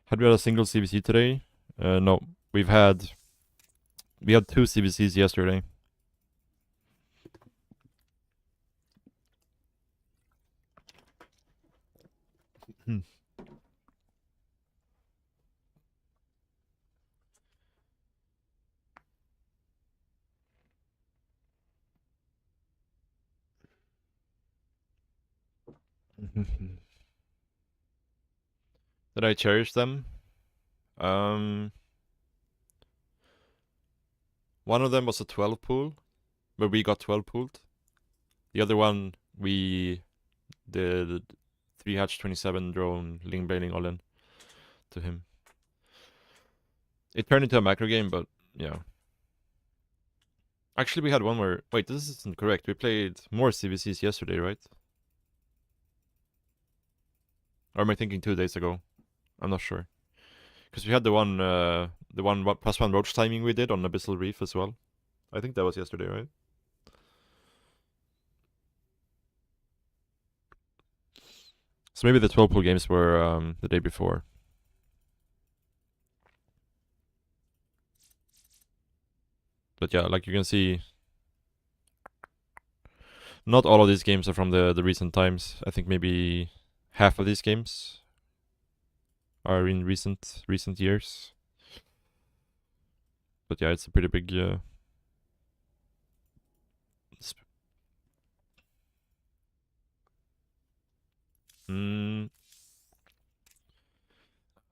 A: Had we had a single CBC today? No. We had 2 CBCs yesterday. Did I cherish them? One of them was a 12 pool, where we got 12 pooled. The other one, we did 3 hatch 27 drone Ling Bailing all in to him. It turned into a macro game, but yeah. Actually, we had one where... Wait, this isn't correct. We played more CVCs yesterday, right? Or am I thinking 2 days ago? I'm not sure. Because we had the one +1 roach timing we did on Abyssal Reef as well. I think that was yesterday, right? So maybe the 12 pool games were the day before. But yeah, like you can see, not all of these games are from the recent times. I think maybe half of these games are in recent years. But yeah, it's a pretty big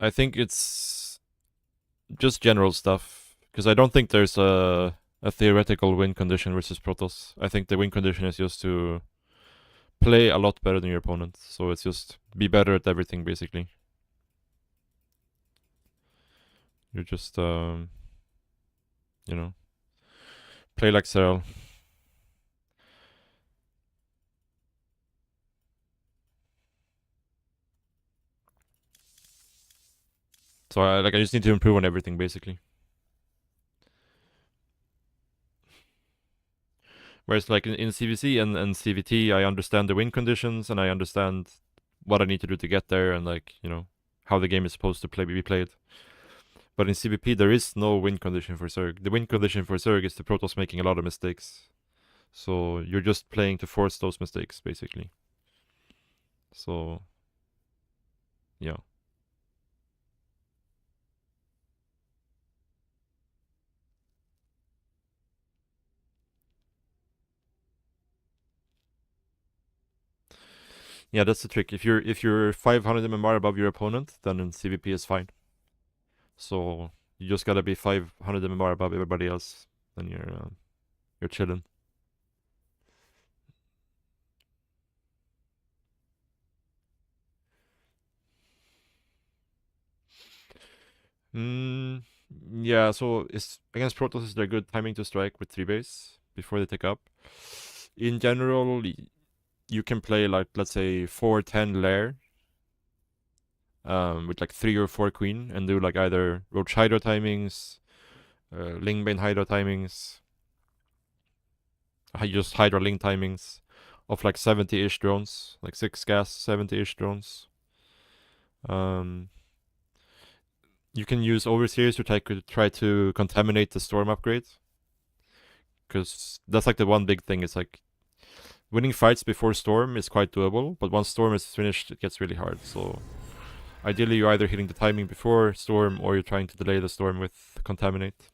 A: I think it's just general stuff, because I don't think there's a theoretical win condition versus Protoss. I think the win condition is just to play a lot better than your opponent. So it's just be better at everything, basically. You're just, you know, play like Cyril. So I just need to improve on everything, basically. Whereas like in CVC and CVT, I understand the win conditions and I understand what I need to do to get there and, like, you know, how the game is supposed to be played. But in CVP, there is no win condition for Zerg. The win condition for Zerg is the Protoss making a lot of mistakes. So you're just playing to force those mistakes, basically. So, yeah. Yeah, that's the trick. If you're 500 MMR above your opponent, then in CVP is fine. So you just gotta be 500 MMR above everybody else, then you're chilling. Yeah, so it's against Protoss, is there good timing to strike with 3 base before they take up? In general, you can play, like, let's say 4-10 lair with like 3 or 4 queen and do like either Roach Hydra timings, Lingbane Hydra timings, just Hydra Ling timings of like 70-ish drones, like 6 gas, 70-ish drones. You can use Overseers to try to contaminate the Storm upgrade, because that's like the one big thing. It's like winning fights before Storm is quite doable, but once Storm is finished, it gets really hard. So ideally, you're either hitting the timing before Storm or you're trying to delay the Storm with Contaminate.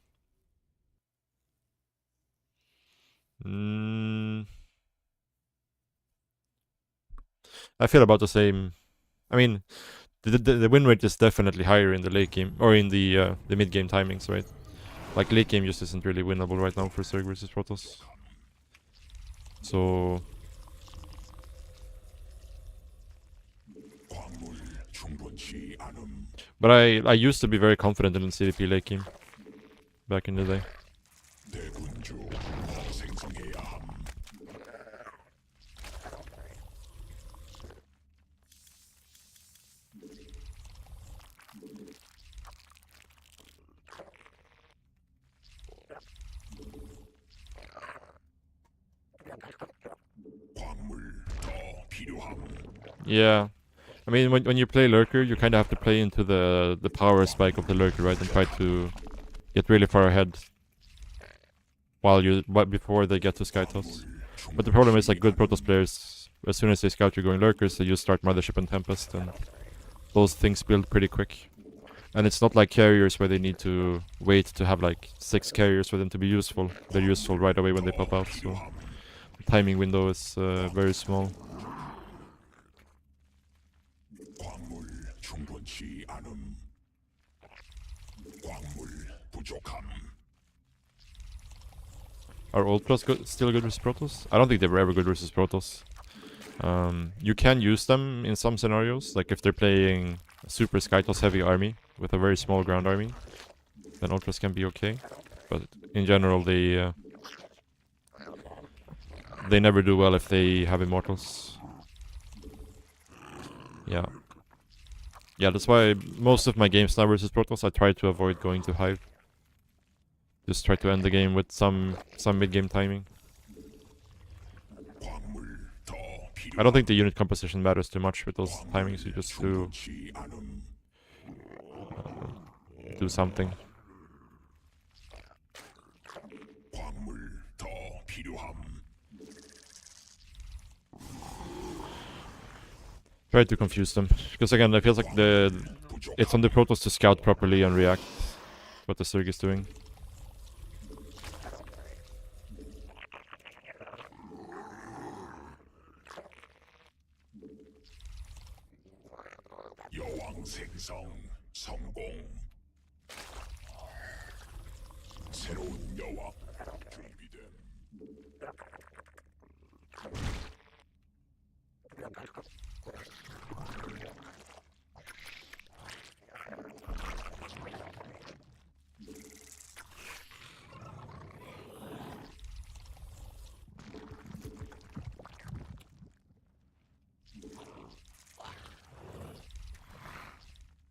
A: I feel about the same. I mean, the win rate is definitely higher in the late game, or in the mid game timings, right? Like late game just isn't really winnable right now for Zerg versus Protoss. So but I used to be very confident in CDP late game back in the day. Yeah. I mean, when you play Lurker, you kind of have to play into the power spike of the Lurker, right? And try to get really far ahead but before they get to Sky Toss. But the problem is, like, good Protoss players, as soon as they scout you're going Lurkers, they just start Mothership and Tempest, and those things build pretty quick. And it's not like carriers where they need to wait to have like 6 carriers for them to be useful. They're useful right away when they pop out, so the timing window is very small.
B: 광물 충분치 않음. 광물 부족함.
A: Are Ultras still good versus Protoss? I don't think they were ever good versus Protoss. You can use them in some scenarios, like if they're playing a super Skytoss heavy army with a very small ground army, then Ultras can be okay. But in general, they never do well if they have Immortals. Yeah. Yeah, that's why most of my games now versus Protoss, I try to avoid going to Hive. Just try to end the game with some mid-game timing.
B: 광물 더
A: I don't think the unit composition matters too much with those timings. You just
B: 충분치 않음.
A: do something.
B: 광물 더 필요함.
A: Try to confuse them, because again, it feels like it's on the Protoss to scout properly and react what the Zerg is doing.
B: 여왕 생성 성공. 새로운 여왕 준비됨.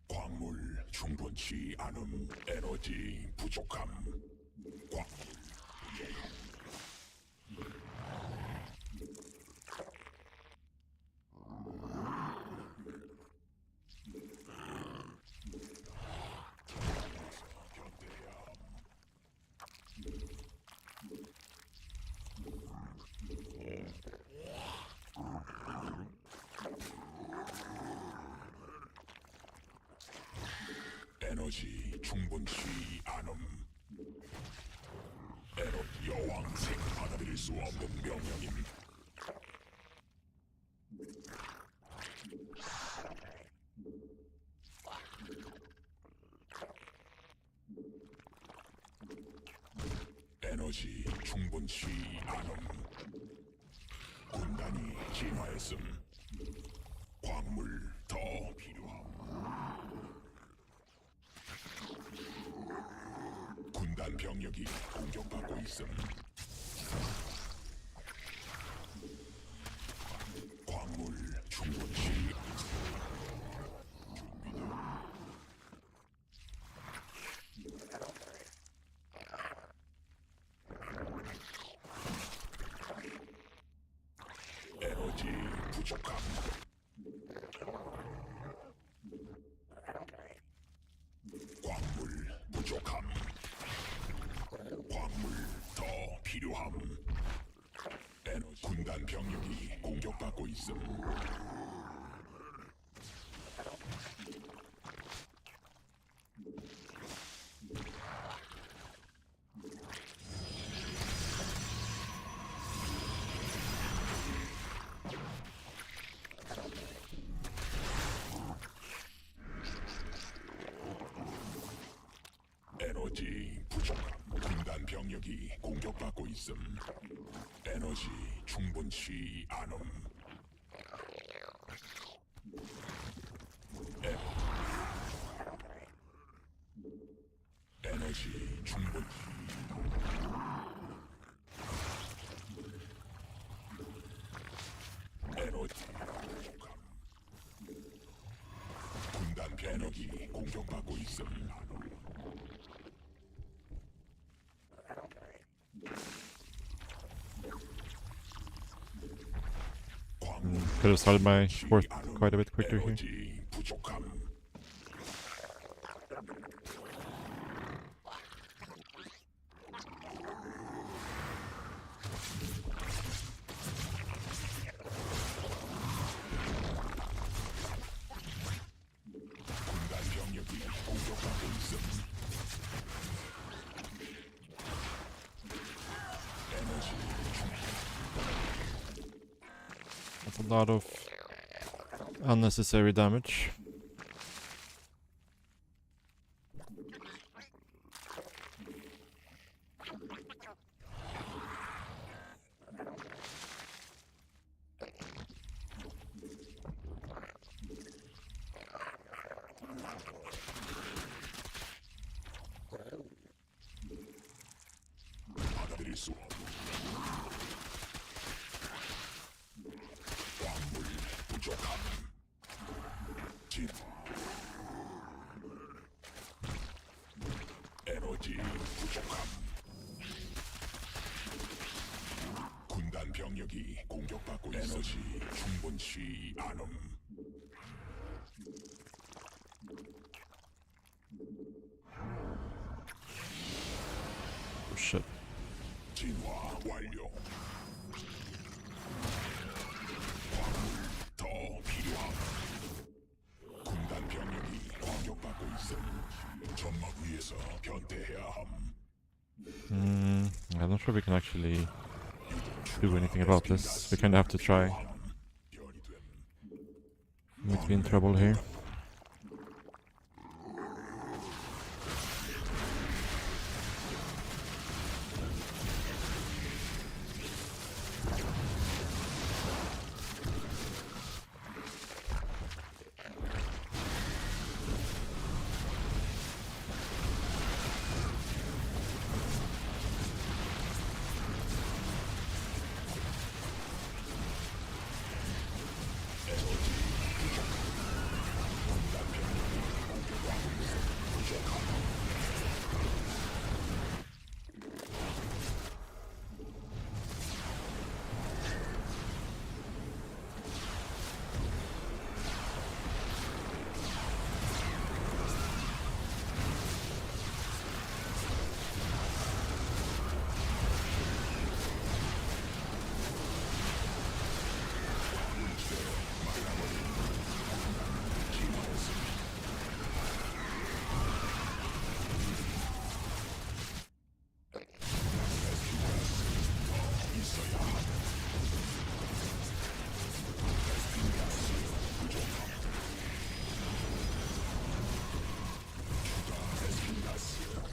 B: 광물 충분치 않음. 에너지 부족함. 광물 에너지 충분치 않음. 여왕 생 받아들일 수 없는 명령임. 에너지 충분치 않음. 군단이 진화했음. 광물 더 필요함. 군단 병력이 공격받고 있음. 광물 충분치 에너지 부족함. 광물 부족함. 광물 더 필요함. 에너지 군단 병력이 공격받고 있음. 에너지 부족함. 군단 병력이 공격받고 있음. 에너지 충분치 않음. 에너지 충분치 에너지 부족함. 군단 병력이 공격받고 있음. 광물
A: Could have started my fourth quite a bit quicker here.
B: 에너지 부족함. 군단 병력이 공격받고 있음.
A: That's a lot of unnecessary damage.
B: 받아들일 수 없는 광물 부족함. 진화. 에너지 부족함. 군단 병력이 공격받고 있음. 에너지 충분치 않음.
A: Oh shit.
B: 진화 완료. 광물 더 필요함. 군단 병력이 공격받고 있음. 점막 위에서 변태해야 함.
A: I'm not sure we can actually do anything about this. We kinda have to try.
B: 변이 됨.
A: We might be in trouble here.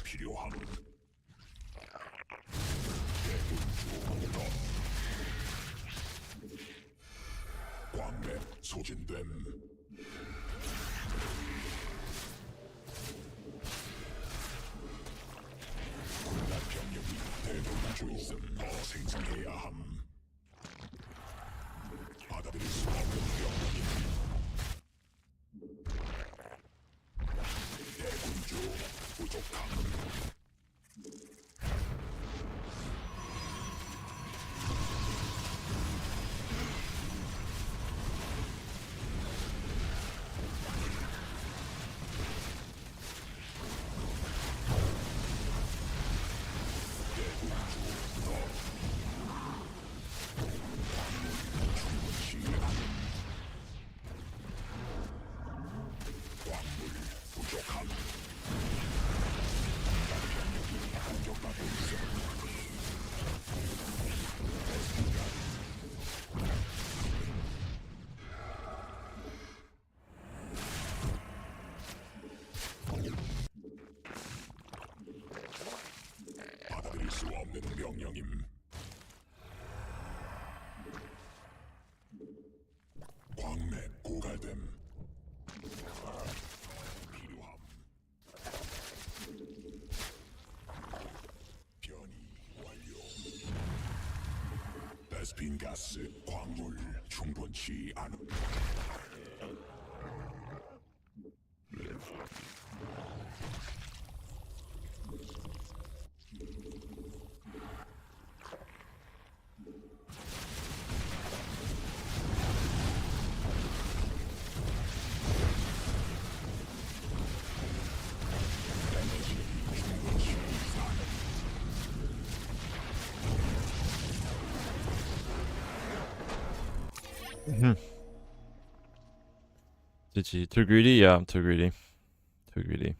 B: 필요함. 광맥 소진됨. 군단 병력이 대동하고 있음. 더 생성해야 함. 받아들일 수 없는 병력이 대군주 부족함. 광물 부족함. 공격받고 있음. 받아들일 수 없는 명령임. 광맥 고갈됨. 필요함. 변이 완료. 베스핀 가스 광물 충분치 않음.
A: GG. Too greedy? Yeah, I'm too greedy. Too greedy.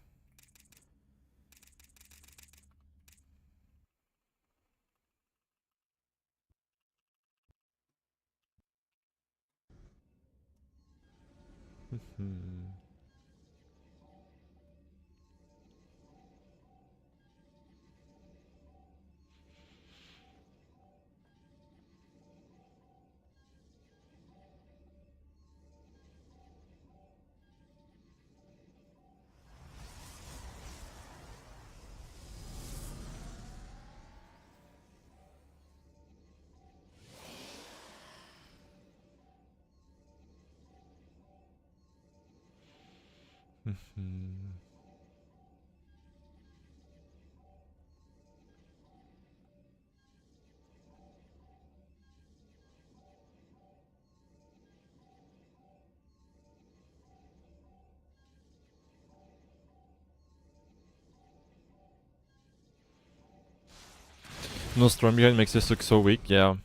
A: No storm behind makes this look so weak, yeah.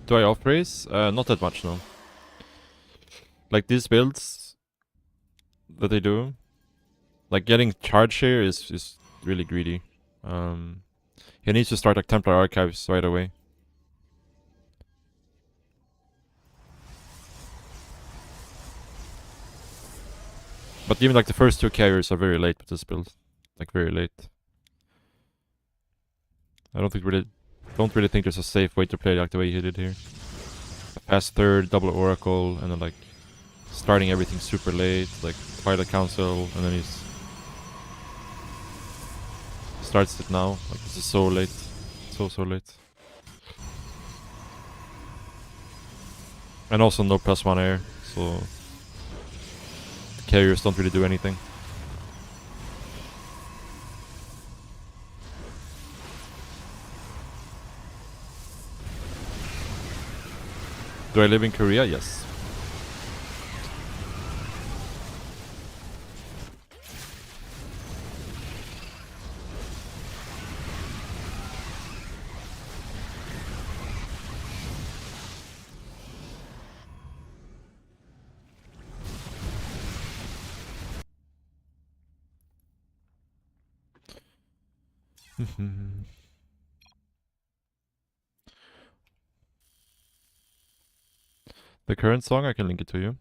A: Do I off-race? Not that much, no. Like these builds that they do, like getting charge here is really greedy. He needs to start like Templar Archives right away. But even like the first two carriers are very late with this build. Like very late. I don't really think there's a safe way to play like the way he did here. A fast third, double Oracle, and then like starting everything super late, like Twilight Council, and then he's starts it now. Like this is so late. So late. And also no +1 air, so the carriers don't really do anything. Do I live in Korea? Yes. The current song, I can link it to you.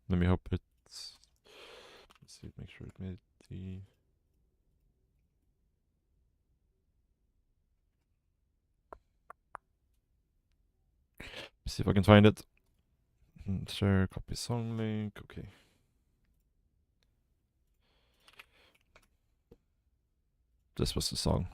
A: Let me hope it's... Let's see, make sure it made the... Let's see if I can find it. Share, copy song link, okay. This was the song.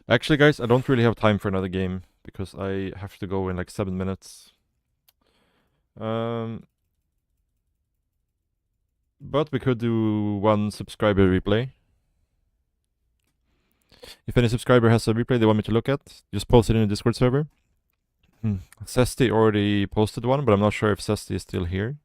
A: Actually, guys, I don't really have time for another game because I have to go in like 7 minutes. But we could do one subscriber replay. If any subscriber has a replay they want me to look at, just post it in the Discord server. Sesti already posted one, but I'm not sure if Sesti is still here.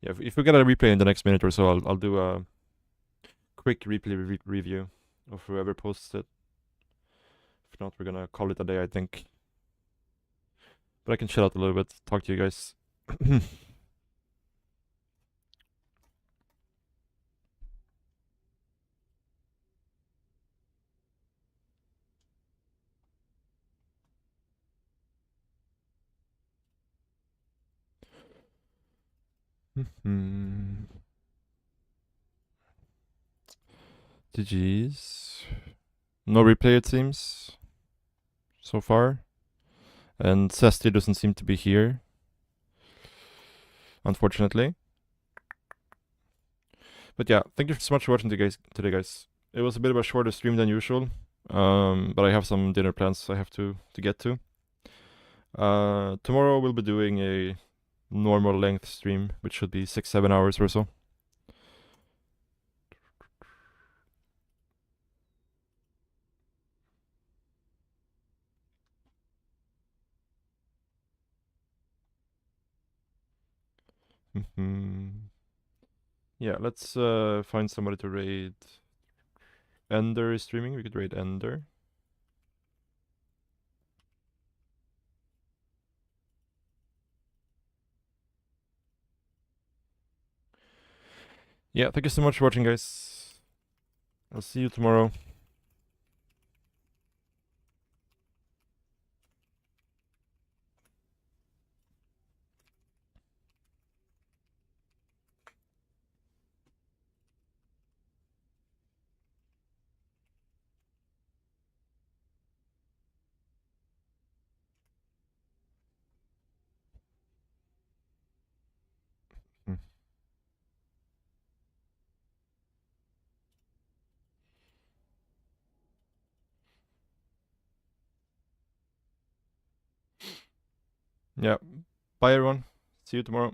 A: Yeah, if we get a replay in the next minute or so, I'll do a quick replay review of whoever posts it. If not, we're gonna call it a day, I think. But I can chill out a little bit, talk to you guys. GG's. No replay it seems. So far. And Sesti doesn't seem to be here. Unfortunately. But yeah, thank you so much for watching today, guys. It was a bit of a shorter stream than usual. But I have some dinner plans I have to get to. Tomorrow we'll be doing a normal length stream, which should be 6-7 hours or so. Yeah, let's find somebody to raid. Ender is streaming. We could raid Ender. Yeah, thank you so much for watching, guys. I'll see you tomorrow. Mm. Yeah. Bye, everyone. See you tomorrow.